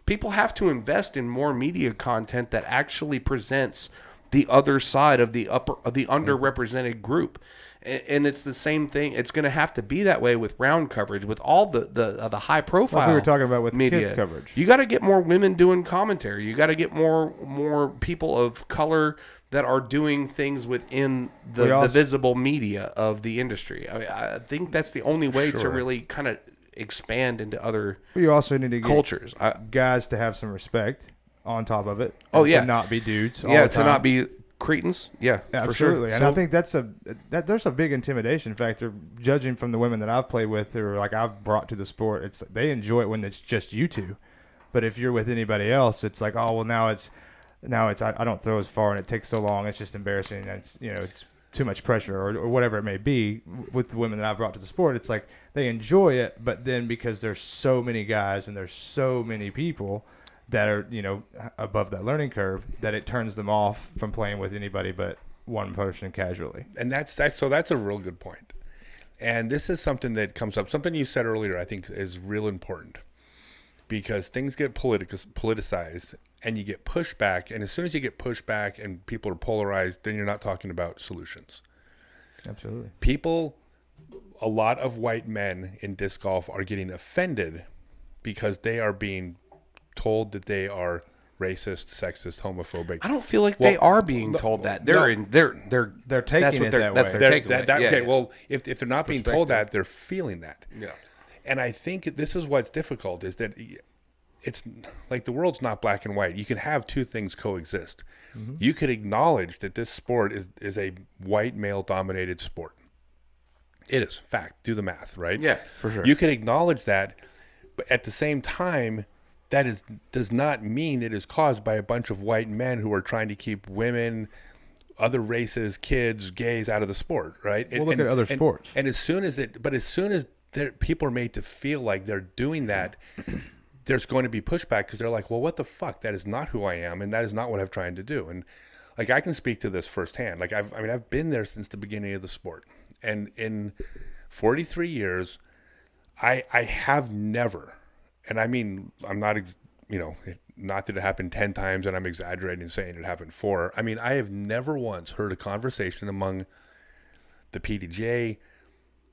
people have to invest in more media content that actually presents the other side of the underrepresented group. And it's the same thing. It's going to have to be that way with round coverage, with all the high profile. Like we were talking about with media. Kids coverage. You got to get more women doing commentary. You got to get more people of color that are doing things within the visible media of the industry. I think that's the only way to really kind of expand into other You also need to get cultures. guys to have some respect on top of it. Oh, yeah. To not be dudes. All Yeah, the to time. not be cretins. Yeah, absolutely. For sure. And I think there's a big intimidation factor. Judging from the women that I've played with, or like I've brought to the sport, they enjoy it when it's just you two. But if you're with anybody else, it's like, oh well, now it's I don't throw as far and it takes so long. It's just embarrassing. It's it's too much pressure or whatever it may be. With the women that I've brought to the sport, it's like they enjoy it, but then because there's so many guys and there's so many people that are above that learning curve, that it turns them off from playing with anybody but one person casually. And that's a real good point. And this is something that comes up. Something you said earlier, I think, is real important, because things get politicized and you get pushback. And as soon as you get pushback and people are polarized, then you're not talking about solutions. Absolutely. A lot of white men in disc golf are getting offended because they are being told that they are racist, sexist, homophobic. I don't feel like they are being told that. They're taking it that way. That's their takeaway. Okay, well, if they're not being told that, they're feeling that. Yeah. And I think this is what's difficult, is that it's like the world's not black and white. You can have two things coexist. Mm-hmm. You could acknowledge that this sport is a white male-dominated sport. It is. Fact. Do the math, right? Yeah, for sure. You could acknowledge that, but at the same time, that does not mean it is caused by a bunch of white men who are trying to keep women, other races, kids, gays out of the sport, right? Well, look at other sports. And as soon as people are made to feel like they're doing that, there's going to be pushback, because they're like, well, what the fuck? That is not who I am, and that is not what I'm trying to do. And like, I can speak to this firsthand. Like, I've been there since the beginning of the sport, and in 43 years, I have never. And I mean, I'm not, not that it happened 10 times and I'm exaggerating saying it happened 4. I mean, I have never once heard a conversation among the PDGA,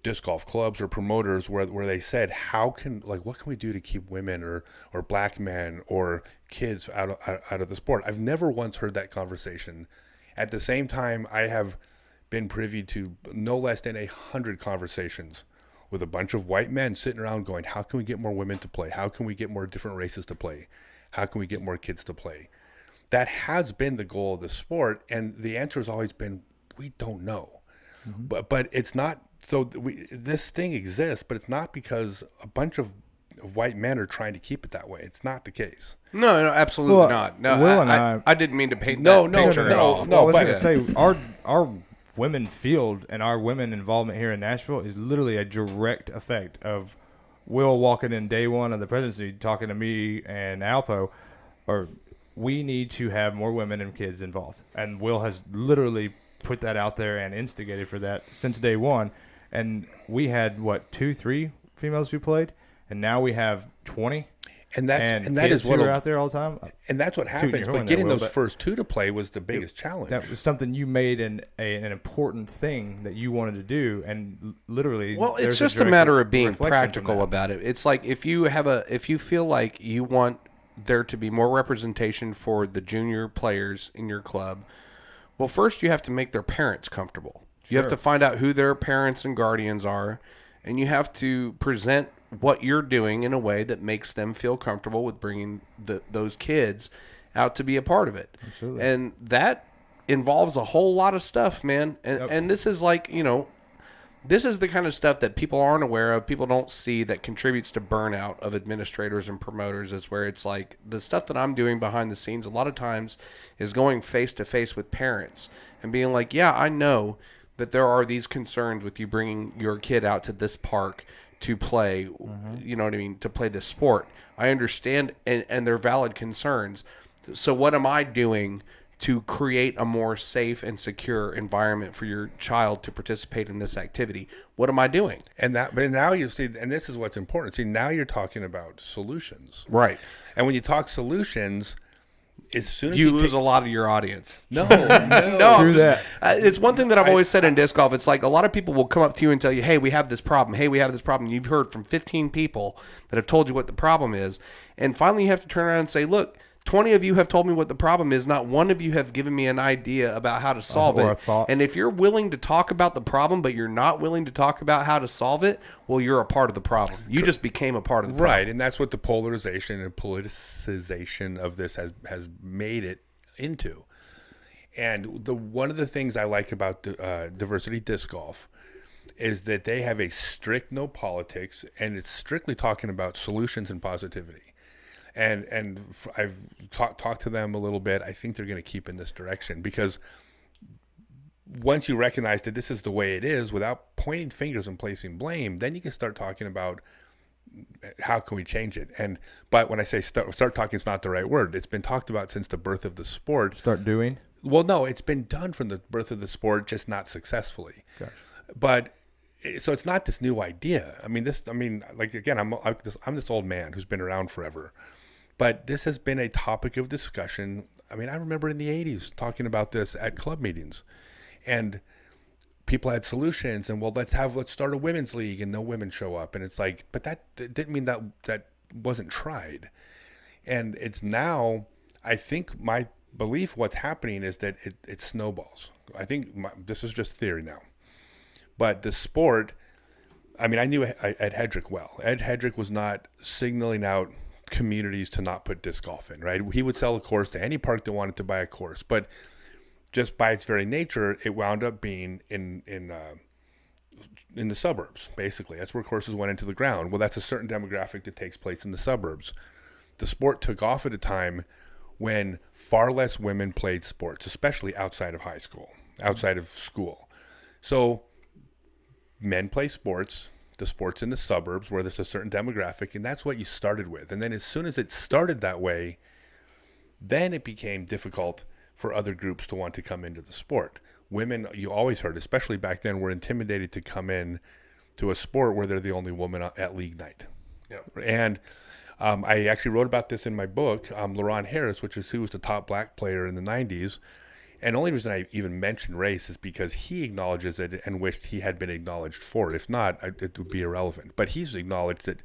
disc golf clubs, or promoters where they said, what can we do to keep women or black men or kids out of the sport? I've never once heard that conversation. At the same time, I have been privy to no less than 100 conversations with a bunch of white men sitting around going, how can we get more women to play? How can we get more different races to play? How can we get more kids to play? That has been the goal of the sport, and the answer has always been, we don't know. Mm-hmm. But it's not, so this thing exists, but it's not because a bunch of white men are trying to keep it that way. It's not the case. No, absolutely not. No, Will and I didn't mean to paint that picture at all. No, I was going to say, our women field and our women involvement here in Nashville is literally a direct effect of Will walking in day one of the presidency talking to me and Alpo, or we need to have more women and kids involved. And Will has literally put that out there and instigated for that since day one. And we had, 2-3 females who played, and now we have 20. And that is what are out there all the time. And that's what happens. But getting those first 2 to play was the biggest challenge. That was something you made an important thing that you wanted to do, and literally. Well, it's just a matter of being practical about it. It's like if you feel like you want there to be more representation for the junior players in your club, well, first you have to make their parents comfortable. You have to find out who their parents and guardians are, and you have to present what you're doing in a way that makes them feel comfortable with bringing those kids out to be a part of it. Absolutely. And that involves a whole lot of stuff, man. And this is like, this is the kind of stuff that people aren't aware of, people don't see, that contributes to burnout of administrators and promoters, is where it's like the stuff that I'm doing behind the scenes a lot of times is going face to face with parents and being like, yeah, I know that there are these concerns with you bringing your kid out to this park to play, you know what I mean, to play this sport. I understand, and they're valid concerns. So what am I doing to create a more safe and secure environment for your child to participate in this activity? What am I doing? But now you see, and this is what's important. See, now you're talking about solutions, Right. and when you talk solutions, as soon as You lose a lot of your audience. no, No, True I'm just- that. it's one thing that I've always said in disc golf. It's like a lot of people will come up to you and tell you, hey, we have this problem. Hey, we have this problem. You've heard from 15 people that have told you what the problem is. And finally you have to turn around and say, look, 20 of you have told me what the problem is. Not one of you have given me an idea about how to solve or a it. thought. And if you're willing to talk about the problem, but you're not willing to talk about how to solve it, well, you're a part of the problem. You just became a part of the problem. right, and that's what the polarization and politicization of this has made it into. And one of the things I like about diversity disc golf is that they have a strict no politics, and it's strictly talking about solutions and positivity. And I've talked to them a little bit. I think they're going to keep in this direction, because once you recognize that this is the way it is, without pointing fingers and placing blame, then you can start talking about how can we change it. But when I say start talking, it's not the right word. It's been talked about since the birth of the sport. Start doing. Well, no, it's been done from the birth of the sport, just not successfully. Gotcha. But so it's not this new idea. Like again, I'm this old man who's been around forever. But this has been a topic of discussion. I mean, I remember in the 80s talking about this at club meetings, and people had solutions, and let's start a women's league, and no women show up. And it's like, but that didn't mean that wasn't tried. And it's now, I think my belief what's happening is that it snowballs. I think this is just theory now. But the sport, I mean, I knew Ed Hedrick well. Ed Hedrick was not signaling out communities to not put disc golf in, right? He would sell a course to any park that wanted to buy a course, but just by its very nature, it wound up being in the suburbs. Basically, that's where courses went into the ground. Well, that's a certain demographic that takes place in the suburbs. The sport took off at a time when far less women played sports, especially outside of high school, outside of school. So men play sports. The sports in the suburbs where there's a certain demographic, and that's what you started with. And then as soon as it started that way, then it became difficult for other groups to want to come into the sport. Women, you always heard, especially back then, were intimidated to come in to a sport where they're the only woman at league night. Yep. And I actually wrote about this in my book, LaRon Harris, who was the top black player in the 90s. And the only reason I even mentioned race is because he acknowledges it and wished he had been acknowledged for it. If not, it would be irrelevant. But he's acknowledged that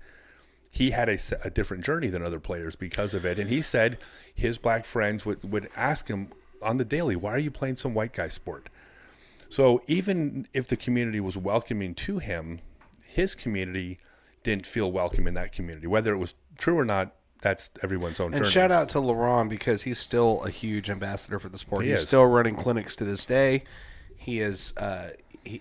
he had a different journey than other players because of it. And he said his black friends would ask him on the daily, why are you playing some white guy sport? So even if the community was welcoming to him, his community didn't feel welcome in that community. Whether it was true or not, that's everyone's own And journey. shout out to LaRon, because he's still a huge ambassador for the sport. He He's is. still running clinics to this day. He is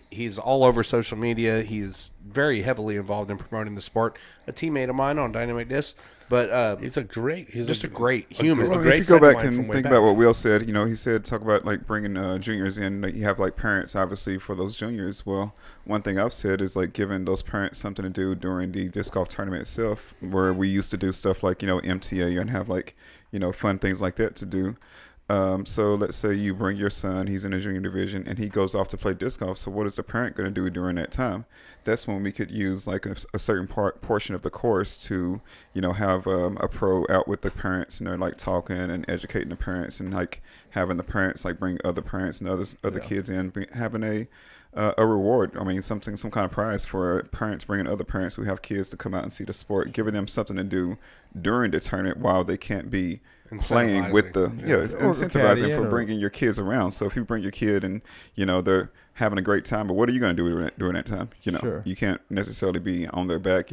he's all over social media. He's very heavily involved in promoting the sport. A teammate of mine on Dynamic Disc, but He's a great human. Well, great if you go friend of back mine from and way think back. about what Will said, he said talk about like bringing juniors in. Like, you have like parents, obviously, for those juniors. Well, one thing I've said is like giving those parents something to do during the disc golf tournament itself, where we used to do stuff like MTA and have like fun things like that to do. So let's say you bring your son, he's in the junior division, and he goes off to play disc golf. So what is the parent going to do during that time? That's when we could use like a certain portion of the course to, have a pro out with the parents, and they're like talking and educating the parents, and like having the parents like bring other parents and other kids in, having a reward. I mean, some kind of prize for parents bringing other parents who have kids to come out and see the sport, giving them something to do during the tournament while they can't be playing with the it's incentivizing for bringing your kids around. So if you bring your kid and they're having a great time, but what are you going to do during that time? Sure. You can't necessarily be on their back,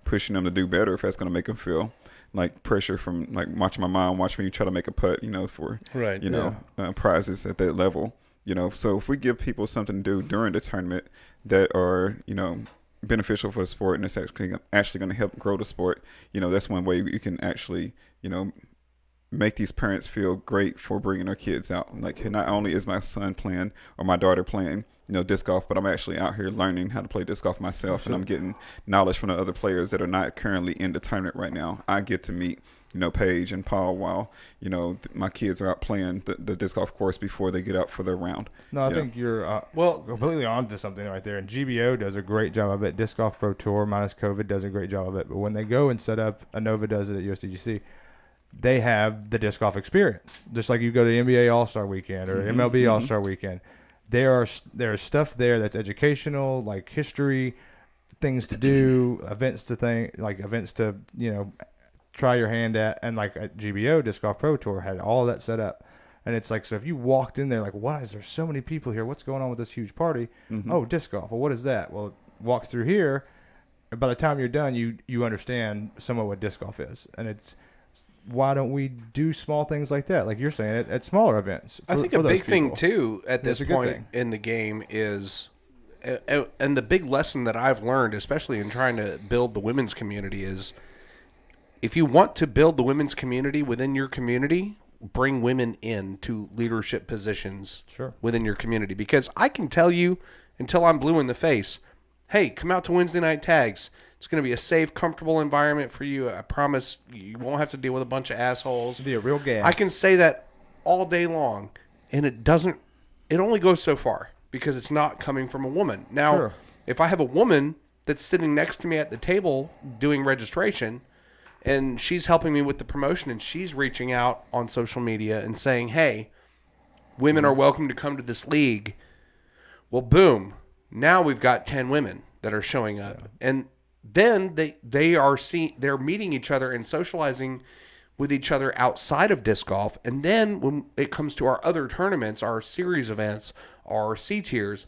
pushing them to do better if that's going to make them feel like pressure from like watching my mom watch me try to make a putt, for Right. prizes at that level. So if we give people something to do during the tournament, that are, beneficial for the sport, and it's actually going to help grow the sport. That's one way you can actually, make these parents feel great for bringing their kids out. Like, not only is my son playing or my daughter playing, disc golf, but I'm actually out here learning how to play disc golf myself, and I'm getting knowledge from the other players that are not currently in the tournament right now. I get to meet, Paige and Paul while, my kids are out playing the disc golf course before they get out for their round. No, I think you're completely on to something right there. And GBO does a great job of it. Disc Golf Pro Tour, minus COVID, does a great job of it. But when they go and set up, Anova does it at USDGC, they have the disc golf experience. Just like you go to the NBA All-Star Weekend or MLB All-Star Weekend. There's stuff there that's educational, like history, things to do, events to try your hand at. And like at GBO, Disc Golf Pro Tour had all of that set up. And it's like, so if you walked in there like, why is there so many people here? What's going on with this huge party? Oh, disc golf. Well, what is that? Well, walk through here. And by the time you're done, you understand somewhat what disc golf is. And it's, why don't we do small things like that, like you're saying, at smaller events? I think a big thing too at this point in the game is, and the big lesson that I've learned, especially in trying to build the women's community, is if you want to build the women's community within your community, bring women into leadership positions within your community. Because I can tell you until I'm blue in the face, hey, come out to Wednesday night tags. It's going to be a safe, comfortable environment for you. I promise you won't have to deal with a bunch of assholes. It'll be a real gas. I can say that all day long, and it only goes so far because it's not coming from a woman. Now, if I have a woman that's sitting next to me at the table doing registration, and she's helping me with the promotion, and she's reaching out on social media and saying, hey, women are welcome to come to this league. Well, boom. Now we've got 10 women that are showing up. And then they're meeting each other and socializing with each other outside of disc golf. And then when it comes to our other tournaments, our series events, our C tiers,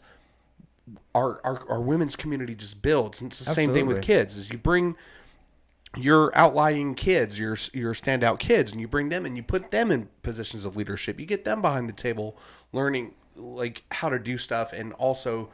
our women's community just builds. And it's the same thing with kids. Is you bring your outlying kids, your standout kids, and you bring them and you put them in positions of leadership. You get them behind the table learning like how to do stuff, and also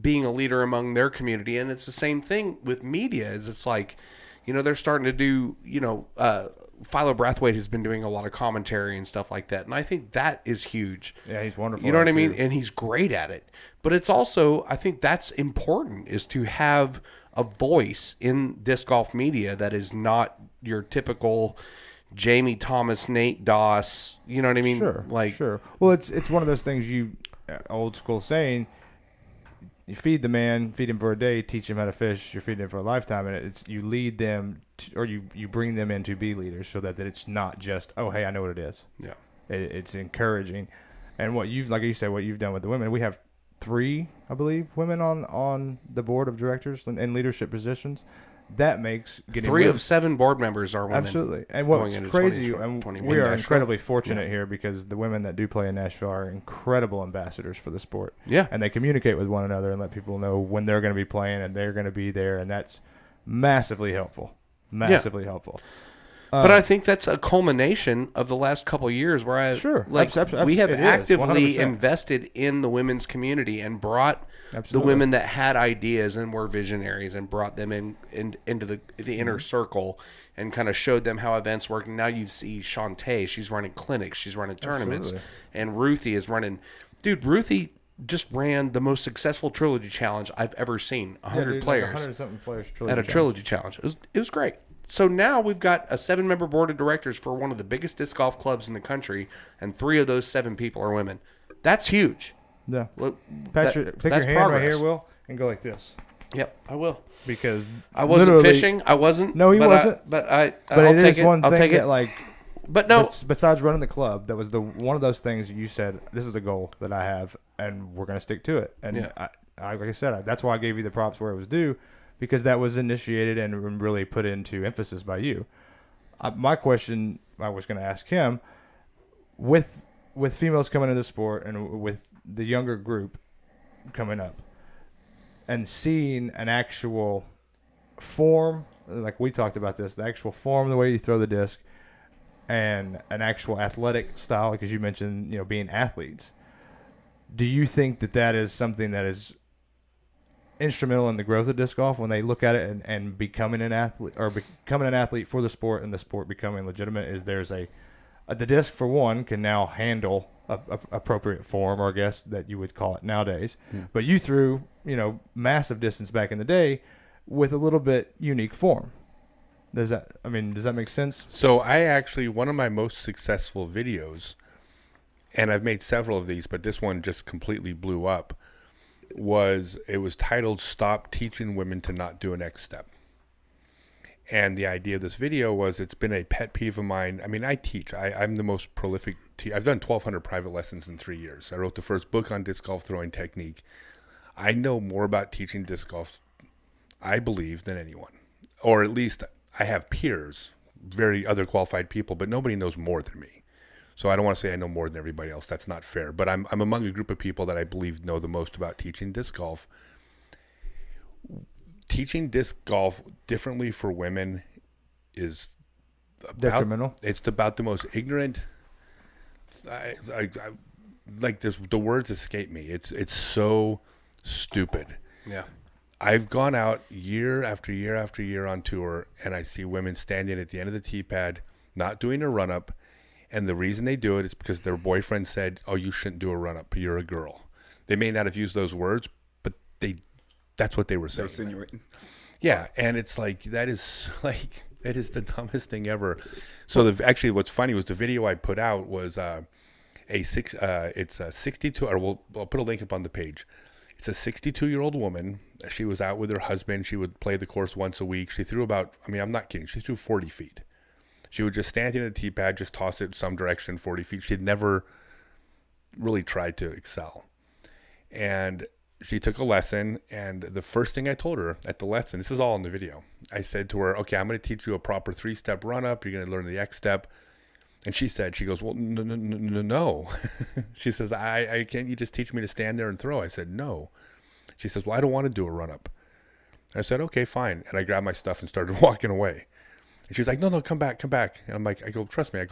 being a leader among their community. And it's the same thing with media. Is it's like, they're starting to do, Philo Brathwaite has been doing a lot of commentary and stuff like that. And I think that is huge. Yeah, he's wonderful. You know what I mean? And he's great at it. But it's also, I think that's important, is to have a voice in disc golf media that is not your typical Jamie Thomas, Nate Doss. You know what I mean? Sure. Well, it's one of those things, old school saying, you feed the man, feed him for a day, teach him how to fish. You're feeding him for a lifetime, and it's you lead them or you bring them in to be leaders, so that it's not just, oh, hey, I know what it is. Yeah, it's encouraging, and what you've, like you said, what you've done with the women. We have 3, I believe, women on the board of directors in leadership positions. That makes getting 3 of 7 board members are women. Absolutely. And what's crazy, and we are incredibly fortunate here, because the women that do play in Nashville are incredible ambassadors for the sport. Yeah. And they communicate with one another and let people know when they're going to be playing, and they're going to be there, and that's massively helpful. Helpful. But I think that's a culmination of the last couple of years where we have actively invested in the women's community and brought the women that had ideas and were visionaries, and brought them into the inner circle and kind of showed them how events work. And now you see Shantae, she's running clinics, she's running tournaments, and Ruthie is running. Dude, Ruthie just ran the most successful trilogy challenge I've ever seen. 100 players. 100-something players at a trilogy challenge. It was great. So now we've got a 7-member board of directors for one of the biggest disc golf clubs in the country, and 3 of those 7 people are women. That's huge. Yeah. Look, Patrick, take your hand right here, Will, and go like this. Yep, I will. Because I wasn't fishing. I wasn't. No, he wasn't. But I'll it is take one I'll thing take that, it. like, but no. Besides running the club, that was one of those things you said, this is a goal that I have, and we're going to stick to it. And yeah. like I said, that's why I gave you the props where it was due, because that was initiated and really put into emphasis by you. My question I was going to ask him, with females coming into the sport and with the younger group coming up, and seeing an actual form, like we talked about this, the actual form, the way you throw the disc, and an actual athletic style, because you mentioned, being athletes. Do you think that is something that is instrumental in the growth of disc golf when they look at it and becoming an athlete or becoming an athlete for the sport and the sport becoming legitimate is there's the disc for one can now handle a appropriate form, or I guess that you would call it nowadays. But you threw, massive distance back in the day with a little bit unique form. Does that make sense? So I actually, one of my most successful videos, and I've made several of these, but this one just completely blew up, was titled "Stop Teaching Women to Not Do a Next Step." And the idea of this video was, it's been a pet peeve of mine. I mean, I teach. I'm the most prolific I've done 1,200 private lessons in 3 years. I wrote the first book on disc golf throwing technique. I know more about teaching disc golf, I believe, than anyone. Or at least I have peers, very other qualified people, but nobody knows more than me. So I don't want to say I know more than everybody else. That's not fair. But I'm among a group of people that I believe know the most about teaching disc golf. Teaching disc golf differently for women is detrimental. It's about the most ignorant. Like the words escape me. It's so stupid. Yeah. I've gone out year after year after year on tour, and I see women standing at the end of the tee pad, not doing a run up. And the reason they do it is because their boyfriend said, "Oh, you shouldn't do a run up. You're a girl." They may not have used those words, but that's what they were saying. They're insinuating. Yeah, and it's like it is the dumbest thing ever. So actually, what's funny was the video I put out was it's a 62, or I'll put a link up on the page. It's a 62-year-old woman. She was out with her husband. She would play the course once a week. She threw I'm not kidding, she threw 40 feet. She would just stand in the tee pad, just toss it some direction, 40 feet. She'd never really tried to excel. And she took a lesson, and the first thing I told her at the lesson, this is all in the video, I said to her, "Okay, I'm going to teach you a proper 3-step run-up. You're going to learn the X step." And she goes, "Well, no." She says, I can't you just teach me to stand there and throw?" I said, "No." She says, "Well, I don't want to do a run-up." I said, "Okay, fine." And I grabbed my stuff and started walking away. And she's like, no, come back. And I'm like, trust me.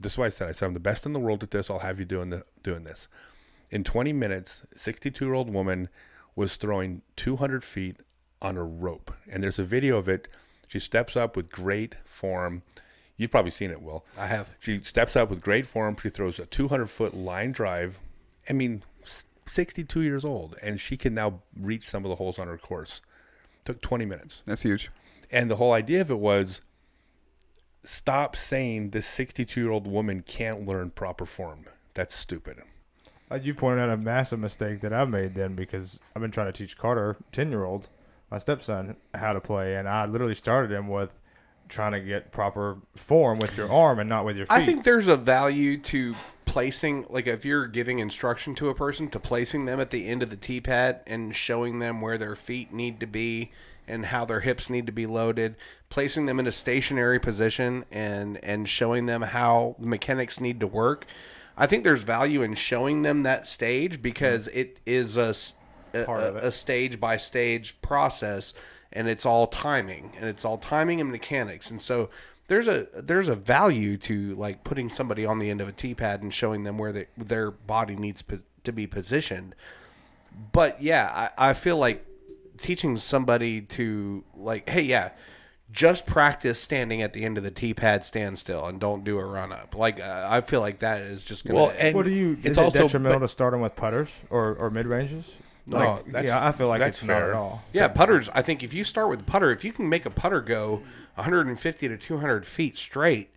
This is what I said. I'm the best in the world at this. I'll have you doing this. In 20 minutes, 62-year-old woman was throwing 200 feet on a rope. And there's a video of it. She steps up with great form. You've probably seen it, Will. I have. She steps up with great form. She throws a 200-foot line drive. 62 years old. And she can now reach some of the holes on her course. Took 20 minutes. That's huge. And the whole idea of it was, stop saying this 62-year-old woman can't learn proper form. That's stupid. You pointed out a massive mistake that I made then, because I've been trying to teach Carter, 10-year-old, my stepson, how to play, and I literally started him with trying to get proper form with your arm and not with your feet. I think there's a value to placing, like if you're giving instruction to a person, to placing them at the end of the tee pad and showing them where their feet need to be and how their hips need to be loaded, placing them in a stationary position and showing them how the mechanics need to work. I think there's value in showing them that stage, because it is a stage by stage process, and it's all timing and mechanics. And so there's a value to like putting somebody on the end of a tee pad and showing them where their body needs to be positioned. But yeah, I feel like teaching somebody to like, hey, yeah, just practice standing at the end of the tee pad, stand still, and don't do a run up. Like I feel like that is just gonna. Well, and is it detrimental to start them with putters or mid ranges? No, I feel like it's fair. not at all. Yeah, putters. I think if you start with putter, if you can make a putter go 150 to 200 feet straight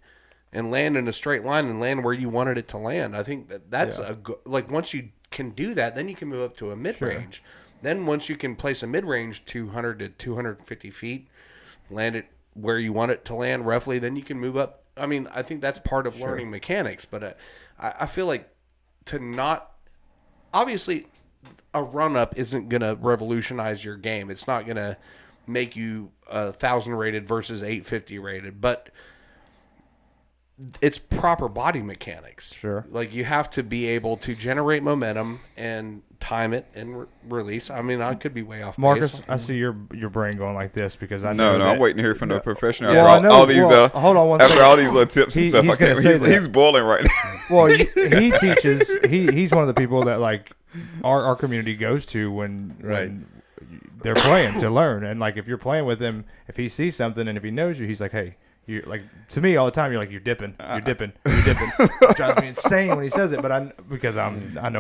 and land in a straight line and land where you wanted it to land, I think that's like once you can do that, then you can move up to a mid range. Sure. Then once you can place a mid range 200 to 250 feet, land it where you want it to land roughly, then you can move up. I mean, I think that's part of learning mechanics, but I feel like to not, obviously a run up isn't going to revolutionize your game. It's not going to make you 1,000 rated versus 850 rated, but it's proper body mechanics. Sure. Like you have to be able to generate momentum and time it and release. I mean, I could be way off Marcus, base. I see your brain going like this because I No, know I'm waiting to hear from the professional. Yeah, after all these, hold on one after second. all these little tips and stuff, he's boiling right now. Well, he teaches. He's one of the people that like our community goes to when they're playing to learn. And like if you're playing with him, if he sees something and if he knows you, he's like, hey. You like to me all the time. You're like you're dipping. It drives me insane when he says it, but I know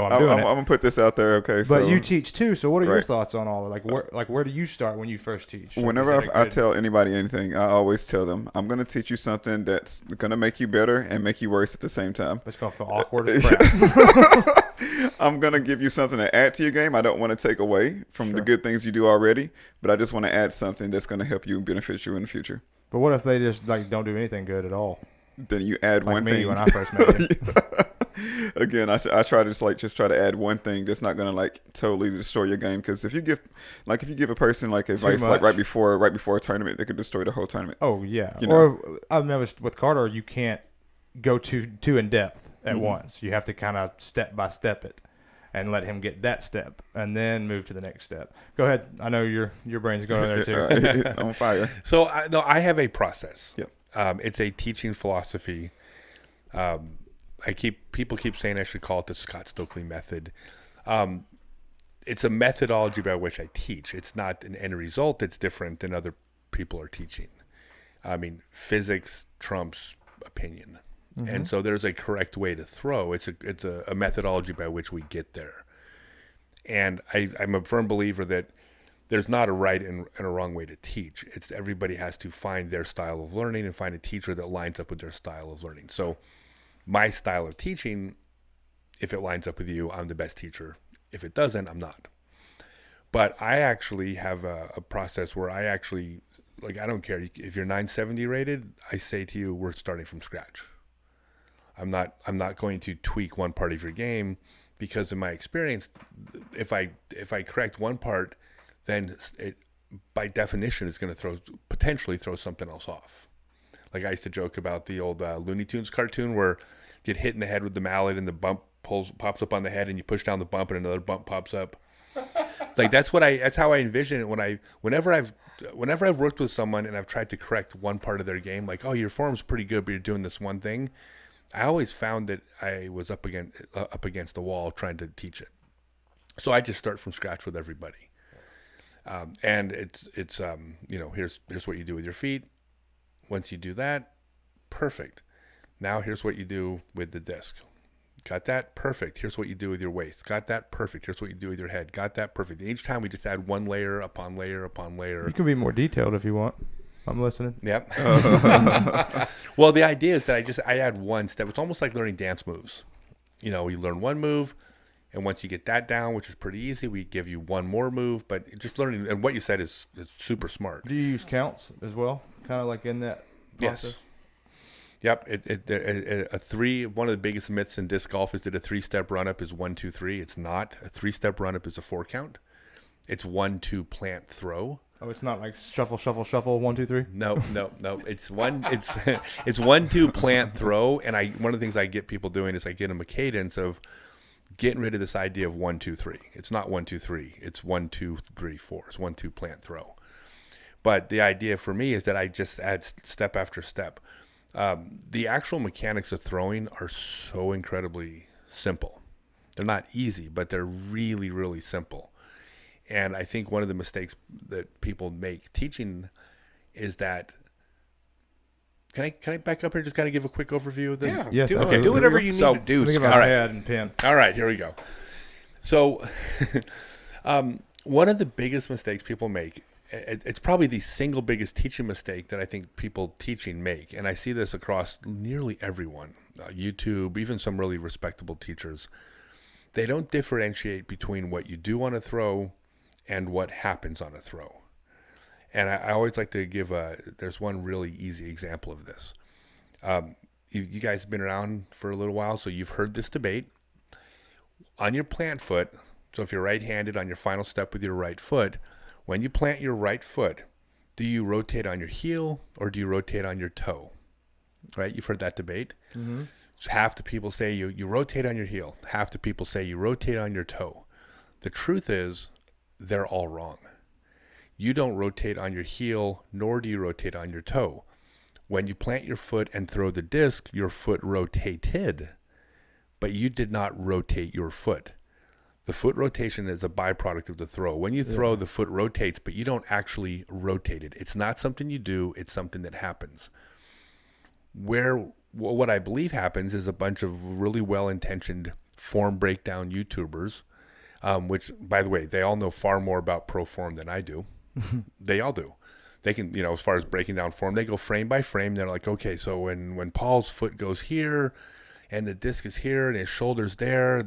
I'm doing I'm it. gonna put this out there, okay? But you teach too, so what are your Right. thoughts on all of where do you start when you first teach? Whenever Is it a I good- tell anybody anything, I always tell them I'm gonna teach you something that's gonna make you better and make you worse at the same time. it's gonna feel awkward as crap. I'm gonna give you something to add to your game. I don't want to take away from the Sure. good things you do already, but I just want to add something that's gonna help you and benefit you in the future. But what if they just like don't do anything good at all? Then you add Like one me thing. when I first met you. Again, I try to just try to add one thing that's not gonna like totally destroy your game. Because if you give a person like advice like much. right before a tournament, they could destroy the whole tournament. Oh yeah. You know. Or I've noticed with Carter, you can't go too in depth at Mm-hmm. once. You have to kind of step by step it, and let him get that step, and then move to the next step. Go ahead. I know your brain's going there too. On fire. So I have a process. Yep. It's a teaching philosophy. People keep saying I should call it the Scott Stokely method. It's a methodology by which I teach. It's not an end result that's different than other people are teaching. I mean, physics trumps opinion. And so there's a correct way to throw. It's a methodology by which we get there. And I'm a firm believer that there's not a right and a wrong way to teach. It's everybody has to find their style of learning and find a teacher that lines up with their style of learning. So my style of teaching, if it lines up with you, I'm the best teacher. If it doesn't, I'm not. But I actually have a process where I actually, like, I don't care. If you're 970 rated, I say to you, we're starting from scratch. I'm not going to tweak one part of your game, because in my experience, if I correct one part, then it by definition is going to potentially throw something else off. Like I used to joke about the old Looney Tunes cartoon where you get hit in the head with the mallet and the bump pops up on the head and you push down the bump and another bump pops up. Like that's how I envision it whenever I've worked with someone and I've tried to correct one part of their game, like, oh, your form's pretty good, but you're doing this one thing. I always found that I was up against the wall trying to teach it. So I just start from scratch with everybody. And it's here's what you do with your feet. Once you do that, perfect. Now here's what you do with the disc. Got that? Perfect. Here's what you do with your waist. Got that? Perfect. Here's what you do with your head. Got that? Perfect. And each time we just add one layer upon layer upon layer. You can be more detailed if you want. I'm listening. Yep. Well, the idea is that I add one step. It's almost like learning dance moves. You learn one move, and once you get that down, which is pretty easy, we give you one more move. But just learning, and what you said is super smart. Do you use counts as well? Kind of like in that process? Yes. Yep. One of the biggest myths in disc golf is that a 3-step run up is 1, 2, 3. It's not. A 3-step run up is a 4 count. It's 1, 2 plant throw. Oh, it's not like shuffle, shuffle, shuffle, 1, 2, 3. No. It's 1, 2 plant throw. And one of the things I get people doing is I get them a cadence of getting rid of this idea of 1, 2, 3. It's not 1, 2, 3. It's 1, 2, 3, 4. It's 1, 2 plant throw. But the idea for me is that I just add step after step. The actual mechanics of throwing are so incredibly simple. They're not easy, but they're really, really simple. And I think one of the mistakes that people make teaching is that. Can I back up here? Just kind of give a quick overview of this. Yeah. Yes, Do, okay. do whatever you need So- to do, Let me get Scott. my All right. pad and pen. All right, here we go. So, one of the biggest mistakes people make, it's probably the single biggest teaching mistake that I think people teaching make, and I see this across nearly everyone, YouTube, even some really respectable teachers. They don't differentiate between what you do on a throw and what happens on a throw. And I always like to give there's one really easy example of this. You guys have been around for a little while, so you've heard this debate. On your plant foot, so if you're right-handed on your final step with your right foot, when you plant your right foot, do you rotate on your heel or do you rotate on your toe? Right? You've heard that debate. Mm-hmm. So half the people say you rotate on your heel. Half the people say you rotate on your toe. The truth is, they're all wrong. You don't rotate on your heel, nor do you rotate on your toe. When you plant your foot and throw the disc, your foot rotated, but you did not rotate your foot. The foot rotation is a byproduct of the throw. When you throw, the foot rotates, but you don't actually rotate it. It's not something you do. It's something that happens. What I believe happens is a bunch of really well-intentioned form breakdown YouTubers, which, by the way, they all know far more about pro form than I do. They all do. They can, as far as breaking down form, they go frame by frame. They're like, okay, so when Paul's foot goes here and the disc is here and his shoulder's there,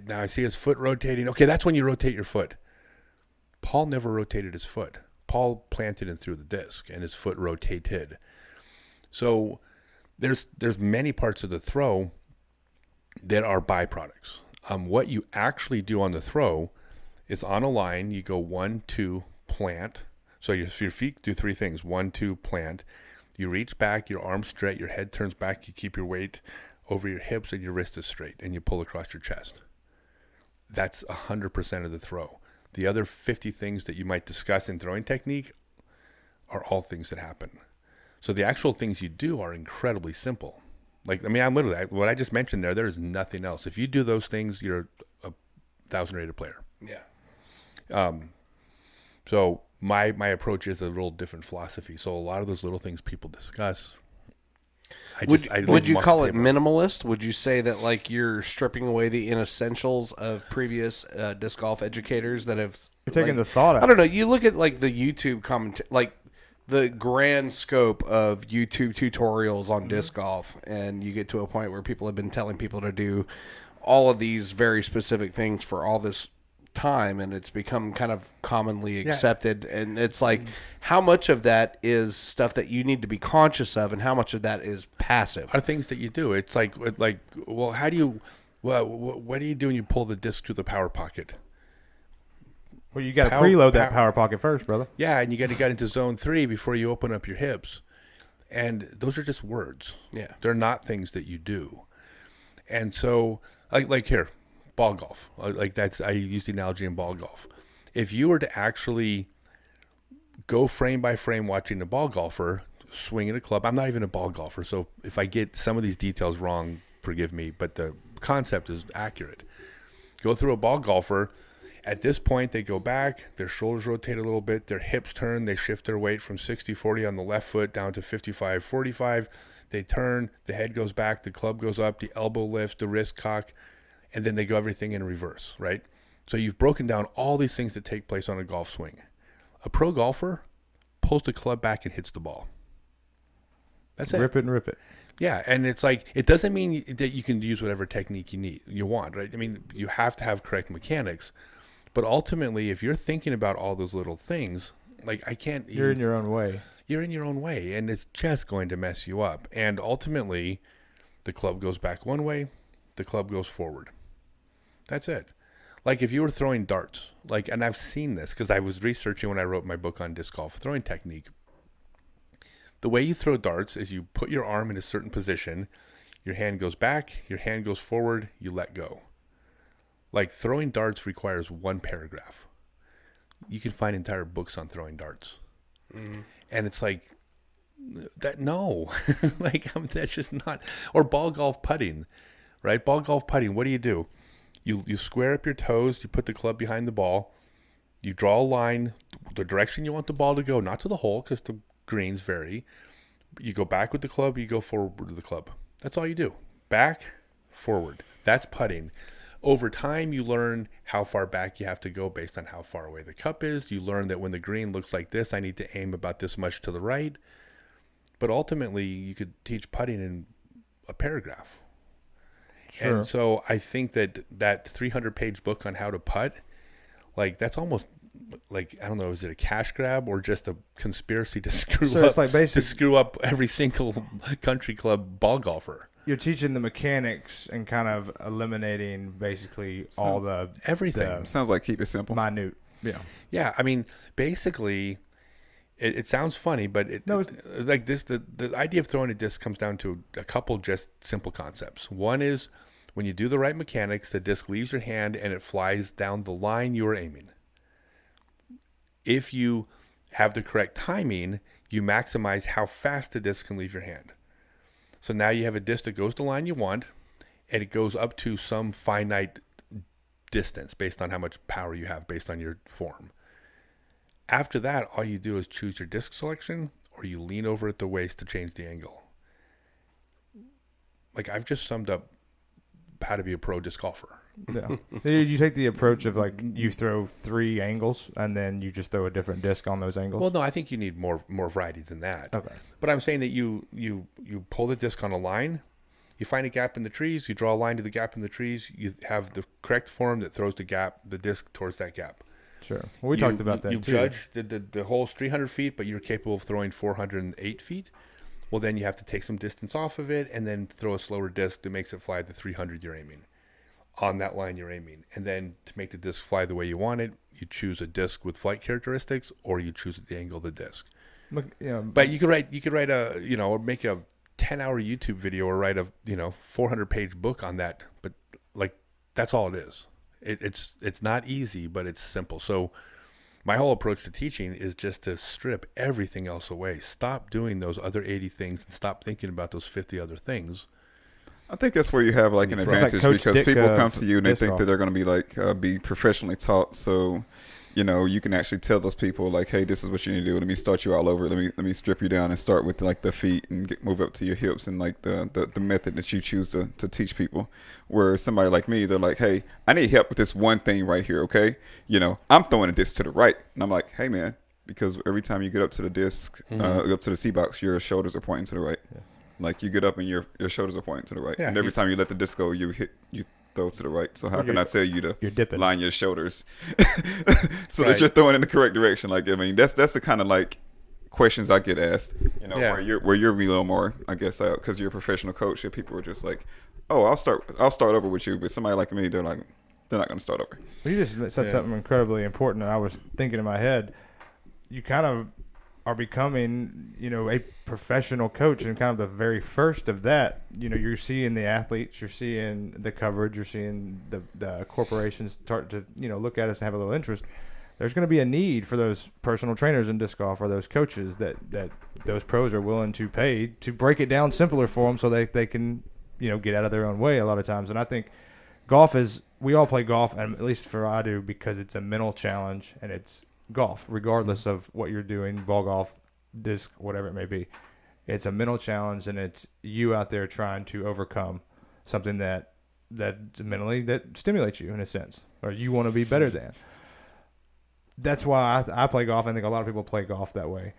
now I see his foot rotating. Okay, that's when you rotate your foot. Paul never rotated his foot. Paul planted and threw the disc, and his foot rotated. So there's many parts of the throw that are byproducts. What you actually do on the throw is on a line, you go 1, 2, plant. So your feet do 3 things. 1, 2, plant. You reach back, your arms straight, your head turns back, you keep your weight over your hips, and your wrist is straight, and you pull across your chest. That's 100% of the throw. The other 50 things that you might discuss in throwing technique are all things that happen. So the actual things you do are incredibly simple. I'm literally, what I just mentioned there is nothing else. If you do those things, you're a 1,000-rated player. Yeah. So my approach is a little different philosophy. So a lot of those little things people discuss, would you call it minimalist? Would you say that you're stripping away the inessentials of previous disc golf educators that have You're taking the thought out. I don't know. You look at the YouTube comment, the grand scope of YouTube tutorials on disc golf, and you get to a point where people have been telling people to do all of these very specific things for all this time, and it's become kind of commonly accepted. And it's how much of that is stuff that you need to be conscious of, and how much of that is passive? Are things that you do. It's well, how do you, what do you do when you pull the disc to the power pocket? Well, you got to preload that power pocket first, brother. Yeah, and you got to get into zone 3 before you open up your hips. And those are just words. Yeah. They're not things that you do. And so, like here, ball golf. I use the analogy in ball golf. If you were to actually go frame by frame watching a ball golfer swinging a club, I'm not even a ball golfer, so if I get some of these details wrong, forgive me, but the concept is accurate. Go through a ball golfer. At this point, they go back, their shoulders rotate a little bit, their hips turn, they shift their weight from 60-40 on the left foot down to 55-45. They turn, the head goes back, the club goes up, the elbow lifts, the wrist cock, and then they go everything in reverse, right? So you've broken down all these things that take place on a golf swing. A pro golfer pulls the club back and hits the ball. That's it. Rip it and rip it. Yeah, and it's it doesn't mean that you can use whatever technique you want, right? I mean, you have to have correct mechanics. But ultimately, if you're thinking about all those little things, I can't... You're in your own way. You're in your own way, and it's just going to mess you up. And ultimately, the club goes back one way, the club goes forward. That's it. If you were throwing darts, and I've seen this because I was researching when I wrote my book on disc golf throwing technique. The way you throw darts is you put your arm in a certain position, your hand goes back, your hand goes forward, you let go. Throwing darts requires one paragraph. You can find entire books on throwing darts. Mm-hmm. And it's that, no, that's just not, or ball golf putting, right? Ball golf putting, what do? You square up your toes, you put the club behind the ball, you draw a line, the direction you want the ball to go, not to the hole because the greens vary. You go back with the club, you go forward with the club. That's all you do. Back, forward. That's putting. Over time, you learn how far back you have to go based on how far away the cup is. You learn that when the green looks like this, I need to aim about this much to the right. But ultimately, you could teach putting in a paragraph. Sure. And so I think that 300-page book on how to putt, that's almost I don't know, is it a cash grab or just a conspiracy to screw up every single country club ball golfer? You're teaching the mechanics and kind of eliminating basically all the everything. Sounds like keep it simple. Minute. Yeah. Yeah. I mean, basically, it sounds funny, but the idea of throwing a disc comes down to a couple just simple concepts. One is when you do the right mechanics, the disc leaves your hand and it flies down the line you are aiming. If you have the correct timing, you maximize how fast the disc can leave your hand. So now you have a disc that goes the line you want, and it goes up to some finite distance based on how much power you have based on your form. After that, all you do is choose your disc selection, or you lean over at the waist to change the angle. Like, I've just summed up how to be a pro disc golfer. Yeah. You take the approach of like you throw 3 angles and then you just throw a different disc on those angles. Well, no, I think you need more variety than that. Okay. But I'm saying that you pull the disc on a line, you find a gap in the trees, you draw a line to the gap in the trees, you have the correct form that throws the disc towards that gap. Sure. Well, we talked about that you too. judge the hole's 300 feet, but you're capable of throwing 408 feet. Well, then you have to take some distance off of it and then throw a slower disc that makes it fly the 300 you're aiming. On that line you're aiming. And then to make the disc fly the way you want it, you choose a disc with flight characteristics, or you choose the angle of the disc. Look, But you could write a, or make a 10-hour YouTube video, or write a, 400-page book on that. But like, that's all it is. It's not easy, but it's simple. So my whole approach to teaching is just to strip everything else away. Stop doing those other 80 things and stop thinking about those 50 other things. I think that's where you have like an It's like advantage Coach because Dick, people come to you and they disc think golf. that they're going to be like be professionally taught. So, you can actually tell those people like, hey, this is what you need to do. Let me start you all over. Let me strip you down and start with like the feet and move up to your hips and like the method that you choose to teach people. Where somebody like me, they're like, hey, I need help with this one thing right here. Okay, I'm throwing a disc to the right, and I'm like, hey man, because every time you get up to the disc, up to the tee box, your shoulders are pointing to the right. Yeah. Like you get up and your shoulders are pointing to the right, and every time you let the disc go, you throw to the right. So how can I tell you to you're dipping. line your shoulders so Right. that you're throwing in the correct direction? Like, I mean, that's the kind of like questions I get asked, where you're a little more, I guess, because you're a professional coach, and people are just like, oh, I'll start over with you, but somebody like me, they're not going to start over. Well, you just said something incredibly important, and I was thinking in my head, you kind of are becoming, a professional coach, and kind of the very first of that, you're seeing the athletes, you're seeing the coverage, you're seeing the corporations start to, look at us and have a little interest. There's going to be a need for those personal trainers in disc golf, or those coaches that those pros are willing to pay to break it down simpler for them so they can, get out of their own way a lot of times. And I think golf we all play golf, and at least for I do, because it's a mental challenge, and it's golf, regardless of what you're doing, ball golf, disc, whatever it may be. It's a mental challenge, and it's you out there trying to overcome something that mentally that stimulates you in a sense, or you want to be better than. That's why I play golf. I think a lot of people play golf that way.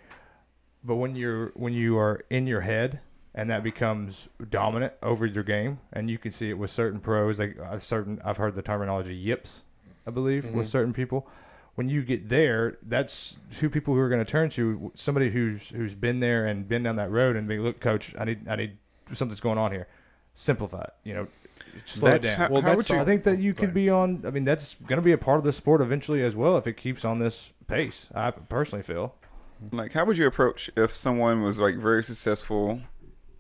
But when you are in your head, and that becomes dominant over your game, and you can see it with certain pros, like I've heard the terminology yips, I believe, with certain people. When you get there, that's who people who are going to turn to. Somebody who's been there and been down that road and be, look, coach, I need something's going on here. Simplify it. Slow it down. I think that you could be on. I mean, that's going to be a part of the sport eventually as well if it keeps on this pace. I personally feel. Like, how would you approach if someone was like very successful,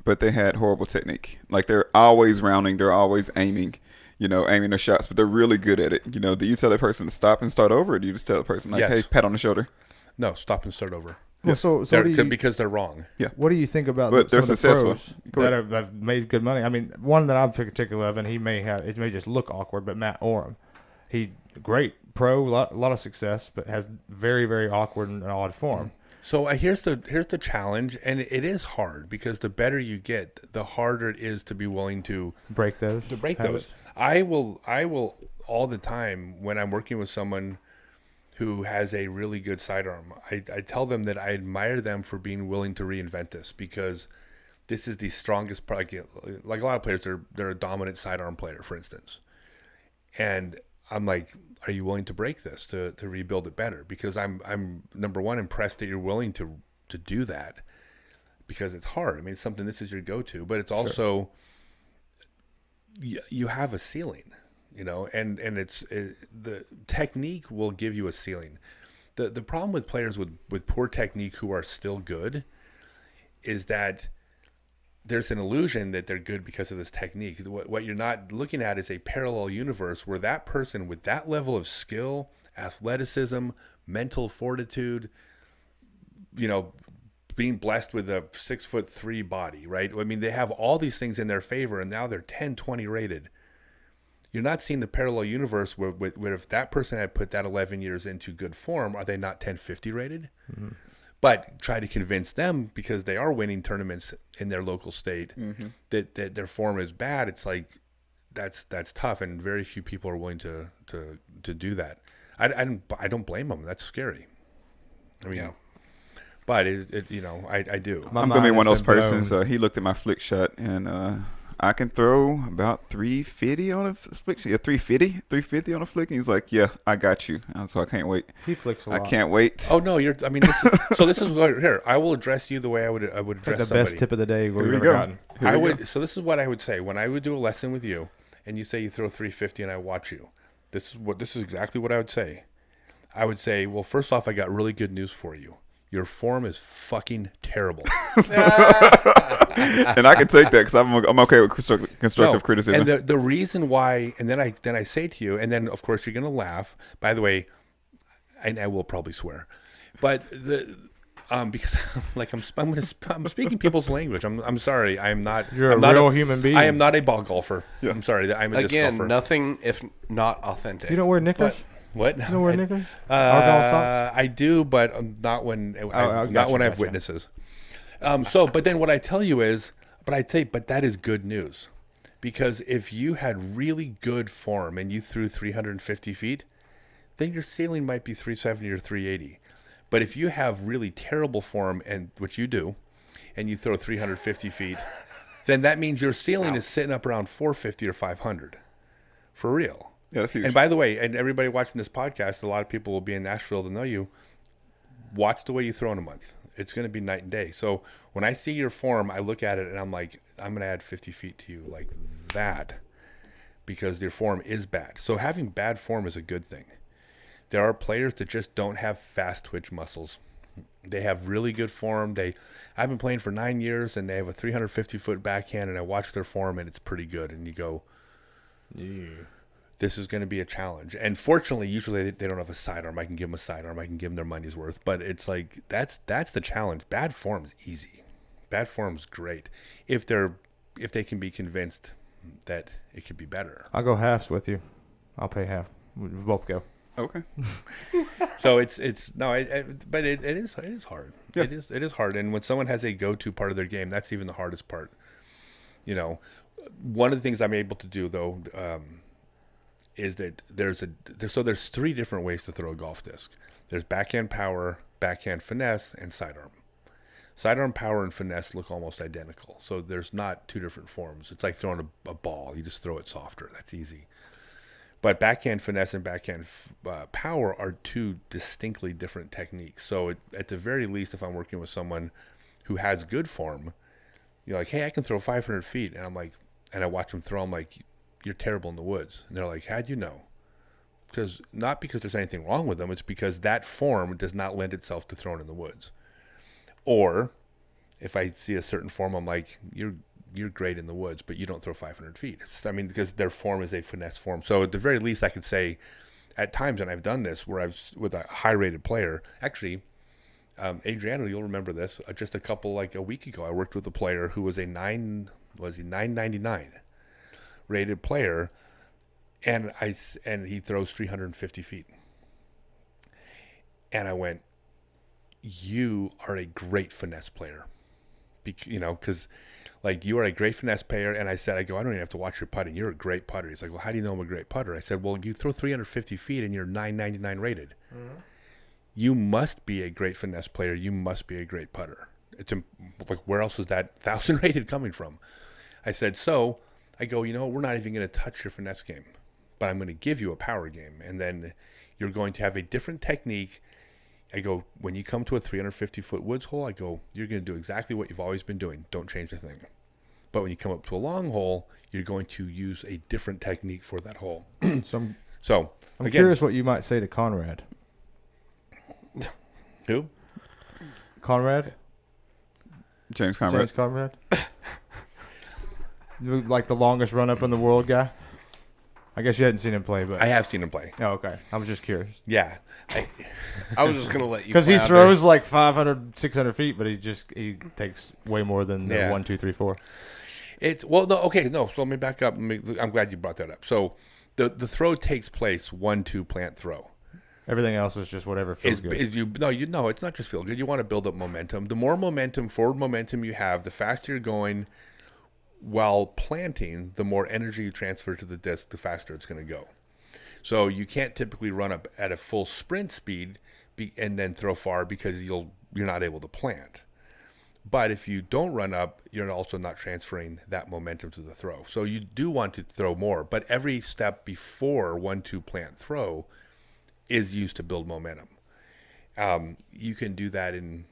but they had horrible technique? Like, they're always rounding, they're always aiming their shots, but they're really good at it. Do you tell that person to stop and start over, or do you just tell the person like, Yes. hey, pat on the shoulder? No, stop and start over. Well, so what do you, Because they're wrong. what do you think about But some they're of the successful. pros Go that ahead. have made good money? I mean, one that I'm particular of, and it may just look awkward, but Matt Oram, he great pro, a lot of success, but has very, very awkward and odd form. So here's the challenge, and it is hard because the better you get, the harder it is to be willing to Break those. those. I will all the time when I'm working with someone who has a really good sidearm, I tell them that I admire them for being willing to reinvent this, because this is the strongest, like a lot of players, they're a dominant sidearm player, for instance. And I'm like, are you willing to break this to rebuild it better? Because I'm number one, impressed that you're willing to do that, because it's hard. I mean, it's something, this is your go-to, but it's also, you have a ceiling, and the technique will give you a ceiling. The problem with players with poor technique who are still good is that there's an illusion that they're good because of this technique. What you're not looking at is a parallel universe where that person with that level of skill, athleticism, mental fortitude, being blessed with a 6'3" body, right? I mean, they have all these things in their favor, and now they're 10, 20 rated. you're not seeing the parallel universe where if that person had put that 11 years into good form, are they not 1050 rated? Mm-hmm. But try to convince them, because they are winning tournaments in their local state, that their form is bad. It's like that's tough, and very few people are willing to do that. I don't blame them. That's scary. I mean, but I do. I'm gonna be one of those persons. He looked at my flick shot, and I can throw about 350 on a flick. Yeah, 350 on a flick. And he's like, "Yeah, I got you." And so I can't wait. He flicks a lot. I can't wait. Oh no, I mean, this is what here. I will address you the way I would address the somebody. best tip of the day we've Here we ever go. gotten. Here we go. So this is what I would say when I would do a lesson with you, and you say you throw 350, and I watch you. This is exactly what I would say. I would say, well, first off, I got really good news for you. Your form is fucking terrible. And I can take that because I'm okay with constructive criticism. And the reason why, and then I say to you, and then of course you're gonna laugh. By the way, and I will probably swear, but because I'm speaking people's language. I'm sorry. I'm not. You're I'm a not real human being. I am not a ball golfer. Yeah. I'm sorry. I'm a disc Again, golfer. nothing if not authentic. You don't wear knickers? What? You don't wear knickers? Argyle socks? I do, but not when I have witnesses. But then what I tell you is, but that is good news, because if you had really good form and you threw 350 feet, then your ceiling might be 370 or 380. But if you have really terrible form, and which you do, and you throw 350 feet, then that means your ceiling is sitting up around 450 or 500, for real. Yeah, that's huge. And by the way, and everybody watching this podcast, a lot of people will be in Nashville to know you. Watch the way you throw in a month. It's going to be night and day. So when I see your form, I look at it and I'm like, I'm going to add 50 feet to you like that, because your form is bad. So having bad form is a good thing. There are players that just don't have fast twitch muscles. They have really good form. I've been playing for 9 years, and they have a 350-foot backhand, and I watch their form, and it's pretty good. And you go, this is going to be a challenge. And fortunately, usually they don't have a sidearm. I can give them a sidearm. I can give them their money's worth. But it's like that's the challenge. Bad form is easy. Bad form is great if they can be convinced that it could be better. I'll go halves with you. I'll pay half. We both go. Okay. So but it is hard. Yeah. It is hard. And when someone has a go-to part of their game, that's even the hardest part. One of the things I'm able to do though, is that there's 3 different ways to throw a golf disc. There's backhand power, backhand finesse, and sidearm. Sidearm power and finesse look almost identical. So there's not 2 different forms. It's like throwing a ball. You just throw it softer. That's easy. But backhand finesse and backhand power are 2 distinctly different techniques. So at the very least, if I'm working with someone who has good form, you're like, hey, I can throw 500 feet. And I'm like, and I watch them throw, I'm like, you're terrible in the woods. And they're like, how'd you know? Not because there's anything wrong with them. It's because that form does not lend itself to throwing in the woods. Or if I see a certain form, I'm like, you're great in the woods, but you don't throw 500 feet. Because their form is a finesse form. So at the very least, I could say at times, and I've done this, where with a high-rated player. Actually, Adriano, you'll remember this. Just a week ago, I worked with a player who was 999 rated player, and he throws 350 feet. And I went, you are a great finesse player. Because like you are a great finesse player. And I said, I don't even have to watch your putting. You're a great putter. He's like, well, how do you know I'm a great putter? I said, well, you throw 350 feet and you're 999 rated. Mm-hmm. You must be a great finesse player. You must be a great putter. It's like, where else is that 1,000 rated coming from? I said, so I go, we're not even going to touch your finesse game, but I'm going to give you a power game. And then you're going to have a different technique. I go, when you come to a 350-foot woods hole, I go, you're going to do exactly what you've always been doing. Don't change a thing. But when you come up to a long hole, you're going to use a different technique for that hole. So I'm again, curious what you might say to Conrad. Who? Conrad? James Conrad. James Conrad? Like the longest run-up in the world guy? I guess you hadn't seen him play, but I have seen him play. Oh, okay. I was just curious. Yeah. I was just going to let you because he flounder. throws like 500, 600 feet, but he takes way more than the 1, 2, 3, 4. So let me back up. I'm glad you brought that up. So the throw takes place 1-2 plant throw. Everything else is just whatever feels good. It's not just feel good. You want to build up momentum. The more forward momentum you have, the faster you're going while planting, the more energy you transfer to the disc, the faster it's going to go. So you can't typically run up at a full sprint speed and then throw far because you're not able to plant. But if you don't run up, you're also not transferring that momentum to the throw. So you do want to throw more, but every step before 1-2 plant throw is used to build momentum. You can do that in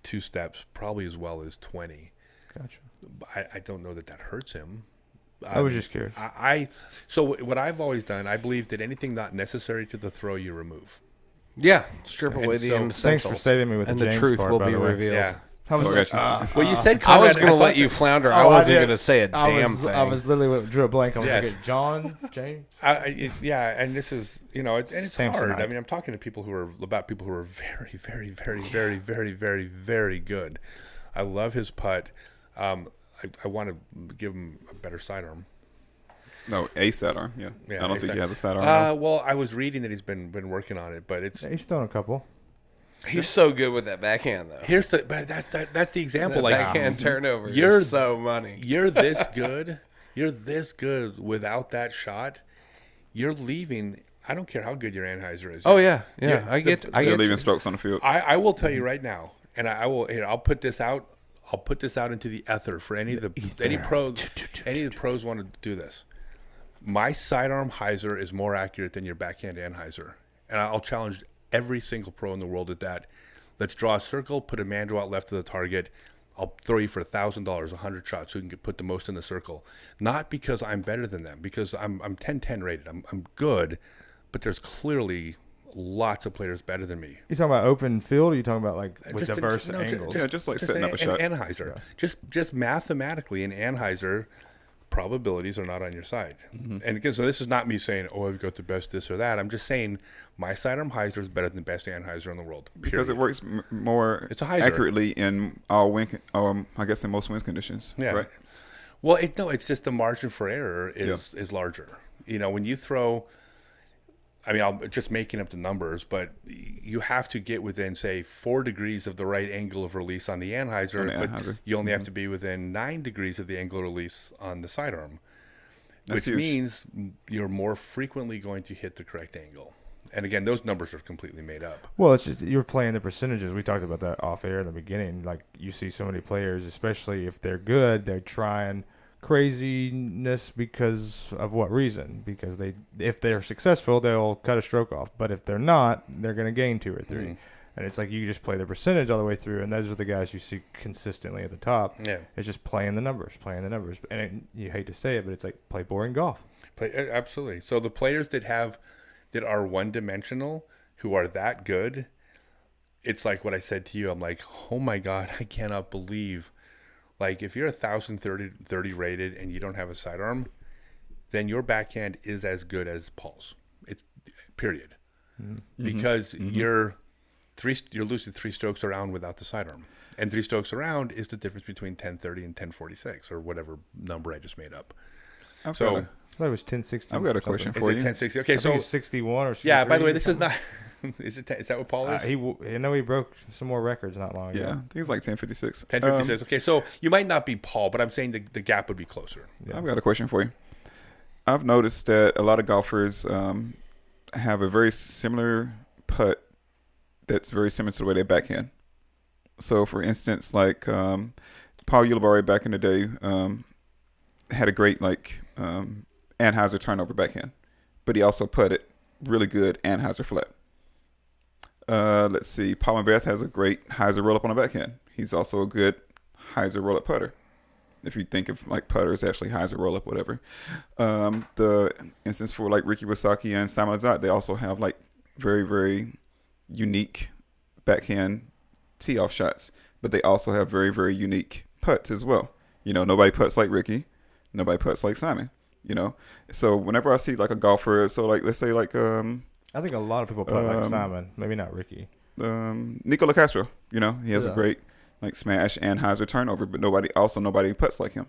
2 steps, probably as well as 20. Gotcha. I don't know that hurts him. I was just curious. So what I've always done, I believe that anything not necessary to the throw, you remove. Yeah, strip away And the so- essentials. Thanks for saving me with and the the James truth part, will by be the way. revealed. Yeah. I was Oh, like, gotcha. Well, you said I Conrad. was going to thought let you that- flounder. Oh, I wasn't did. going to say a damn I thing. was literally drew a blank. I was Yes. like, John, James. Yeah, and this is, and it's Samsonite. hard. I mean, I'm talking to people who are very, very, very, very, very, very, very good. I love his putt. I want to give him a better sidearm. No, a sidearm. Yeah. Yeah, I don't a think side- he has a sidearm. now. Well, I was reading that he's been working on it, but it's Yeah, he's throwing a couple. He's so good with that backhand, though. but that's the example. That Like backhand turnover you're- is so money. you're this good. You're this good without that shot. You're leaving. I don't care how good your Anheuser is. Oh, yeah. Yeah, I get They're you. leaving strokes on the field. I will tell you right now, and I will. Here, I'll put this out. I'll put this out into the ether for any of the pros want to do this. My sidearm hyzer is more accurate than your backhand Anheuser, and I'll challenge every single pro in the world at that. Let's draw a circle, put a mandrel out left of the target. I'll throw you for $1,000, 100 shots, so you can put the most in the circle. Not because I'm better than them, because I'm 10-10 rated. I'm good, but there's clearly lots of players better than me. You talking about open field? Or are you talking about like with Just- diverse no, angles? Yeah, just like setting up a shot. Anheuser. Just mathematically, in Anheuser, probabilities are not on your side. Mm-hmm. And again, so this is not me saying, "Oh, I've got the best this or that." I'm just saying my sidearm hyzer is better than the best Anheuser in the world. Because it period. works more It's a hyzer. accurately in all wind, I guess in most wind conditions. Yeah. Right? Well, it's just the margin for error is larger. You know, when you throw, I mean, I'm just making up the numbers, but you have to get within, say, 4 degrees of the right angle of release on the Anheuser, On the but Anheuser. you only have to be within 9 degrees of the angle of release on the sidearm, That's which huge. means you're more frequently going to hit the correct angle. And again, those numbers are completely made up. Well, it's just you're playing the percentages. We talked about that off air in the beginning. Like you see so many players, especially if they're good, they're trying craziness because of what reason? Because if they're successful, they'll cut a stroke off. But if they're not, they're going to gain 2 or 3. Mhm. And it's like you just play the percentage all the way through, and those are the guys you see consistently at the top. Yeah. It's just playing the numbers. And you hate to say it, but it's like play boring golf. Absolutely. So the players that are one-dimensional, who are that good, it's like what I said to you. I'm like, oh my God, I cannot believe. Like, if you're 1,030 rated and you don't have a sidearm, then your backhand is as good as Paul's. It's period. Because you're losing 3 strokes around without the sidearm. And 3 strokes around is the difference between 1030 and 1046 or whatever number I just made up. I've So- got a- I thought it was 1060. I've got a question Is for it you. 1060? Okay, I so think it's 61 or 63. yeah, by the way, or this is something. not is that what Paul is? I know he broke some more records not long ago. Yeah, I think it's like 1056. 1056. Okay, so you might not be Paul, but I'm saying the gap would be closer. I've got a question for you. I've noticed that a lot of golfers have a very similar putt that's very similar to the way they backhand. So, for instance, like Paul Ulibarri back in the day had a great Anheuser turnover backhand, but he also putted really good Anheuser flat. Let's see, Paul McBeth has a great Heiser roll up on the backhand. He's also a good Heiser roll up putter. If you think of like putters, actually Heiser roll up, whatever. The instance for like Ricky Wasaki and Simon Lizotte, they also have like very, very unique backhand tee off shots, but they also have very, very unique putts as well. You know, nobody putts like Ricky, nobody putts like Simon. You know, so whenever I see like a golfer, so like let's say like I think a lot of people play like Simon, maybe not Ricky. Nicola Castro, you know, he has a great like smash and Heiser turnover, but nobody puts like him.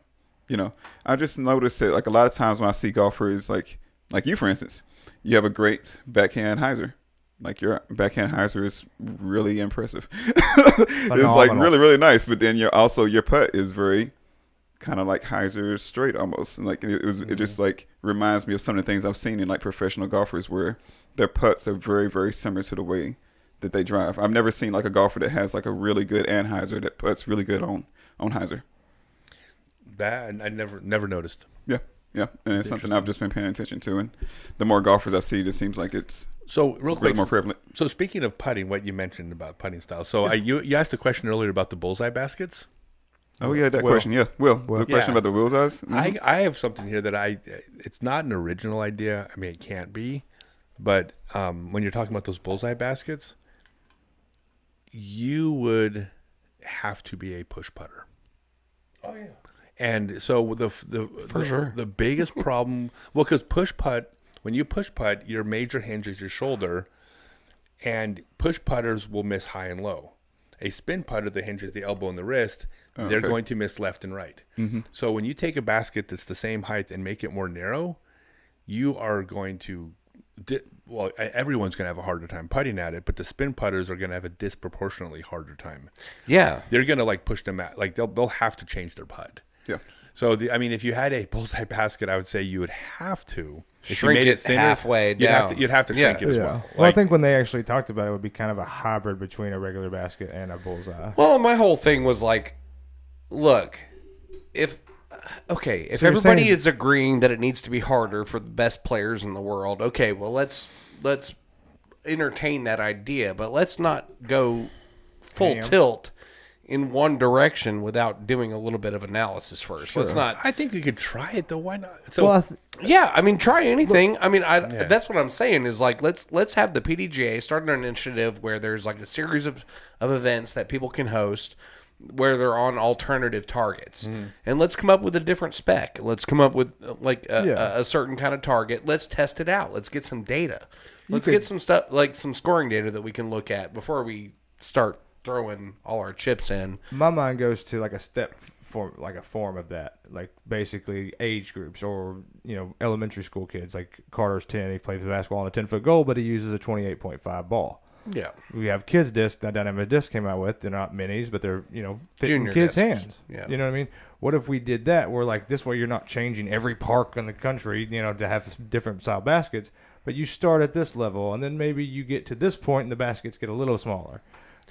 You know, I just noticed that like a lot of times when I see golfers like Like you, for instance, you have a great backhand hyzer. Like your backhand hyzer is really impressive. It's like Phenomenal. really, really nice. But then your putt is very kind of like hyzer straight almost. And like it just like reminds me of some of the things I've seen in like professional golfers where their putts are very, very similar to the way that they drive. I've never seen like a golfer that has like a really good anhyzer that puts really good on hyzer. That I never noticed. Yeah, yeah, and it's something I've just been paying attention to. And the more golfers I see, it seems like it's So real really quick, more prevalent. so speaking of putting, what you mentioned about putting style. So you asked a question earlier about the bullseye baskets. Oh yeah, that Will. question. Yeah, Will. The question Yeah. about the Will's eyes. I have something here that it's not an original idea. I mean, it can't be, but when you're talking about those bullseye baskets, you would have to be a push putter. Oh yeah. And so the biggest problem, well, because when you push putt, your major hinge is your shoulder, and push putters will miss high and low. A spin putter that hinges the elbow and the wrist, they're okay. going to miss left and right. So when you take a basket that's the same height and make it more narrow, you are going to, everyone's going to have a harder time putting at it, but the spin putters are going to have a disproportionately harder time. Yeah. They're going to like push them out, like they'll have to change their putt. Yeah. So if you had a bullseye basket, I would say you would have to if Shrink you made it thinner, halfway You'd have down. to shrink it as Yeah. well. Well, I think when they actually talked about it, it would be kind of a hybrid between a regular basket and a bullseye. Well, my whole thing was like, look, if So you're everybody saying- is agreeing that it needs to be harder for the best players in the world, okay, well let's entertain that idea, but let's not go full Ham. tilt in one direction without doing a little bit of analysis first. Let's not. I think we could try it though. Why not? So Well, Yeah, I mean, try anything. I mean, that's what I'm saying is like let's have the PDGA start an initiative where there's like a series of events that people can host where they're on alternative targets, and let's come up with a different spec. Let's come up with like a certain kind of target. Let's test it out. Let's get some data. Let's get some stuff like some scoring data that we can look at before we start throwing all our chips in. my mind goes to like a step form, like a form of that, like basically age groups or elementary school kids. Like Carter's 10, he plays basketball on a 10-foot goal, but he uses a 28.5 ball. Yeah. We have kids discs that Dynamic Disc came out with. They're not minis, but they're fit in Junior kids' discs. hands. Yeah. You know what I mean? What if we did that? We're like this way. You're not changing every park in the country, to have different style baskets, but you start at this level, and then maybe you get to this point, and the baskets get a little smaller.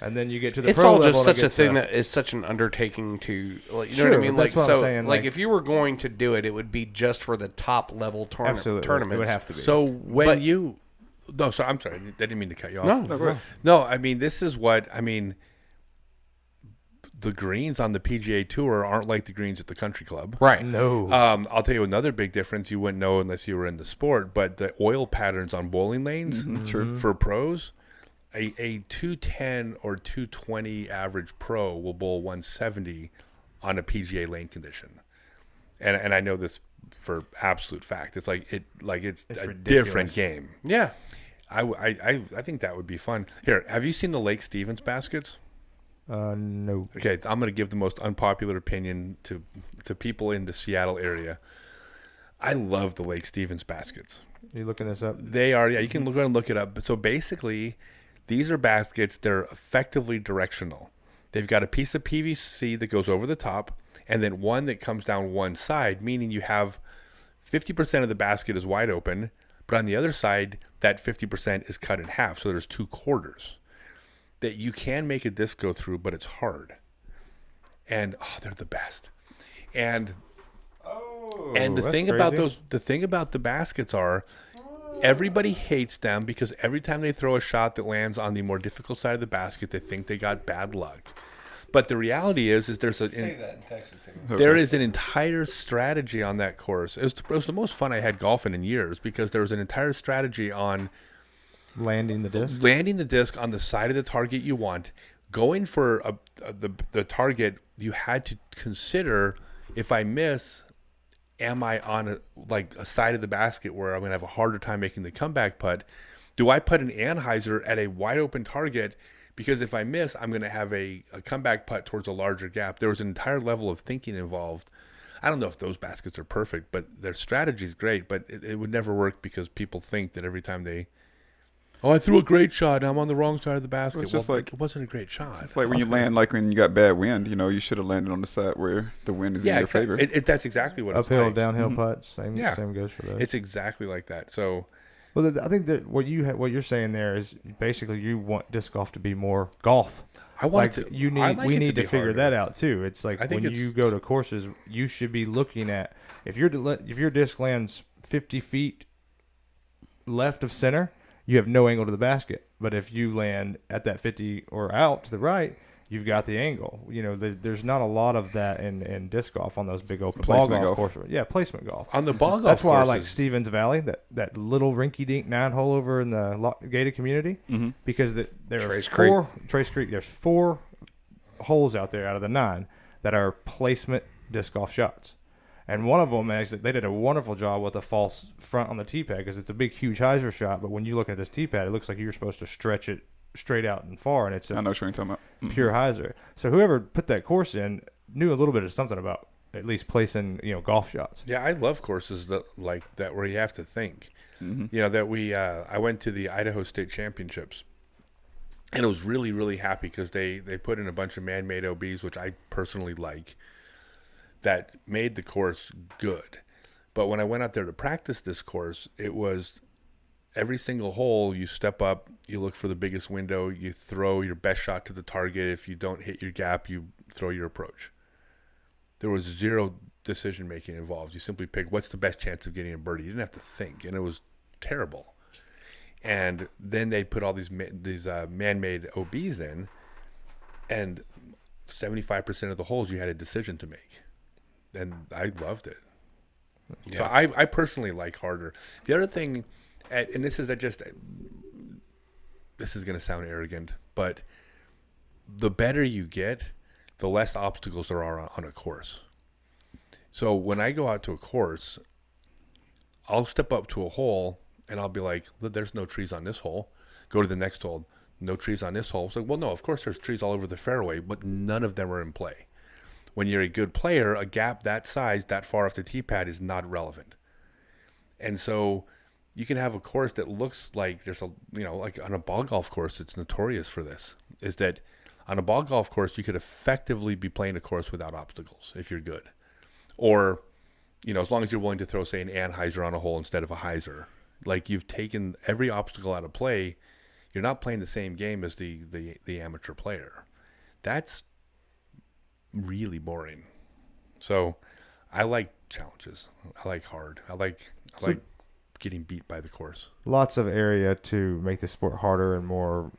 And then you get to the It's pro all level just and it such a gets thing that is such an undertaking to, like, you know Sure, what I mean? that's Like, what I'm so, saying, like, like- if you were going to do it, it would be just for the top level absolutely tournaments. it would have to be. So when But- you, no, sorry, I'm sorry, I didn't mean to cut you off. No, go ahead. No, I mean this is what I mean. The greens on the PGA Tour aren't like the greens at the country club. right. no, I'll tell you another big difference you wouldn't know unless you were in the sport, but the oil patterns on bowling lanes for pros, a 210 or 220 average pro will bowl 170 on a PGA lane condition. And I know this for absolute fact. It's like it's a ridiculous. different game. Yeah. I think that would be fun. Here, have you seen the Lake Stevens baskets? no. Okay, I'm going to give the most unpopular opinion to people in the Seattle area. I love the Lake Stevens baskets. Are you looking this up? They are, yeah, you can go and look it up. So basically, these are baskets, they're effectively directional. They've got a piece of PVC that goes over the top, and then one that comes down one side, meaning you have 50% of the basket is wide open, but on the other side, that 50% is cut in half. So there's 2 quarters that you can make a disc go through, but it's hard. And they're the best. And the that's thing about crazy. the thing about the baskets are everybody hates them because every time they throw a shot that lands on the more difficult side of the basket, they think they got bad luck. But the reality is there's there is an entire strategy on that course. It was the most fun I had golfing in years because there was an entire strategy on Landing the disc. landing the disc on the side of the target you want, going for the target. You had to consider, if I miss, am I on a side of the basket where I'm going to have a harder time making the comeback putt? Do I put an anhyzer at a wide open target? Because if I miss, I'm going to have a comeback putt towards a larger gap. There was an entire level of thinking involved. I don't know if those baskets are perfect, but their strategy is great. But it would never work because people think that every time I threw a great shot, and I'm on the wrong side of the basket. It's just like it wasn't a great shot. it's like when you land, like when you got bad wind. You should have landed on the side where the wind is in your favor. That's exactly what it's Uphill, like. downhill putts. Same Yeah. same goes for those. It's exactly like that. So Well, I think that what you're saying there is basically you want disc golf to be more golf. I want Like to. you I need, like we it need be to figure harder. that out too. It's like I think when it's- you go to courses, you should be looking at if your disc lands 50 feet left of center, you have no angle to the basket. But if you land at that 50 or out to the right, you've got the angle. There's not a lot of that in disc golf on those big open ball Placement golf golf. courses. Yeah, placement golf. On the ball golf That's why I like courses- Stevens Valley, that little rinky-dink 9-hole over in the gated community, because there are Trace Trace Creek. There's 4 holes out there out of the 9 that are placement disc golf shots, and one of them is that they did a wonderful job with a false front on the tee pad because it's a big, huge hyzer shot. But when you look at this tee pad, it looks like you're supposed to stretch it straight out and far, and it's I a know what you're talking about. pure hyzer. So whoever put that course in knew a little bit of something about at least placing golf shots. Yeah, I love courses like that where you have to think. That I went to the Idaho State Championships, and I was really, really happy because they put in a bunch of man-made OBs, which I personally like, that made the course good. But when I went out there to practice this course, it was every single hole you step up, you look for the biggest window, you throw your best shot to the target. If you don't hit your gap, you throw your approach. There was zero decision making involved. You simply pick what's the best chance of getting a birdie. You didn't have to think, and it was terrible. And then they put all these man-made OBs in, and 75% of the holes you had a decision to make, and I loved it. Yeah. So I personally like harder. The other thing, and this is going to sound arrogant, but the better you get, the less obstacles there are on a course. So when I go out to a course, I'll step up to a hole and I'll be like, there's no trees on this hole. Go to the next hole. No trees on this hole. It's like, well, no, of course there's trees all over the fairway, but none of them are in play. When you're a good player, a gap that size, that far off the tee pad is not relevant. And so you can have a course that looks like there's like on a ball golf course, it's notorious for this, is that on a ball golf course, you could effectively be playing a course without obstacles if you're good. Or, as long as you're willing to throw, say, an anhyzer on a hole instead of a hyzer. Like, you've taken every obstacle out of play. You're not playing the same game as the amateur player. That's really boring. So I like challenges. I like hard. I like getting beat by the course. Lots of area to make the sport harder and more,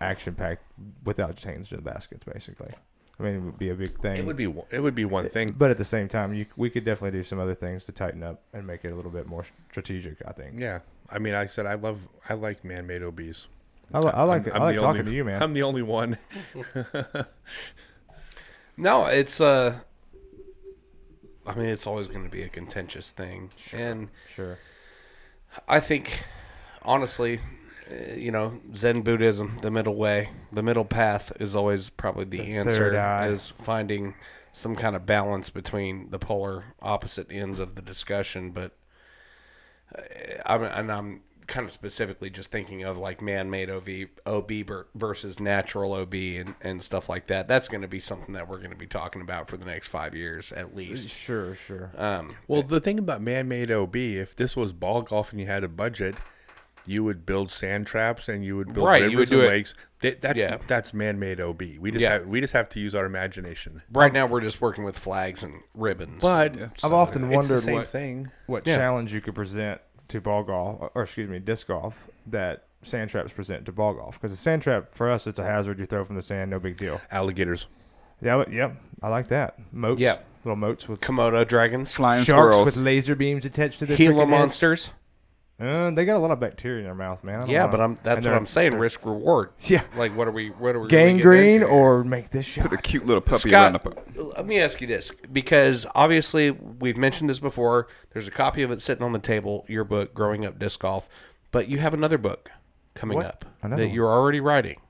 action packed without changing the baskets. Basically, I mean, it would be a big thing. It would be one thing. But at the same time, we could definitely do some other things to tighten up and make it a little bit more strategic, I think. Yeah, I mean, like I said, I like man-made OBs. I like it. I like the talking only- to you, man. I'm the only one. No, it's it's always going to be a contentious thing, and Sure. I think, honestly, Zen Buddhism, the middle way, the middle path is always probably the The answer. third eye. Is finding some kind of balance between the polar opposite ends of the discussion. But I'm kind of specifically just thinking of like man-made OB versus natural OB and stuff like that. That's going to be something that we're going to be talking about for the next 5 years at least. Sure. Well, the thing about man-made OB, if this was ball golf and you had a budget, you would build sand traps and you would build Right, you rivers would do and it- lakes. That's man-made OB. We just have to use our imagination. Right now, we're just working with flags and ribbons. But I've often it's the wondered same what thing. Yeah. challenge you could present to ball golf, or disc golf, that sand traps present to ball golf. Because a sand trap, for us, it's a hazard you throw from the sand, no big deal. Alligators. Yeah, yep, I like that. Moats, Yep. little moats with Komodo dragons, Flying sharks squirrels. with laser beams attached to their Gila freaking heads. monsters. They got a lot of bacteria in their mouth, man. I don't Yeah, wanna- but that's and what they're- I'm saying. Risk reward. Yeah, Like, what are we gonna get gangrene into? or make this shot. Put a cute little puppy around Scott, the let me ask you this, because obviously we've mentioned this before. There's a copy of it sitting on the table, your book, Growing Up Disc Golf, but you have another book coming What? up Another that one? you're already writing.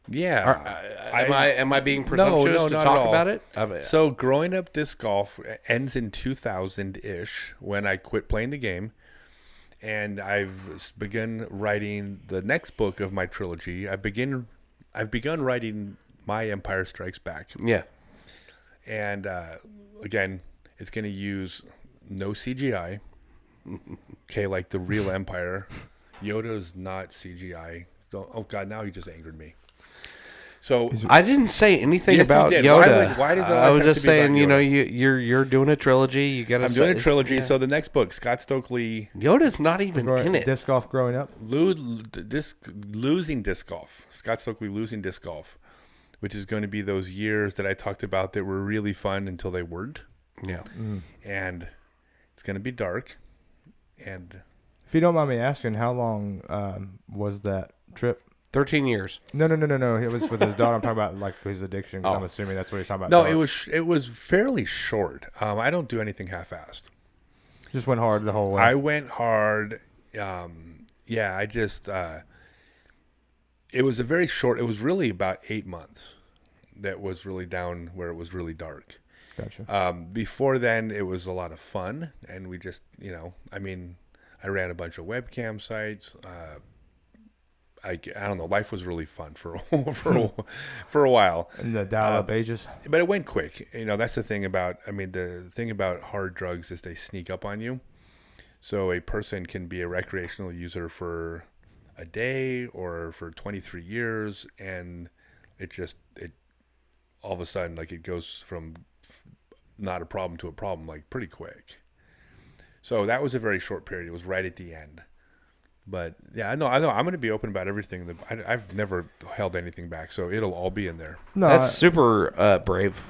Yeah. Am I being presumptuous to not at talk all. about it? So growing up disc golf ends in 2000-ish when I quit playing the game. And I've begun writing the next book of my trilogy. I've begun writing My Empire Strikes Back. Yeah. And again, it's going to use no CGI. Okay, like the real Empire. Yoda's not CGI. Oh God, now he just angered me. So I didn't say anything Yes, you about did. Yoda. Why does it I always was have just to be about saying, you know, Yoda? you're doing a trilogy. You got to. I'm doing a trilogy. So the next book, Scott Stokely, Yoda's not even in it. Disc golf growing up. losing disc golf. Scott Stokely losing disc golf, which is going to be those years that I talked about that were really fun until they weren't. Yeah. And it's going to be dark. And If you don't mind me asking, how long was that trip? 13 years. No. It was with his daughter. I'm talking about like his addiction. Because I'm assuming that's what he's talking about. no, dark. it was fairly short. I don't do anything half-assed. Just went hard the whole way. I went hard. I just it was a very short. It was really about 8 months. That was really down where it was really dark. Gotcha. Before then, it was a lot of fun, and we just, I ran a bunch of webcam sites. I don't know. Life was really fun for for a while. In the dial-up ages. But it went quick. That's the thing about. The thing about hard drugs is they sneak up on you. So a person can be a recreational user for a day or for 23 years, and it all of a sudden, like, it goes from not a problem to a problem, like, pretty quick. So that was a very short period. It was right at the end. But yeah, I know. I'm going to be open about everything. I've never held anything back, so it'll all be in there. No, That's super brave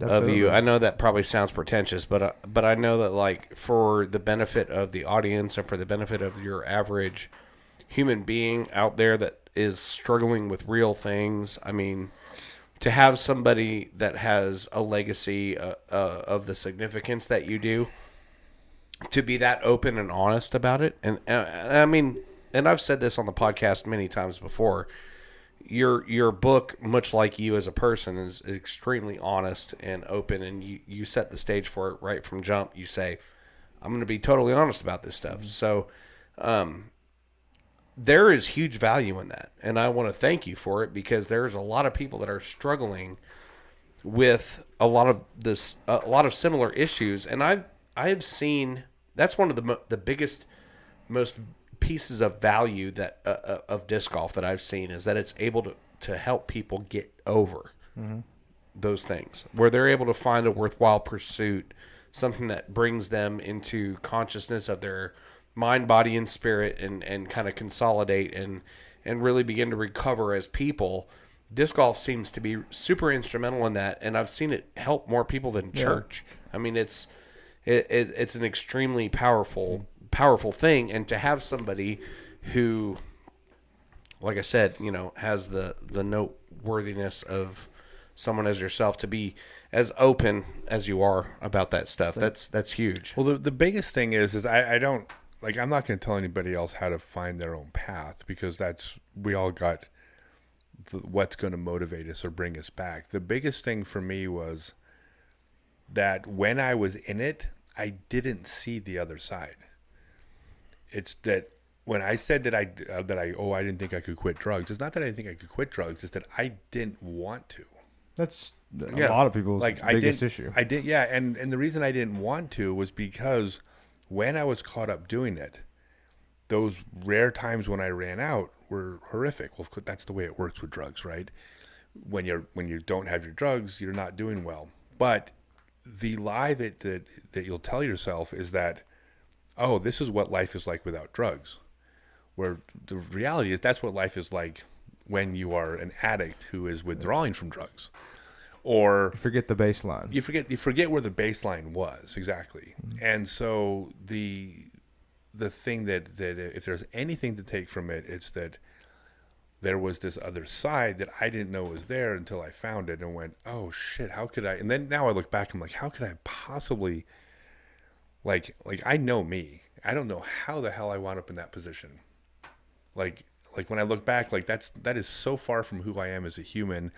of absolutely. you. I know that probably sounds pretentious, but I know that, like, for the benefit of the audience and for the benefit of your average human being out there that is struggling with real things, I mean, to have somebody that has a legacy of the significance that you do, to be that open and honest about it, and I mean, and I've said this on the podcast many times before. Your book, much like you as a person, is extremely honest and open, and you set the stage for it right from jump. You say, "I'm going to be totally honest about this stuff." So, there is huge value in that, and I want to thank you for it, because there's a lot of people that are struggling with a lot of similar issues, and I've seen. That's one of the biggest, most pieces of value that of disc golf that I've seen, is that it's able to help people get over those things, where they're able to find a worthwhile pursuit, something that brings them into consciousness of their mind, body, and spirit, and kind of consolidate and really begin to recover as people. Disc golf seems to be super instrumental in that, and I've seen it help more people than church. I mean, it's an extremely powerful thing, and to have somebody who, like I said, has the noteworthiness of someone as yourself, to be as open as you are about that stuff, that's huge. Well, the biggest thing is I don't, like, I'm not going to tell anybody else how to find their own path, because we all got what's going to motivate us or bring us back. The biggest thing for me was that when I was in it, I didn't see the other side. It's that when I said that I didn't think I could quit drugs, it's not that I didn't think I could quit drugs, it's that I didn't want to. That's a lot of people's biggest issue. I did, yeah, and the reason I didn't want to was because when I was caught up doing it, those rare times when I ran out were horrific. Well, that's the way it works with drugs, right? When you don't have your drugs, you're not doing well. But the lie that you'll tell yourself is that, oh, this is what life is like without drugs. Where the reality is that's what life is like when you are an addict who is withdrawing from drugs. Or You forget the baseline. you forget where the baseline was exactly. And so the thing that if there's anything to take from it, it's that there was this other side that I didn't know was there until I found it and went, oh shit, how could I? And then now I look back, I'm like, how could I possibly, like I know me. I don't know how the hell I wound up in that position. Like Like when I look back, like that is so far from who I am as a human,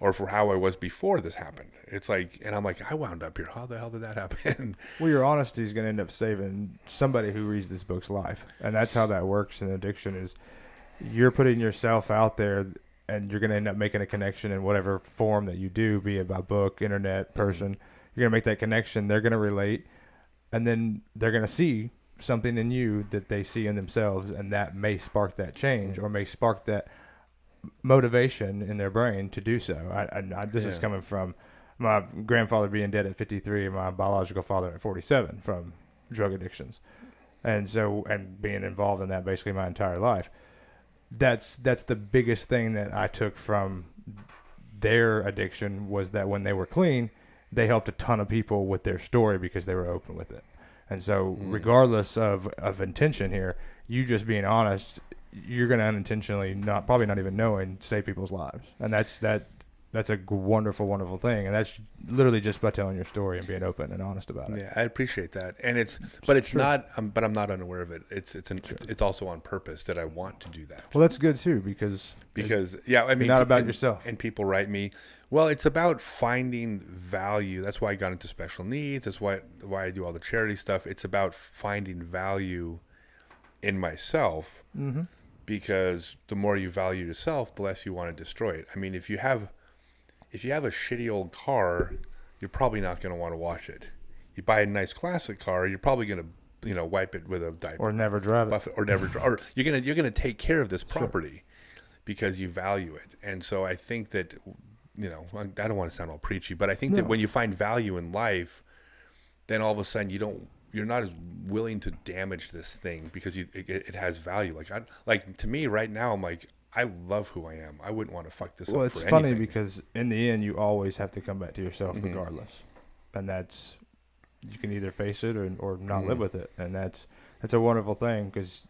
or for how I was before this happened. It's like, and I'm like, I wound up here. How the hell did that happen? Well, your honesty is going to end up saving somebody who reads this book's life, and that's how that works in addiction. Is you're putting yourself out there, and you're going to end up making a connection in whatever form that you do, be it by book, internet, person. You're going to make that connection. They're going to relate, and then they're going to see something in you that they see in themselves, and that may spark that change or may spark that motivation in their brain to do so. This is coming from my grandfather being dead at 53 and my biological father at 47 from drug addictions, and being involved in that basically my entire life. That's the biggest thing that I took from their addiction, was that when they were clean, they helped a ton of people with their story because they were open with it. And so regardless of intention here, you just being honest, you're going to unintentionally, probably not even knowing, save people's lives. And that's a wonderful, wonderful thing. And that's literally just by telling your story and being open and honest about it. Yeah, I appreciate that. And it's not, but I'm not unaware of it. It's also on purpose that I want to do that. Well, that's good too, because yeah, I mean, not about yourself. And people write me, well, it's about finding value. That's why I got into special needs. That's why I do all the charity stuff. It's about finding value in myself, because the more you value yourself, the less you want to destroy it. I mean, if you have a shitty old car, you're probably not going to want to wash it. You buy a nice classic car, you're probably going to wipe it with a diaper, or never drive it, or you're going to take care of this property because you value it. And so I think that, I don't want to sound all preachy, but I think that when you find value in life, then all of a sudden you're not as willing to damage this thing because it has value. Like to me right now, I'm like, I love who I am. I wouldn't want to fuck this up. Well, it's funny because in the end, you always have to come back to yourself regardless. And that's, you can either face it or not live with it. And that's a wonderful thing because,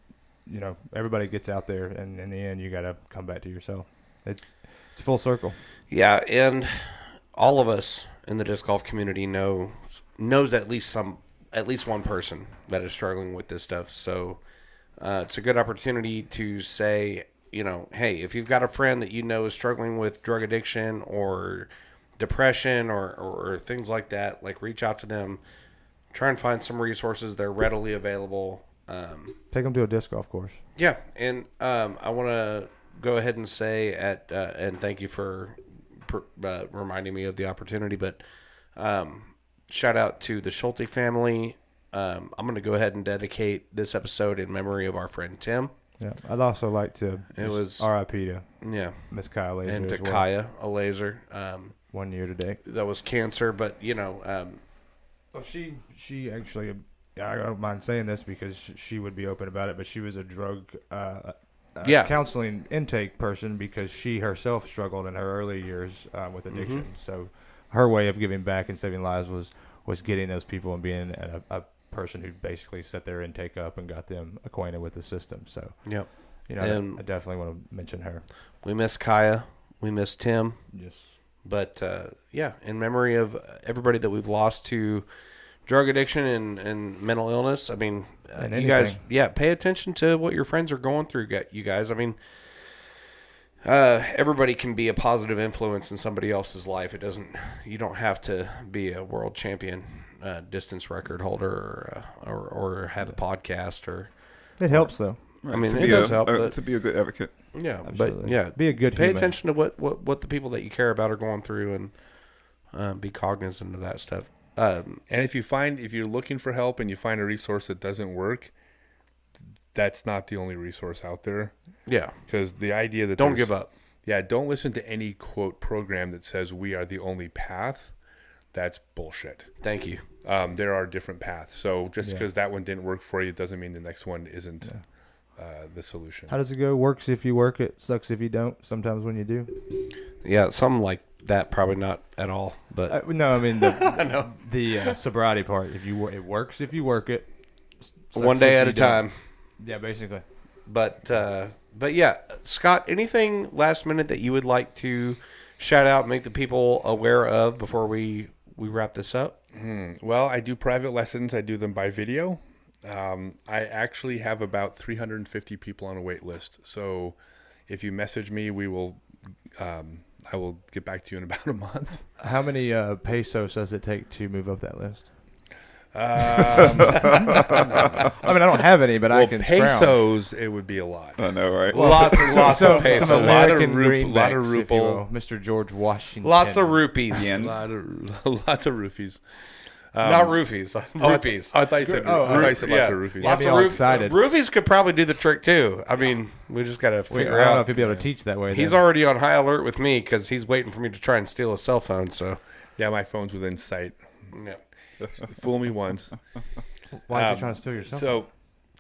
everybody gets out there, and in the end, you got to come back to yourself. It's full circle. Yeah, and all of us in the disc golf community knows at least one person that is struggling with this stuff. So it's a good opportunity to say, hey, if you've got a friend that is struggling with drug addiction or depression or things like that, like reach out to them, try and find some resources. They're readily available. Take them to a disc golf course. Yeah, and I want to go ahead and say and thank you for reminding me of the opportunity, but shout out to the Schulte family. I'm going to go ahead and dedicate this episode in memory of our friend Tim. Yeah, I'd also like to R.I.P. to Miss Kaya Laser and to as well. Kaya a Laser. 1 year today. That was cancer, but well, she actually, I don't mind saying this because she would be open about it, but she was a drug counseling intake person because she herself struggled in her early years with addiction. So her way of giving back and saving lives was getting those people and being a person who basically set their intake up and got them acquainted with the system. So, yep. I definitely want to mention her. We miss Kaya. We miss Tim. Yes. But, in memory of everybody that we've lost to drug addiction and mental illness, I mean, you guys, pay attention to what your friends are going through, you guys. I mean, everybody can be a positive influence in somebody else's life. You don't have to be a world champion distance record holder or have a podcast it helps though. I mean, it does help to be a good advocate. Yeah, absolutely. But be a good pay human. attention to what the people that you care about are going through and be cognizant of that stuff. And if you're looking for help and you find a resource that doesn't work, that's not the only resource out there. Yeah, because the idea that don't give up. Yeah, don't listen to any quote program that says we are the only path. That's bullshit. Thank you. There are different paths. So just because that one didn't work for you doesn't mean the next one isn't the solution. How does it go? Works if you work it, sucks if you don't. Sometimes when you do. Yeah, something like that. Probably not at all. But no, I mean the sobriety part. It works if you work it. One day at a time. Yeah, basically. But yeah, Scott, anything last minute that you would like to shout out, make the people aware of before we wrap this up? Well, I do private lessons. I do them by video. I actually have about 350 people on a wait list. So if you message me, I will get back to you in about a month. How many pesos does it take to move up that list? Um, I mean, I don't have any, but I well, can scrounge. pesos, it would be a lot. I know, right? Lots and lots Some, of pesos. some A lot of American ru- lot of greenbacks, if you ruble. will. Mr. George Washington. Lots of rupees. Yens. Lots of roofies. Not roofies. Rupees. I thought you said, Oh, I thought you said yeah. lots of roofies. Lots- me all excited. Roofies could probably do the trick too. I mean, we just got to I figure don't know out. if you'll be able to teach that way. He's then. already on high alert with me because he's waiting for me to try and steal a cell phone. So, Yeah, my phone's within sight. yeah, Fool me once. Why is he trying to steal your cell phone? So,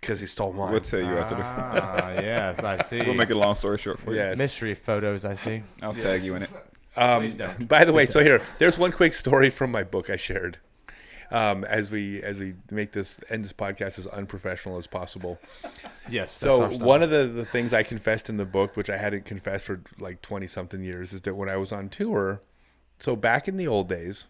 because he stole mine. We'll tell you after the. Ah, yes, I see. We'll make it a long story short for you. yes. Mystery photos, I see. I'll tag you in it. Please don't. By the way, so there's one quick story from my book I shared. As we make this end this podcast as unprofessional as possible. Yes. So one of the things I confessed in the book, which I hadn't confessed for like 20 something years, is that when I was on tour, so back in the old days,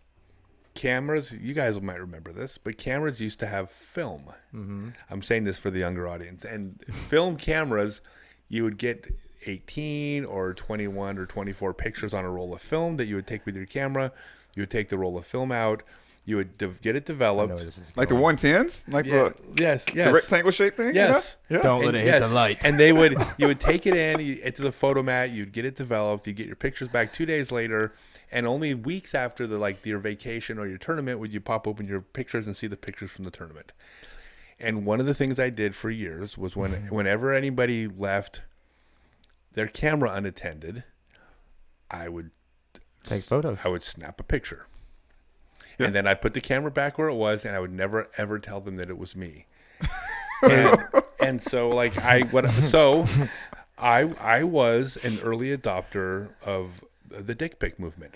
cameras, you guys might remember this, but cameras used to have film. Mm-hmm. I'm saying this for the younger audience. And film cameras, you would get 18 or 21 or 24 pictures on a roll of film that you would take with your camera. You would take the roll of film out. You would get it I know developed. where this is Like the going. 110s? Like Yeah. Yes. the rectangle shape thing? Yes. You know? Yeah. Don't let it hit the light. And you would take it into the photomat, you'd get it developed, you'd get your pictures back 2 days later, and only weeks after your vacation or your tournament would you pop open your pictures and see the pictures from the tournament. And one of the things I did for years was whenever anybody left their camera unattended, I would Take photos. snap a picture. And then I'd put the camera back where it was, and I would never ever tell them that it was me. and so like I was an early adopter of the dick pic movement.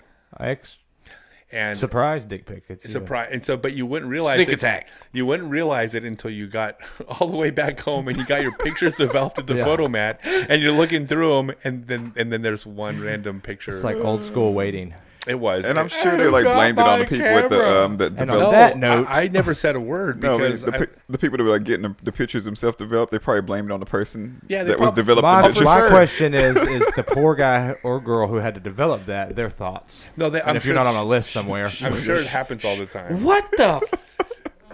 And Surprise dick pic. It's surprise, and so but you wouldn't realize Sneak it. attack. You wouldn't realize it until you got all the way back home and you got your pictures developed at the photomat, and you're looking through them, and then there's one random picture. It's like old school waiting. It was, And I'm sure they like blamed it on the people with the that And on developed. that note, I never said a word No, because the people that were like getting the pictures themselves developed, they probably blamed it on the person Yeah, they that was prob- developing my the pictures. question is the poor guy or girl who had to develop that, their thoughts. no, And I'm if sure, you're not on a list somewhere, I'm sure it happens all the time. What the?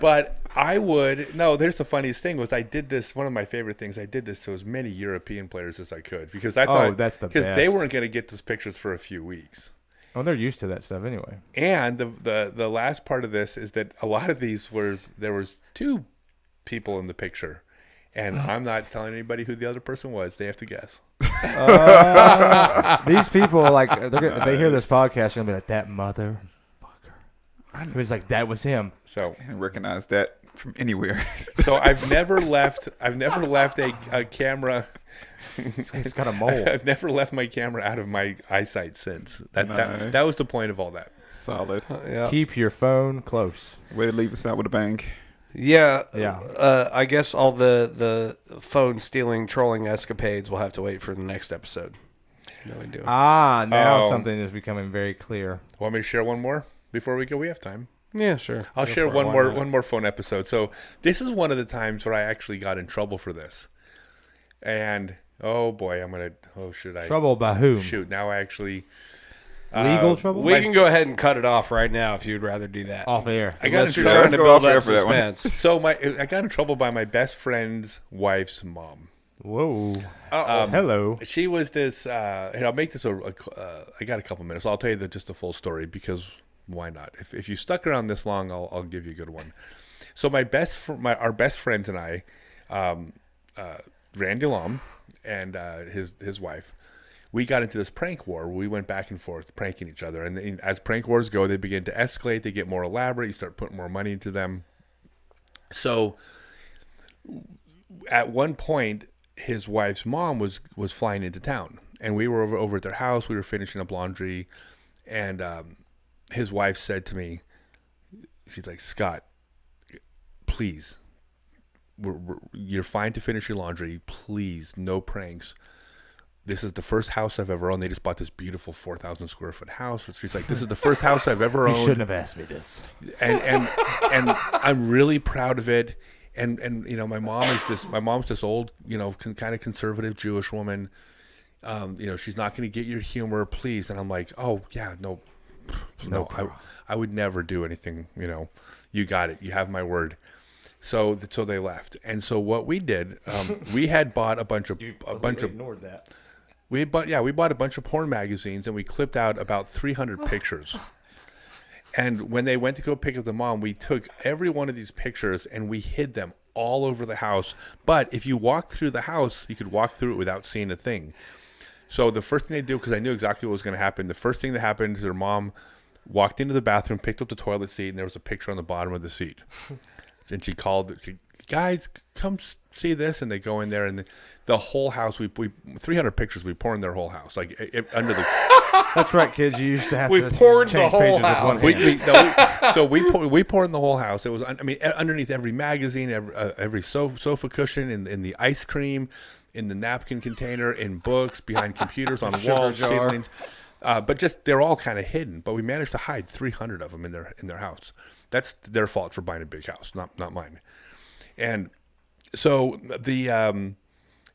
But I would no. There's the funniest thing was I did this. One of my favorite things I did this to as many European players as I could because I thought that's the because they best. weren't going to get those pictures for a few weeks. well, they're used to that stuff anyway. And the last part of this is that a lot of these there was two people in the picture, and I'm not telling anybody who the other person was. They have to guess. These people, like, if they hear this podcast, they're gonna be like, "That motherfucker." It was like that was him. So I didn't recognize that from anywhere. so I've never left a camera. It's got a mole. I've never left my camera out of my eyesight since. That Nice. that was the point of all that. Solid. Yeah. Keep your phone close. Way to leave us out with a bang. Yeah. Yeah. I guess all the phone stealing, trolling escapades will have to wait for the next episode. No, we do. Now Oh. something is becoming very clear. Want me to share one more before we go? We have time. Yeah, sure. I'll Go share for it. Why not? one more phone episode. So this is one of the times where I actually got in trouble for this. And oh boy, should I Trouble by whom? shoot? Now I actually Legal trouble? We can go ahead and cut it off right now if you'd rather do that. Off air. I got Unless in you're trouble. trying Let's to go build off air up for that one. suspense. So I got in trouble by my best friend's wife's mom. Whoa. Uh-oh. Hello. She was this. And I'll make this I got a couple minutes. I'll tell you just the full story because why not? If you stuck around this long, I'll give you a good one. So our best friends and I, Randy Lom and his wife, we got into this prank war. We went back and forth pranking each other, and as prank wars go, they begin to escalate. They get more elaborate. You start putting more money into them. So at one point, his wife's mom was flying into town, and we were over at their house. We were finishing up laundry, and his wife said to me, she's like, "Scott, please, you're fine to finish your laundry. Please, no pranks. This is the first house I've ever owned. They just bought this beautiful 4,000 square foot house." She's like, "This is the first house I've ever You owned. shouldn't have asked me this. and I'm really proud of it. And my mom's this old, kind of conservative Jewish woman. She's not going to get your humor, please. And I'm like, oh yeah, no, I would never do anything. You got it. You have my word. So they left. And so what we did, we had bought a bunch of ignored that. we bought a bunch of porn magazines, and we clipped out about 300 pictures. And when they went to go pick up the mom, we took every one of these pictures and we hid them all over the house. But if you walked through the house, you could walk through it without seeing a thing. So the first thing they do, because I knew exactly what was going to happen, the first thing that happened is their mom walked into the bathroom, picked up the toilet seat, and there was a picture on the bottom of the seat. And she called, guys, come see this. And they go in there, and the whole house, we 300 pictures, we poured in their whole house, like under the. That's right, kids. You used to have We to poured the change whole pages house. with one hand. So we poured in the whole house. It was, underneath every magazine, every sofa cushion, in the ice cream, in the napkin container, in books, behind computers, on walls, jar. ceilings. But just they're all kind of hidden. But we managed to hide 300 of them in their house. That's their fault for buying a big house, not mine. And so the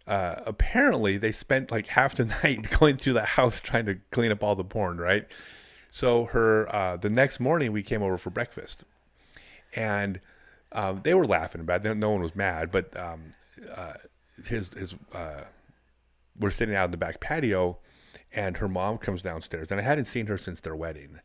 apparently they spent like half the night going through the house trying to clean up all the porn, right? So the next morning we came over for breakfast, and they were laughing about it. No one was mad, but we're sitting out in the back patio, and her mom comes downstairs, and I hadn't seen her since their wedding.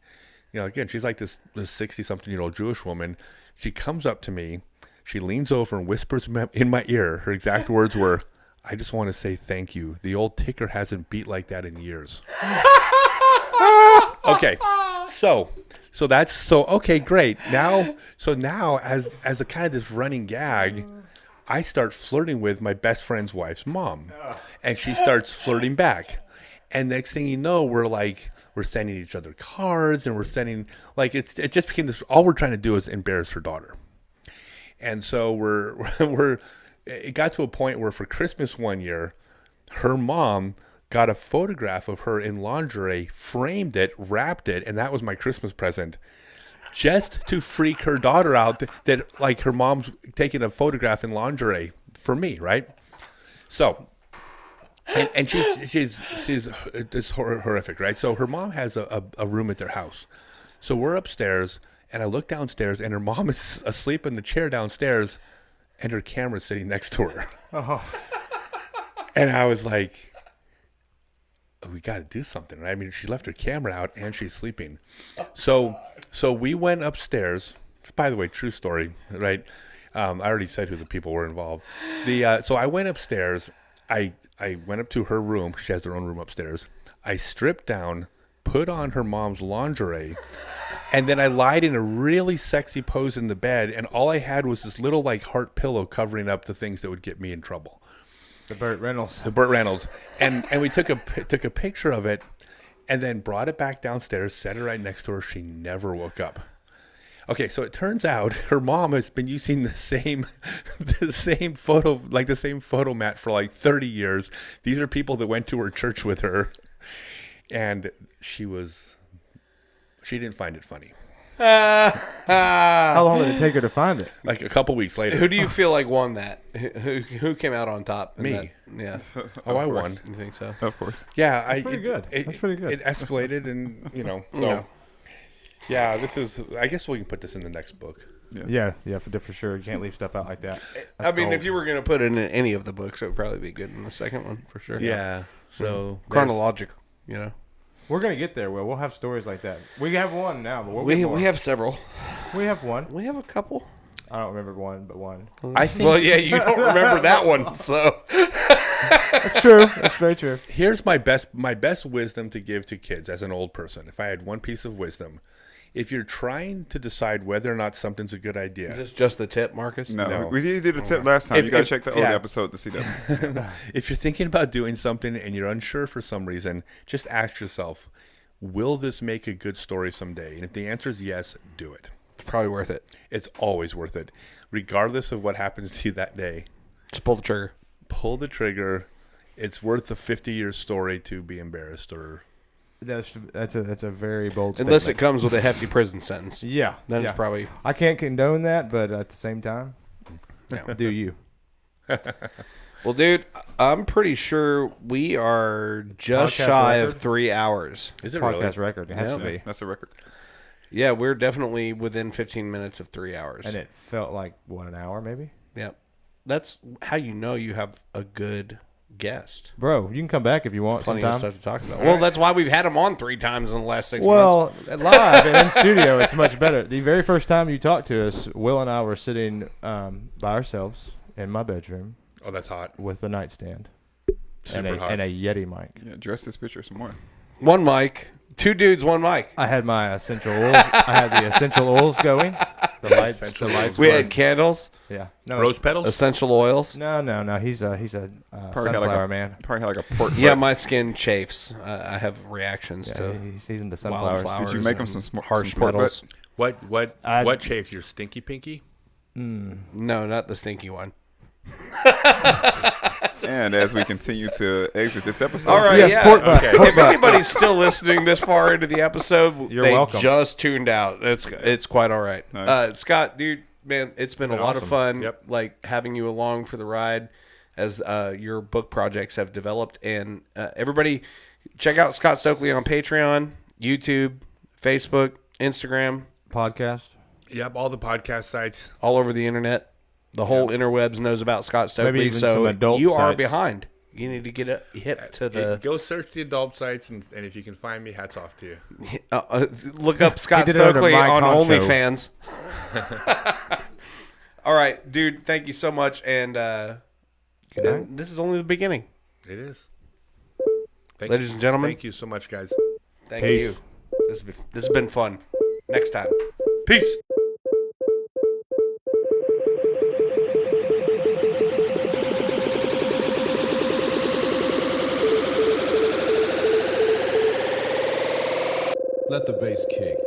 Again, she's like this 60-something-year-old Jewish woman. She comes up to me, she leans over and whispers in my ear. Her exact words were, "I just want to say thank you. The old ticker hasn't beat like that in years." Okay, so okay, great. Now as a kind of this running gag, I start flirting with my best friend's wife's mom, and she starts flirting back. And next thing you know, we're sending each other cards, and we're sending, like, it just became this. All we're trying to do is embarrass her daughter. And so it got to a point where for Christmas one year, her mom got a photograph of her in lingerie, framed it, wrapped it, and that was my Christmas present, just to freak her daughter out that like her mom's taking a photograph in lingerie for me, right? So, and she's it's horrific, right? So her mom has a room at their house. So we're upstairs, and I look downstairs, and her mom is asleep in the chair downstairs, and her camera's sitting next to her. Oh. And I was like, we got to do something, right? I mean, she left her camera out, and she's sleeping. So we went upstairs. By the way, true story, right? I already said who the people were involved. So I went upstairs. I went up to her room. She has her own room upstairs. I stripped down, put on her mom's lingerie, and then I lied in a really sexy pose in the bed, and all I had was this little like heart pillow covering up the things that would get me in trouble. The Burt Reynolds. And we took a picture of it, and then brought it back downstairs, set it right next to her. She never woke up. Okay, so it turns out her mom has been using the same photo mat for like 30 years. These are people that went to her church with her, and she didn't find it funny. How long did it take her to find it? Like a couple weeks later. Who do you feel like won that? Who came out on top? in Me. that? Yeah. Oh, I won. You think so? Of course. Yeah, That's pretty good. That's pretty good. It escalated, and so. Yeah. Yeah, this is. I guess we can put this in the next book. Yeah, for sure. You can't leave stuff out like that. I mean, if you were going to put it in any of the books, it would probably be good in the second one for sure. Yeah. So Chronological, we're gonna get there, Will. We'll have stories like that. We have one now, but We have several. we have one. We have a couple. I don't remember one, but one. I think Well, yeah, you don't remember that one, so. That's true. That's very true. here's my best wisdom to give to kids as an old person. If I had one piece of wisdom, if you're trying to decide whether or not something's a good idea, Is this just the tip, Marcus? No. We did a tip last time. If- You got to if- check the old yeah. episode to see that. if you're thinking about doing something and you're unsure for some reason, just ask yourself, will this make a good story someday? And if the answer is yes, do it. It's probably worth it. It's always worth it. Regardless of what happens to you that day, Just pull the trigger. pull the trigger. It's worth a 50-year story to be embarrassed or... That's a very bold Unless it statement. comes with a hefty prison sentence. Yeah. Then yeah. it's probably... I can't condone that, but at the same time, Do you? Well, dude, I'm pretty sure we are just Podcast shy record? of 3 hours. Is it Podcast really? record. It has to Yeah, be. that's a record. Yeah, we're definitely within 15 minutes of 3 hours. And it felt like, what, an hour maybe? Yep. That's how you know you have a good guest. Bro, you can come back if you want Plenty sometime. of stuff to talk about. Well, that's why we've had him on 3 times in the last 6 months. Well, live and in studio, it's much better. The very first time you talked to us, Will and I were sitting by ourselves in my bedroom Oh, that's hot. with a nightstand Super hot. and a Yeti mic. Yeah, dress this picture some more. One mic. 2 dudes, one mic. I had my essential oils. I had the essential oils going. The lights. Essential The lights. We were- had candles, yeah. No, Rose petals? essential oils. No. He's a Probably had sunflower like a, man. Probably had like a pork. Yeah, butt. my skin chafes. I have reactions Yeah, to he's into sunflowers. wildflowers. Did you make him and some harsh pork metals? butt? What chafes your stinky pinky? No, not the stinky one. And as we continue to exit this episode, All right, Yes, yeah. pork butt. Okay. Pork If butt. anybody's still listening this far into the episode, You're they welcome. just tuned out. It's quite all right. Nice. Scott, dude, man, it's been a lot of awesome. fun. Yep. Like having you along for the ride as your book projects have developed. And everybody, check out Scott Stokely on Patreon, YouTube, Facebook, Instagram, Podcast. Yep, all the podcast sites. all over the internet. The whole interwebs knows about Scott Stokely. Maybe even so some adult you are sites. behind. You need to get hip to the Go search the adult sites, and if you can find me, hats off to you. look up Scott did it under Stokely my on concho. OnlyFans. All right, dude. Thank you so much. And Good night. this is only the beginning. It is. Ladies and gentlemen. Thank you so much, guys. Thank Peace. you. This has been fun. Next time. Peace. Let the bass kick.